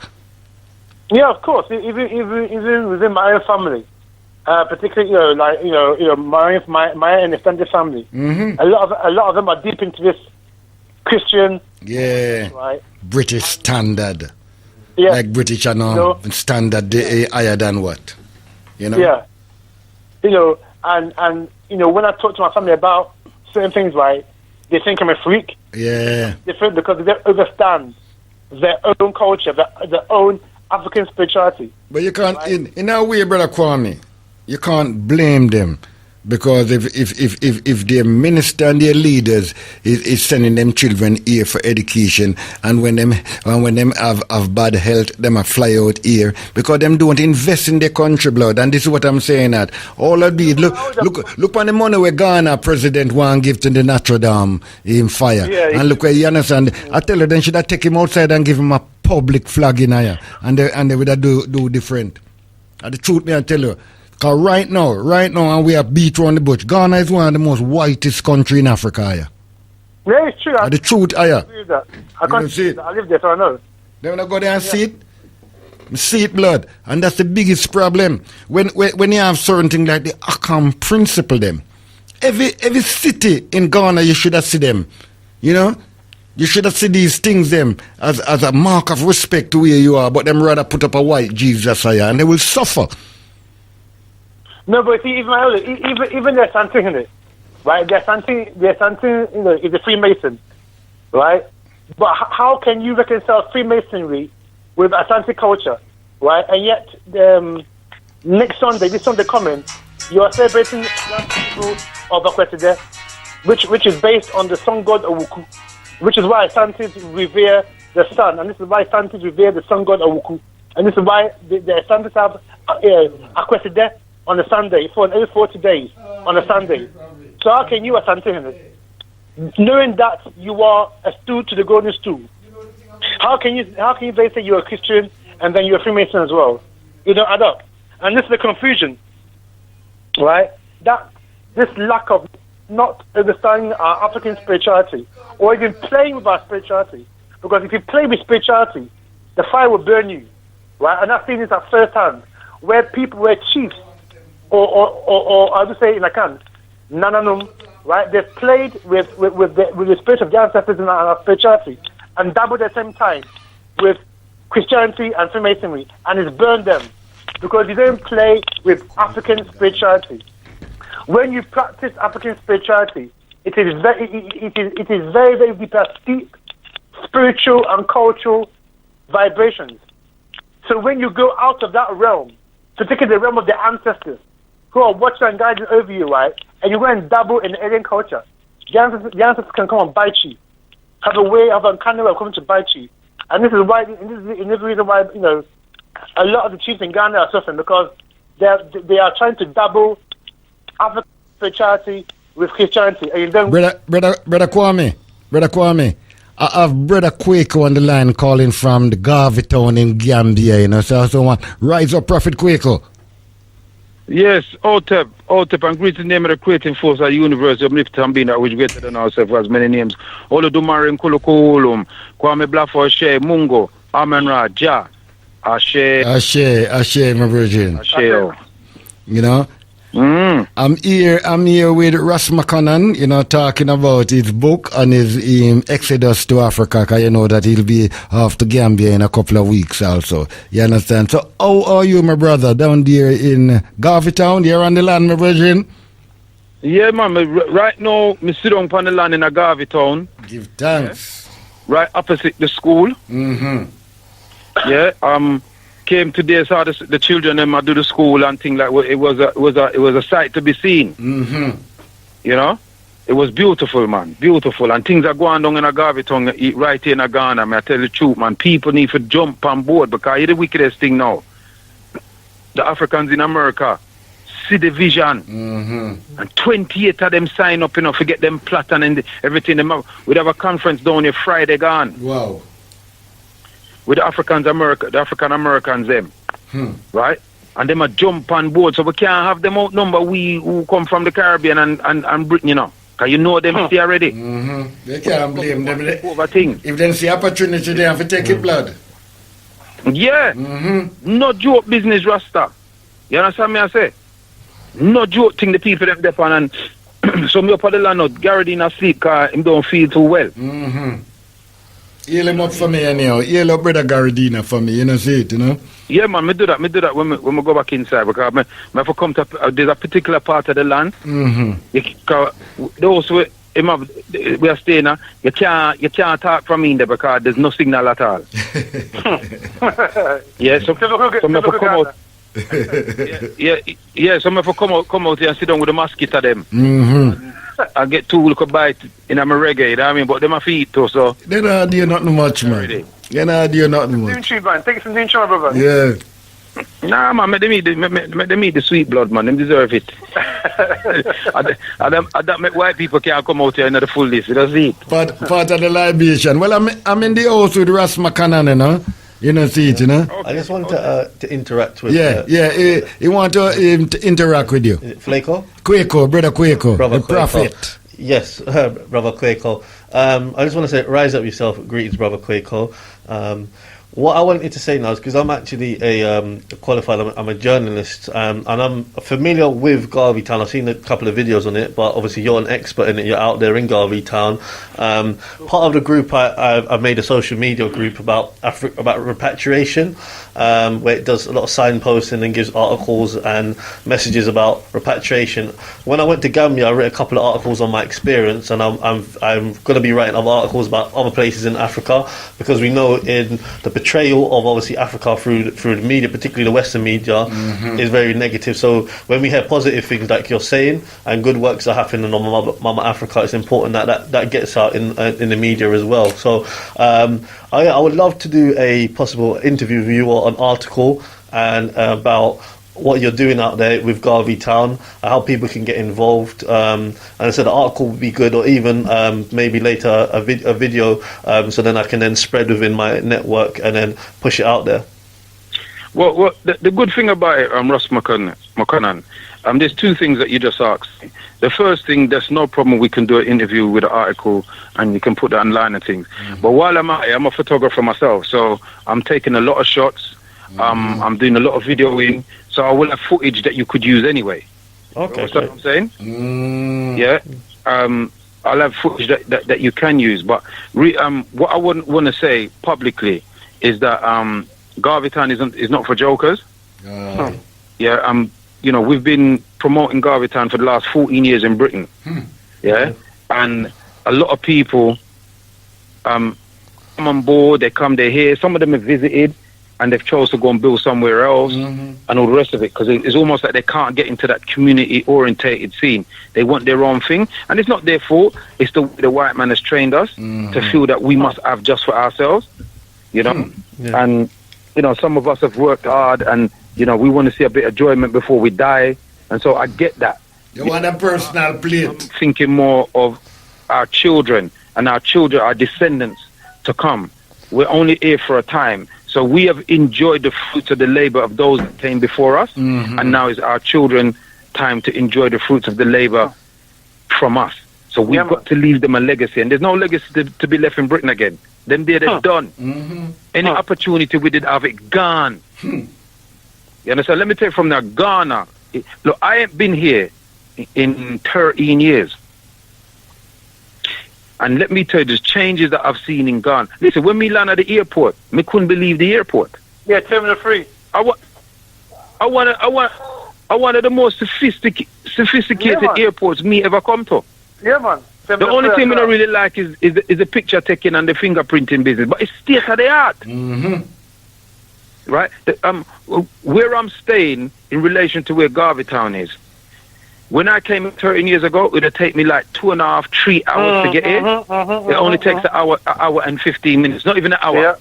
Yeah, of course. Even within my own family, particularly my extended family, a lot of them are deep into this Christian. Yeah. Right. British standard. Yeah. Like British standard, they higher than what? Yeah. And when I talk to my family about certain things, right, they think I'm a freak. Yeah. Different because they don't understand their own culture, their own African spirituality. But you can't, right? in a way, Brother Kwame, you can't blame them. Because if their minister and their leaders is sending them children here for education, and when them have bad health, them a fly out here because them don't invest in their country blood. And this is what I'm saying that all of these look on the money where Ghana president want give to the Notre Dame in fire, and look where you understand. I tell you, then should I take him outside and give him a public flag in here, and they would do different. And the truth, me I tell you. Because right now, and we are beat around the bush. Ghana is one of the most whitest country in Africa. Yeah, it's true. The truth, I can't see it. I live there, so I know. They want to go there and see it? See it, blood. And that's the biggest problem. When you have certain things like the Akam principle, them. Every city in Ghana, you should have seen them. You should have seen these things, them, as a mark of respect to where you are. But them rather put up a white Jesus, and they will suffer. No, but see, even there's something in it, right? There's something, is a Freemason, right? But how can you reconcile Freemasonry with Asante culture, right? And yet, this Sunday coming, you are celebrating the people of Akwetide, which is based on the sun god Awuku, which is why Asantes revere the sun, and this is why Asantes revere the sun god Awuku, and this is why the Asantes have Akwetide on a Sunday for every 40 days on a Sunday. So how can you Asante in it? knowing that you are a stool to the golden stool. How can you they say you're a Christian and then you're a Freemason as well? You don't add up. And this is the confusion, right? That this lack of not understanding our African spirituality or even playing with our spirituality. Because if you play with spirituality, the fire will burn you, right? And I've seen this at first hand, where people were chiefs, or I would say in Akan, Nananum, right? They've played with the spirit of their ancestors and our spirituality and dabbled at the same time with Christianity and Freemasonry, and it's burned them because you don't play with African spirituality. When you practice African spirituality, it is very, very deep spiritual and cultural vibrations. So when you go out of that realm, particularly the realm of the ancestors who are watching and guiding over you, right, and you go and dabble in the alien culture, the ancestors can come and bite you, have an uncanny way of coming to bite you. And this is the reason why, you know, a lot of the chiefs in Ghana are suffering, because they are trying to double African spirituality with Christianity. And you don't... Brother Kwame, I have Brother Quaker on the line calling from the Garvey town in Gambia, you know, so I want rise up Prophet Quaker. Yes, Otep, and greet in the name of the creating force at the University of Nifty and being that which greater than ourselves as many names. Olodumare Nkulukulum, Kwame Blafo Ashe, Mungo, Amenra, Ja, Ashe, my virgin. Ashe. You know? I'm here with Ras Makonnen, you know, talking about his book and his Exodus to Africa, because you know that he'll be off to Gambia in a couple of weeks also. You understand? So how are you, my brother, down there in Garvey Town? You're on the land, my virgin? Yeah, man. Right now, I sit down on the land in a Garvey Town. Give thanks. Yeah, right opposite the school. Yeah, came today, saw the children them do the school and things like that. It was a sight to be seen. You know, it was beautiful, man, beautiful. And things are going on in a Garvey Town right here in Ghana. I tell you the truth, man. People need to jump on board, because it's the wickedest thing now. The Africans in America see the vision, and 28 of them sign up, you know, forget them plot and everything. We'd have a conference down here Friday gone. Wow. With the African Americans them, right? And them a jump on board, so we can't have them outnumber we who come from the Caribbean and Britain, you know, because you know them stay already. They can't blame them. Over thing. If they see opportunity, they have to take it blood. Yeah, no joke business, Rasta. You understand me? I say, no joke thing. The people them dep on, and so me up on the land now, Garadine asleep because him don't feel too well. Heal him up for me anyhow. Heal up Brother Garadina for me, you know, see it, you know? Yeah, man, me do that when we go back inside, because me have to come to, there's a particular part of the land. Those we are staying now, you can't talk from in there because there's no signal at all. Yeah, so me have to come out. Yeah, so me have to come out here and sit down with the mosquito them. I get two little bite in my reggae, you know what I mean? But them a feed too, so. They don't do nothing much, man. They don't do nothing much. Take some Dune Tree, brother. Yeah. Nah, man, they eat the sweet blood, man. Them deserve it. I make white people can't come out here in the full list. You don't see it. Part of the libation. Well, I'm in the house with Ras Makonnen, you know? You know, see it, you know? Okay. I just want to interact with... He want to interact with you. Flako? Quaker, Brother Quaker, Brother the prophet. Yes, Brother Quaker. I just want to say, rise up yourself. Greetings, Brother Quaker. What I wanted to say now is, because I'm actually a qualified, I'm a journalist, and I'm familiar with Garvey Town. I've seen a couple of videos on it, but obviously you're an expert in it. You're out there in Garvey Town. Part of the group, I've made a social media group about repatriation, where it does a lot of signposting and gives articles and messages about repatriation. When I went to Gambia, I wrote a couple of articles on my experience, and I'm going to be writing other articles about other places in Africa, because we know in the portrayal of obviously Africa through the media, particularly the Western media, is very negative. So when we hear positive things like you're saying and good works are happening on Mama Africa, it's important that gets out in the media as well. So I would love to do a possible interview with you or an article and about what you're doing out there with Garvey Town, how people can get involved. And I said the article would be good, or even maybe later a video, so then I can then spread within my network and then push it out there. Well, the good thing about it, Ross Makonnen, there's two things that you just asked. The first thing, there's no problem. We can do an interview with an article and you can put that online and things. But while I'm out here, I'm a photographer myself, so I'm taking a lot of shots. I'm doing a lot of videoing, so I will have footage that you could use anyway. Okay. Understand what I'm saying? Yeah. I'll have footage that you can use. But what I want to say publicly is that Garvey Town is not for jokers. Yeah. We've been promoting Garvey Town for the last 14 years in Britain. Yeah. And a lot of people come on board. They come. They're here. Some of them have visited, and they've chosen to go and build somewhere else and all the rest of it, because it's almost like they can't get into that community-orientated scene. They want their own thing, and it's not their fault. It's the white man has trained us to feel that we must have just for ourselves, And, some of us have worked hard, and, we want to see a bit of enjoyment before we die, and so I get that. You want a personal plate. I'm thinking more of our children, and our descendants to come. We're only here for a time. So we have enjoyed the fruits of the labor of those that came before us, and now is our children time to enjoy the fruits of the labor from us. So we've got to leave them a legacy, and there's no legacy to be left in Britain again. Them they're done. Any opportunity we did have it gone. You understand? Let me tell you from now, Ghana. Look, I ain't been here in 13 years. And let me tell you, the changes that I've seen in Ghana. Listen, when we land at the airport, me couldn't believe the airport. Yeah, Terminal 3. I one of the most sophisticated airports me ever come to. Yeah, man. The only thing I don't really like is the picture taking and the fingerprinting business, but it's state of the art. Right? Where I'm staying in relation to where Garvey Town is. When I came 13 years ago, it would take me like 2.5, 3 hours to get here. It only takes an hour and 15 minutes, not even an hour.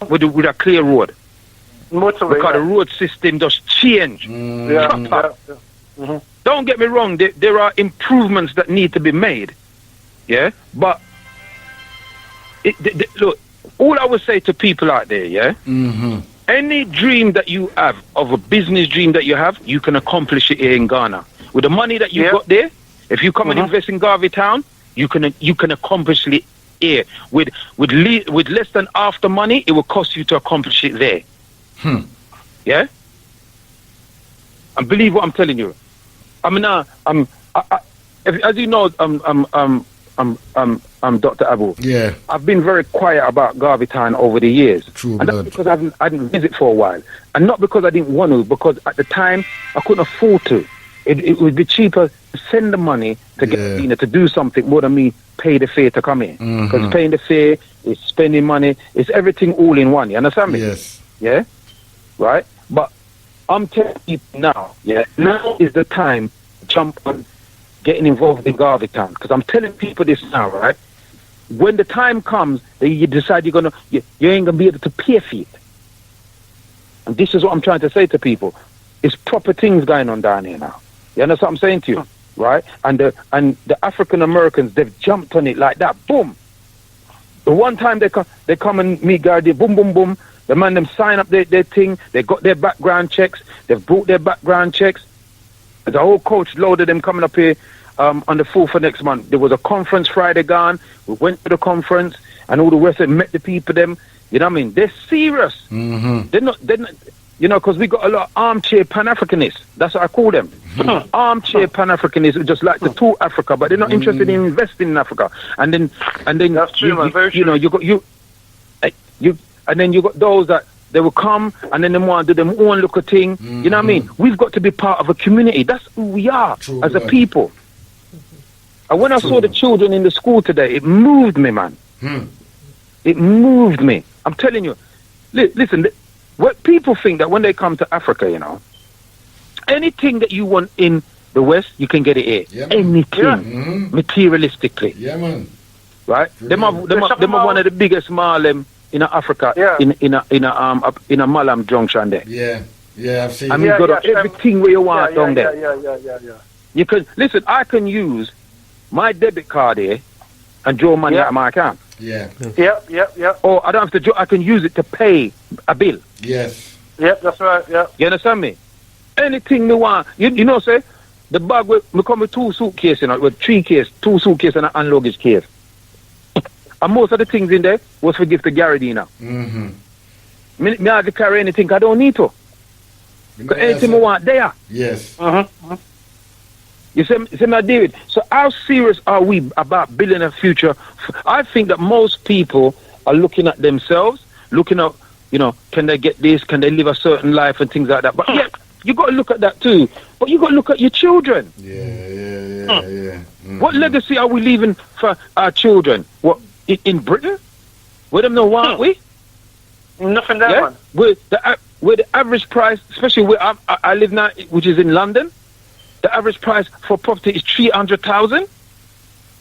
With a clear road. Motorway, because the road system just changed. Don't get me wrong, there are improvements that need to be made. Yeah? But, look, all I would say to people out there, yeah? Any dream that you have, of a business dream that you have, you can accomplish it here in Ghana. With the money that you've got there, if you come and invest in Garvey Town, you can accomplish it here. With less than half the money, it will cost you to accomplish it there. Yeah? And believe what I'm telling you. As you know, I'm Dr. Aboo. Yeah. I've been very quiet about Garvey Town over the years. True, and that's because I didn't visit for a while. And not because I didn't want to, because at the time I couldn't afford to. It would be cheaper to send the money to get to do something more than me pay the fare to come in. Because paying the fare is spending money, it's everything all in one. You understand me? Yes. Yeah? Right? But I'm telling you now, now is the time to jump on getting involved in Garvey Town. Because I'm telling people this now, right? When the time comes that you decide you ain't gonna be able to pay for it. And this is what I'm trying to say to people. It's proper things going on down here now. You understand what I'm saying to you? Right? And the African Americans, they've jumped on it like that. Boom. The one time they come and meet Garvey, boom, boom, boom. The man them sign up their thing. They got their background checks. They've brought their background checks. The whole coach loaded them coming up here on the 4th of next month. There was a conference Friday gone. We went to the conference and all the rest of them met the people them. You know what I mean? They're serious. They're not, because we got a lot of armchair Pan-Africanists. That's what I call them. Armchair Pan-Africanists who just like to tour Africa, but they're not interested in investing in Africa. And then that's true, man. Very true. And then you got those that they will come and then they want to do their own little thing. You know what I mean? We've got to be part of a community. That's who we are as a people. And when I saw the children in the school today, it moved me, man. It moved me. I'm telling you. Listen, what people think that when they come to Africa, anything that you want in the West, you can get it here. Yeah, anything, materialistically. Yeah, man. Right? Them are one of the biggest Marlem in Africa, in a Malam Junction there. Yeah. Yeah, I've seen. And you got everything where you want down there. Yeah. You can listen. I can use my debit card here and draw money out of my account. Yeah. Yep. Or I don't have to draw. I can use it to pay a bill. Yes. Yep, that's right. Yeah. You understand me? Anything me want. You know, say the bag we come with 2 suitcases, with 3 cases, 2 suitcases and luggage case. And most of the things in there was for gift to Garrity now. Mm-hmm. Me have to carry anything I don't need to. But anything I want there. Yes. You see me, David? So how serious are we about building a future? I think that most people are looking at themselves, looking at, can they get this? Can they live a certain life and things like that? But yeah, you got to look at that too. But you got to look at your children. Yeah. Mm-hmm. What legacy are we leaving for our children? What, in Britain? Where them know, aren't we? Nothing there, man. Where the average price, especially where I live now, which is in London, the average price for property is 300,000.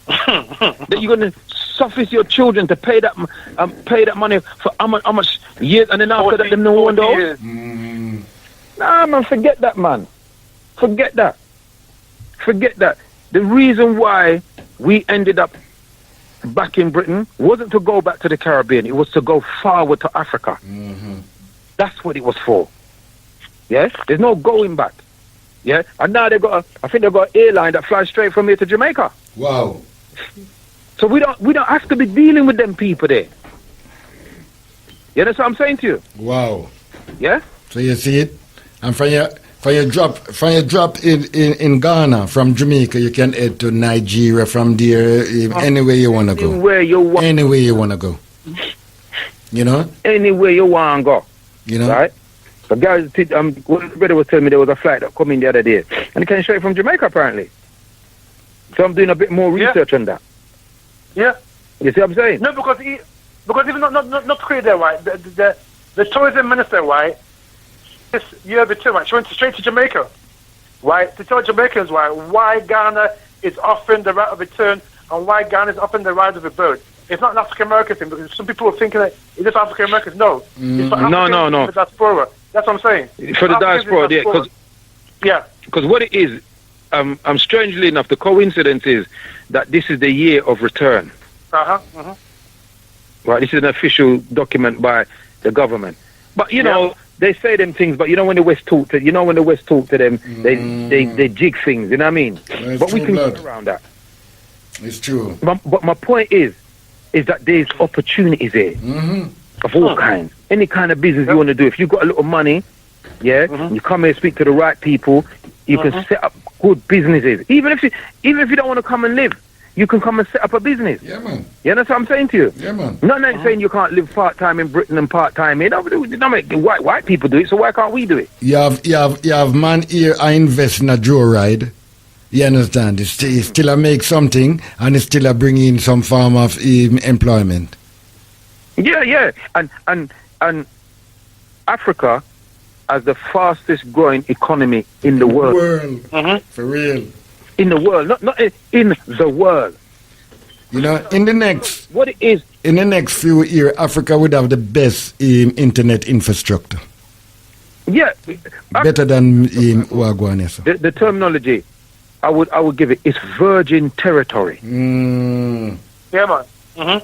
That you're going to suffice your children to pay that money for how much years, and then after that, them no one knows. Nah, man, forget that, man. Forget that. The reason why we ended up back in Britain wasn't to go back to the Caribbean. It was to go forward to Africa. That's what it was for. Yeah, there's no going back. Yeah, and now I think they've got an airline that flies straight from here to Jamaica. Wow. So we don't have to be dealing with them people there. You understand what I'm saying to you? Wow. Yeah. So you see it, and from your drop in Ghana from Jamaica, you can head to Nigeria from there. Anywhere you wanna go. Anywhere you wanna go. Anywhere you wanna go. Right. But guys, one brother was telling me there was a flight that come in the other day, and it came straight from Jamaica apparently. So I'm doing a bit more research on that. Yeah. You see what I'm saying? No, because even not clear there, right? The tourism minister, right? You have it too, right? She went straight to Jamaica, right? To tell Jamaicans, right, why Ghana is offering the right of return and why Ghana is offering the right of a boat. It's not an African American thing, because some people are thinking that it's just African Americans. No, it's for Africans, no. For the diaspora. That's what I'm saying. For the diaspora, yeah. Because what it is, strangely enough, the coincidence is that this is the year of return. Right, this is an official document by the government. But they say them things. But when the West talk to them, they jig things. You know what I mean? No, but we can get around that. It's true. But my point is that there's opportunities here of all kinds. Any kind of business you want to do. If you've got a little money, you come here, speak to the right people, you can set up good businesses. Even if you don't want to come and live, you can come and set up a business. Yeah, man. You know what I'm saying to you? Yeah, man. Not saying you can't live part-time in Britain and part-time here. White people do it, so why can't we do it? You have man here, I invest in a joyride. You understand? It's still a make something, and it's still a bring in some form of employment. Yeah. And Africa has the fastest growing economy in the world. For real. In the world, not in the world. In the next what it is. In the next few years, Africa would have the best internet infrastructure. Yeah, better than Wagwan. The terminology, I would give it. It's virgin territory. Yeah, man.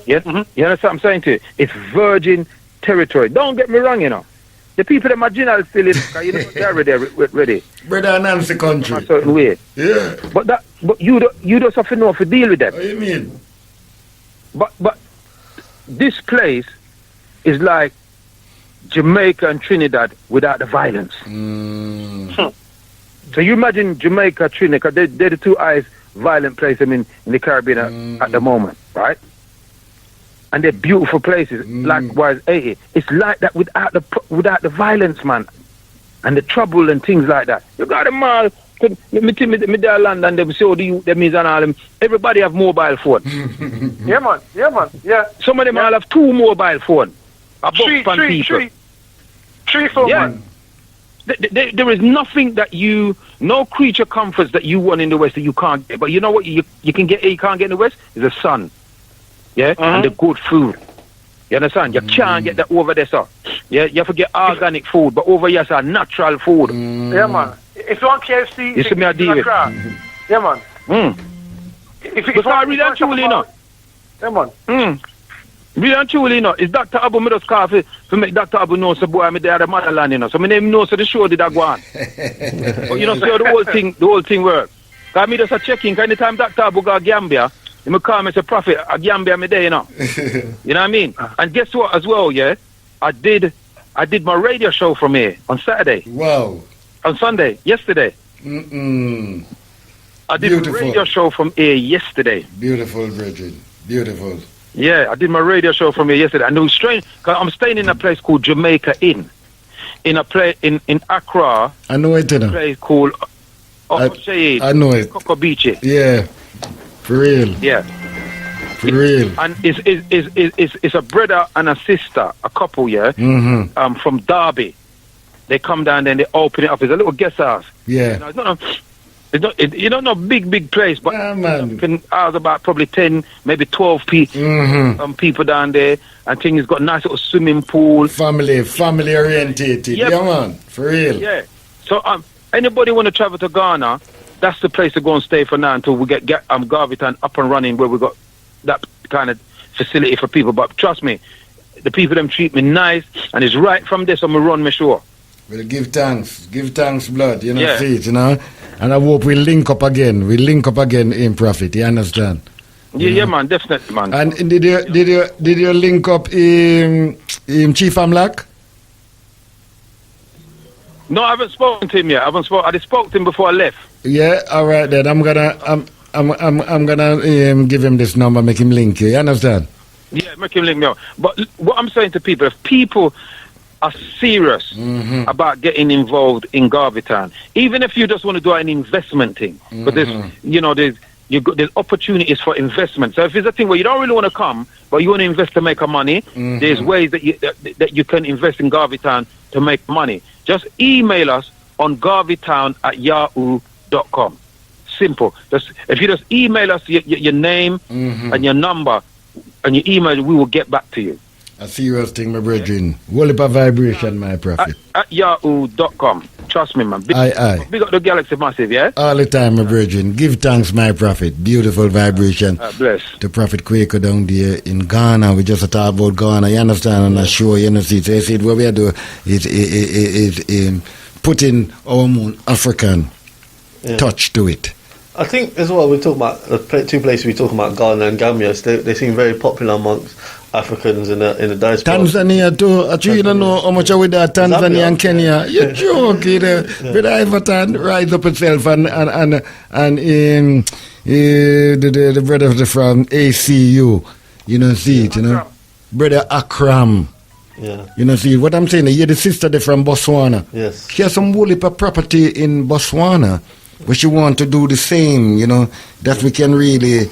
Yeah, you understand what I'm saying to you? It's virgin territory. Don't get me wrong, The people that marginal still in, they're ready. Brother Nancy country. A certain way. Yeah. But you just have to know how to deal with them. What do you mean? But this place is like Jamaica and Trinidad without the violence. So you imagine Jamaica, Trinidad, they're the two highest violent places in the Caribbean at the moment, right? And they're beautiful places. Likewise, Haiti. It's like that without the violence, man, and the trouble and things like that. You got them all. Me there London, them say, them means and all them. Everybody have mobile phone. Yeah, man. Yeah. Some of them all have 2 mobile phone. Three phone. Yeah. Man. There is nothing that no creature comforts that you want in the West that you can't get. But you know what you can get? You can't get in the West is the sun. Yeah, and the good food. You understand? You can't get that over there, sir. Yeah, you have to get organic food, but over here it's a natural food. Yeah, man. If you want KFC, You see me, David? Yeah, man. If Because I really and truly, you know. Yeah, man. Really and truly, you know, it's Dr. Aboo made us coffee to make Dr. Aboo know so boy, I'm there at the motherland, you know. So my name knows so the show did that go on. But you know, so the whole thing works. Because me just a checking, because anytime Dr. Aboo go to Gambia, he may call me as a prophet, a Gambia me there, you know. You know what I mean? And guess what as well, yeah? I did my radio show from here on Saturday. Wow. On Sunday, yesterday. I did a radio show from here yesterday. Beautiful, Bridget. Beautiful. Yeah, I did my radio show from here yesterday. And it was strange, because I'm staying in a place called Jamaica Inn. In a place in Accra. I know it, you know. A place called I know it. Coco Beach. Yeah. For real. Yeah. For real. And it's a brother and a sister, a couple, yeah, from Derby. They come down there and they open it up. It's a little guest house. Yeah. You know, it's not no big place, but man. you can house about probably 10, maybe 12 people down there, and things. It's got a nice little swimming pool. Family orientated. Yep. Yeah, man. For real. Yeah. So anybody want to travel to Ghana, that's the place to go and stay for now until we get Garveytown up and running, where we got that kind of facility for people. But trust me, the people them treat me nice, and it's right from this I'm gonna run my show. Well, give thanks, blood, you know, see it, you know. And I hope we link up again. In Prophet, you understand? Yeah, man, definitely, man. And did you link up in Chief Amlak? No, I haven't spoken to him yet. I just spoke to him before I left. Yeah, all right then. I'm gonna give him this number, make him link you. You understand? Yeah, make him link me up. But what I'm saying to people, if people are serious about getting involved in Garveytown, even if you just want to do an investment thing, but there's opportunities for investment. So if it's a thing where you don't really want to come, but you want to invest to make a money, there's ways that you can invest in Garveytown to make money. Just email us on garveytown@yahoo.com. Simple. If you just email us your name and your number and your email, we will get back to you. A serious thing, my brethren. Whole heap of vibration, my prophet. At yahoo.com. Trust me, man. Big up the Galaxy Massive, yeah? All the time, my brethren. Give thanks, my prophet. Beautiful vibration. Bless. The prophet Quaker down there in Ghana. We just talk about Ghana. You understand? On the show, you know, see. So I said, what we are doing is putting our own African touch to it. I think as well, we talk about the two places we talk about, Ghana and Gambia. They seem very popular amongst Africans in the diaspora. Tanzania too. Actually, you don't know how much with that Tanzania and Kenya. You joke, you know. But Everton rise up itself and the brother from ACU, you know, see it, you know. Brother Akram. Yeah. You know, see what I'm saying? You the sister there from Botswana. Yes. She has some whole heap of property in Botswana. But she want to do the same, you know, that we can really...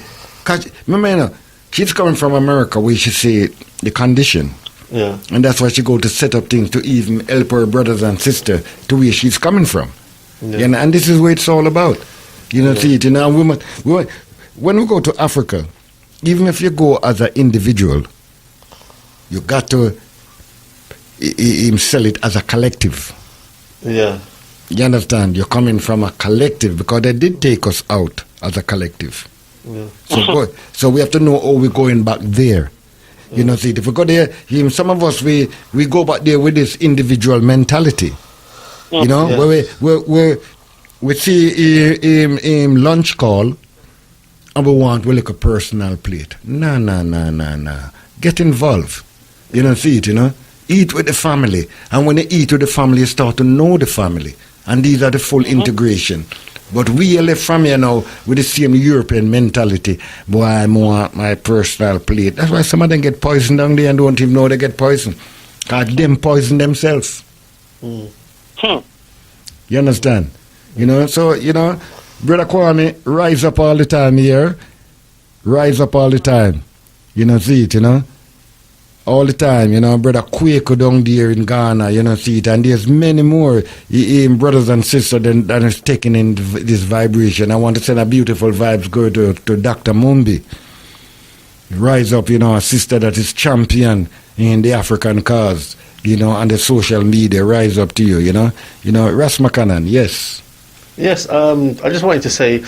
Remember, you know, she's coming from America where she see the condition. Yeah. And that's why she go to set up things to even help her brothers and sisters to where she's coming from. Yeah. You know, and this is what it's all about. You know, see it, you know, when we go to Africa, even if you go as an individual, you got to sell it as a collective. Yeah. You understand? You're coming from a collective because they did take us out as a collective. Yeah. So we have to know how we're going back there. Yeah. You know, see, if we go there, some of us, we go back there with this individual mentality. You know, where we see him lunch call and we want like a personal plate. Nah. Get involved. You know, see it, you know. Eat with the family. And when you eat with the family, you start to know the family. And these are the full integration. But we are left from here now with the same European mentality. Boy, I want my personal plate. That's why some of them get poisoned down there and don't even know they get poisoned. Because them poison themselves. You understand? You know, so, you know, Brother Kwame, rise up all the time here. Rise up all the time. You know, see it, you know. All the time, you know, Brother Quaker down there in Ghana, you know, see it, and there's many more brothers and sisters that is taking in this vibration. I want to send a beautiful vibes go to Dr. Mumbi. Rise up, you know, a sister that is champion in the African cause. and the social media rise up to you, Ras Makonnen, yes. Yes, I just wanted to say,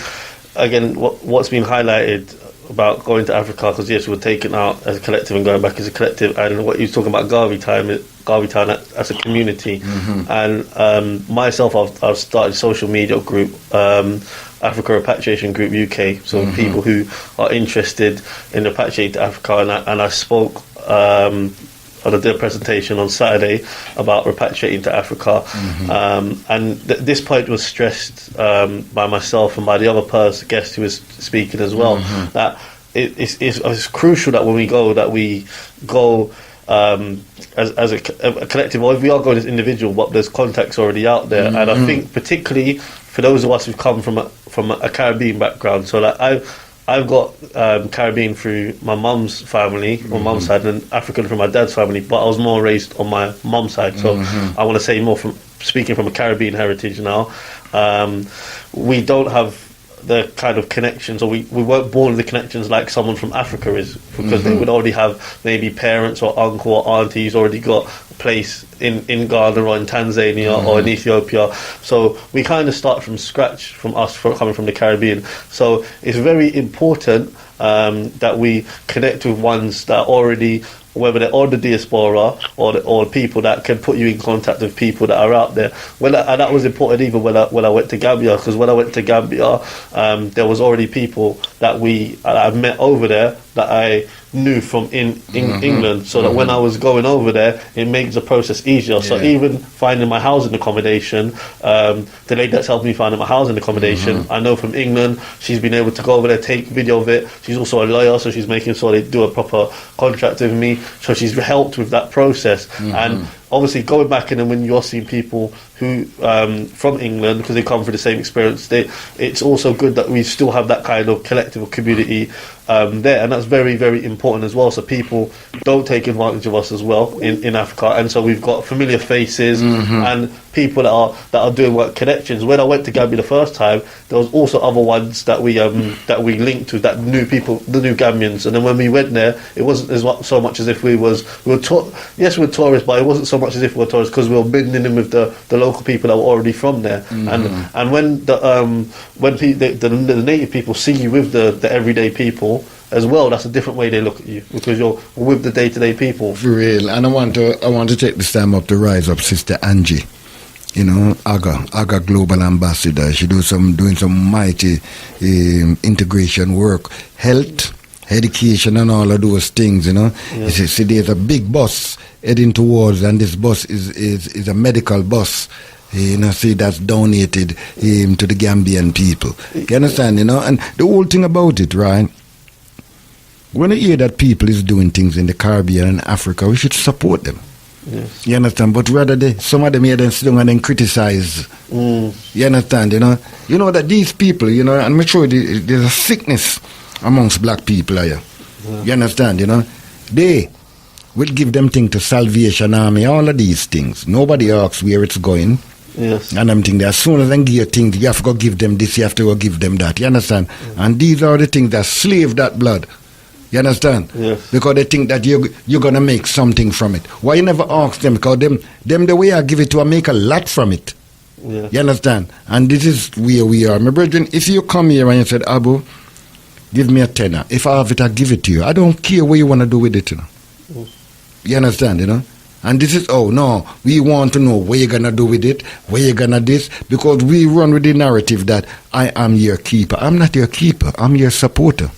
again, what's been highlighted about going to Africa, because yes, we're taken out as a collective and going back as a collective, and what you were talking about Garvey Town as a community, and myself, I've started a social media group, Africa Repatriation Group UK, so people who are interested in repatriating to Africa, and I spoke I did a presentation on Saturday about repatriating to Africa, and this point was stressed by myself and by the other guest who was speaking as well, that it's crucial that when we go as a collective, or if we are going as individual, but there's contacts already out there, and I think particularly for those of us who've come from a Caribbean background, so like I've got Caribbean through my mum's family, on mum's side, and African from my dad's family, but I was more raised on my mum's side, so I want to say more from speaking from a Caribbean heritage now. We don't have the kind of connections, or we weren't born with the connections like someone from Africa is, because they would already have maybe parents or uncle or auntie who's already got a place in Ghana or in Tanzania or in Ethiopia. So we kind of start from scratch from us coming from the Caribbean. So it's very important that we connect with ones that are already, whether they're on the diaspora or people that can put you in contact with people that are out there. And that was important even when I went to Gambia, because when I went to Gambia, there was already people that I've met over there that I knew from in England, so that when I was going over there, it makes the process easier. So even finding my housing accommodation, the lady that's helped me find my housing accommodation, I know from England, she's been able to go over there, take video of it. She's also a lawyer, so she's making sure they do a proper contract with me, so she's helped with that process. And obviously going back in, and when you're seeing people who from England, because they come through the same experience, it's also good that we still have that kind of collective community there, and that's very, very important as well, so people don't take advantage of us as well in Africa. And so we've got familiar faces and people that are doing work connections. When I went to Gambia the first time, there was also other ones that we linked to, that new people, the new Gambians. And then when we went there, it wasn't so much as if we were tourists, but it wasn't so much as if we were tourists, because we were blending in with the local people that were already from there. And when the native people see you with the everyday people as well, that's a different way they look at you, because you're with the day-to-day people. For real. And I want to take this time up to rise up Sister Angie, AGA Global Ambassador. She doing some mighty integration work, health, education, and all of those things. You see, there's a big bus heading towards, and this bus is a medical bus. See, that's donated to the Gambian people. You understand? And the whole thing about it, right? When you hear that people is doing things in the Caribbean and Africa, we should support them. Yes. You understand? But rather some of them here then sit down and then criticize. You understand? You know that these people, and I'm sure there's a sickness amongst black people here. You understand? They will give them things to Salvation Army, all of these things. Nobody asks where it's going. Yes. And I'm thinking that as soon as they give you things, you have to go give them this, you have to go give them that. You understand? And these are the things that slave that blood. You understand? Yes. Because they think that you're going to make something from it. Why you never ask them? Because them the way I give it to, I make a lot from it. Yeah. You understand? And this is where we are. My brethren, if you come here and you said, Aboo, give me a tenner. If I have it, I give it to you. I don't care what you want to do with it. You understand? And this is, no, we want to know what you're going to do with it, what you're going to this, because we run with the narrative that I am your keeper. I'm not your keeper. I'm your supporter.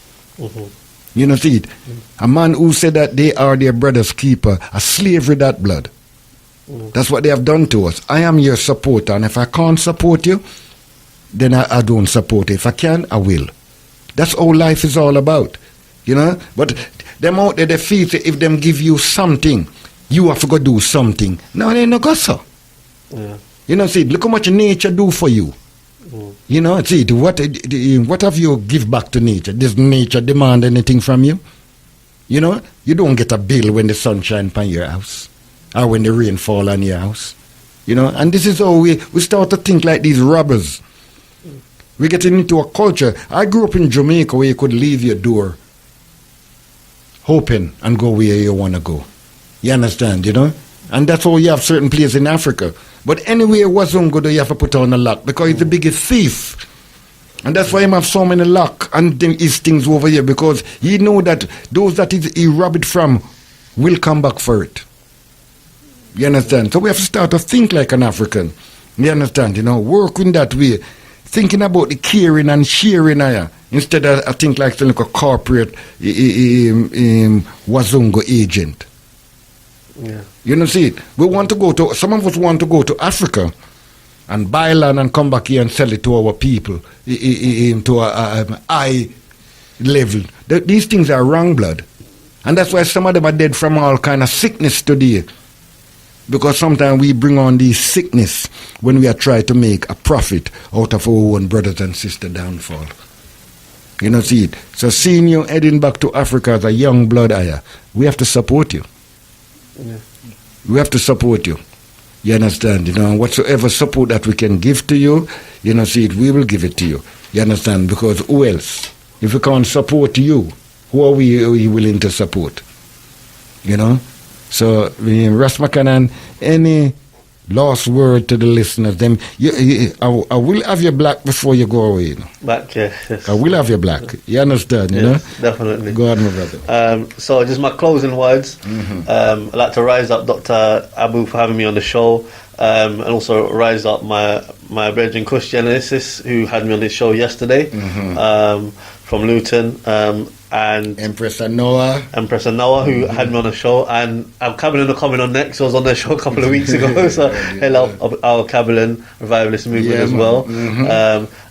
You see it? A man who said that they are their brother's keeper, a slave with that blood. That's what they have done to us. I am your supporter, and if I can't support you, then I don't support you. If I can, I will. That's all life is all about. But them out there, they feel that if them give you something, you have to go do something. No, they no go so. See, look how much nature do for you. See, what have you give back to nature? Does nature demand anything from you? You don't get a bill when the sun shines upon your house, or when the rain fall on your house. And this is how we start to think like these robbers. We're getting into a culture. I grew up in Jamaica where you could leave your door open and go where you want to go. You understand, And that's why you have certain places in Africa. But anywhere Wazungo, you have to put on a lock because he's the biggest thief. And that's why he have so many lock and his things over here, because he know that those that he robbed it from will come back for it. You understand? So we have to start to think like an African. You understand? Work in that way. Thinking about the caring and sharing instead of I think like a corporate Wazungo agent. Yeah. You see it? Some of us want to go to Africa and buy land and come back here and sell it to our people to a high level. These things are wrong blood. And that's why some of them are dead from all kind of sickness today. Because sometimes we bring on these sickness when we are trying to make a profit out of our own brothers and sisters' downfall. See it? So seeing you heading back to Africa as a young blood we have to support you. Yeah. We have to support you. You understand? Whatsoever support that we can give to you, see it, we will give it to you. You understand? Because who else? If we can't support you, who are we willing to support? So, Ras Makonnen, any last word to the listeners? I will have you black before you go away. Black, yeah. Yes. I will have you black. You understand, Yes, definitely. Go on, my brother. So, just my closing words. I'd like to rise up Dr. Aboo for having me on the show, and also rise up my brethren Kush Genesis, who had me on this show yesterday, from Luton. And Empress Noah, who had me on the show, and I'm Kabbalah coming on next. I was on their show a couple of weeks ago, so hello our Kabbalah revivalist movement as well.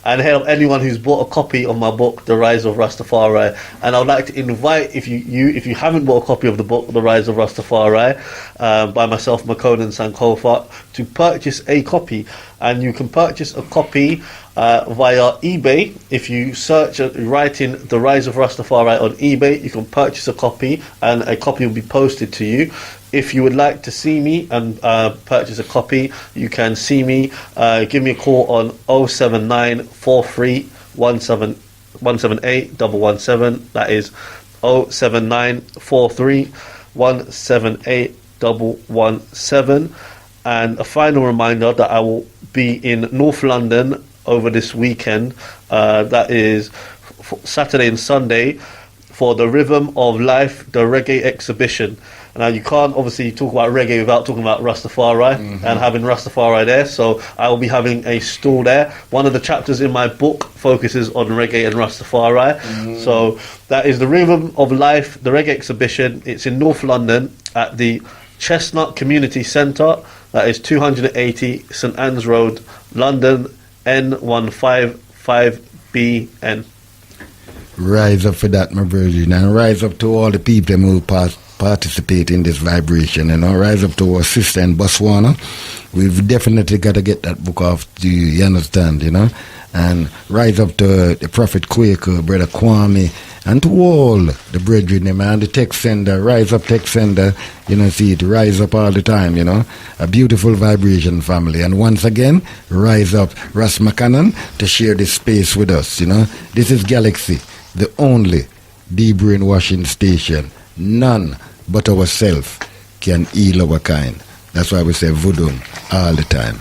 And hello anyone who's bought a copy of my book, The Rise of Rastafari. And I would like to invite, if you haven't bought a copy of the book, The Rise of Rastafari, by myself, Makonnen Sankofa, to purchase a copy. And you can purchase a copy via eBay. If you write in The Rise of Rastafari on eBay, you can purchase a copy, and a copy will be posted to you. If you would like to see me and purchase a copy, you can see me. Give me a call on 079 43 178 117. That is 079 43 178 117. And a final reminder that I will be in North London over this weekend. That is Saturday and Sunday for the Rhythm of Life, the reggae exhibition. Now, you can't obviously talk about reggae without talking about Rastafari and having Rastafari there. So I will be having a stall there. One of the chapters in my book focuses on reggae and Rastafari. So that is the Rhythm of Life, the reggae exhibition. It's in North London at the Chestnut Community Centre. That is 280 St Anne's Road, London, N155BN. Rise up for that, my virgin, and rise up to all the people who participate in this vibration, rise up to our sister in Botswana. We've definitely got to get that book off to you understand, and rise up to the Prophet Quaker, Brother Kwame, and to all the brethren, and the text sender, rise up text sender, see it, rise up all the time, a beautiful vibration family. And once again, rise up Ras Makonnen to share this space with us, This is Galaxy, the only de-brainwashing station. None but ourselves can heal our kind. That's why we say voodoo all the time.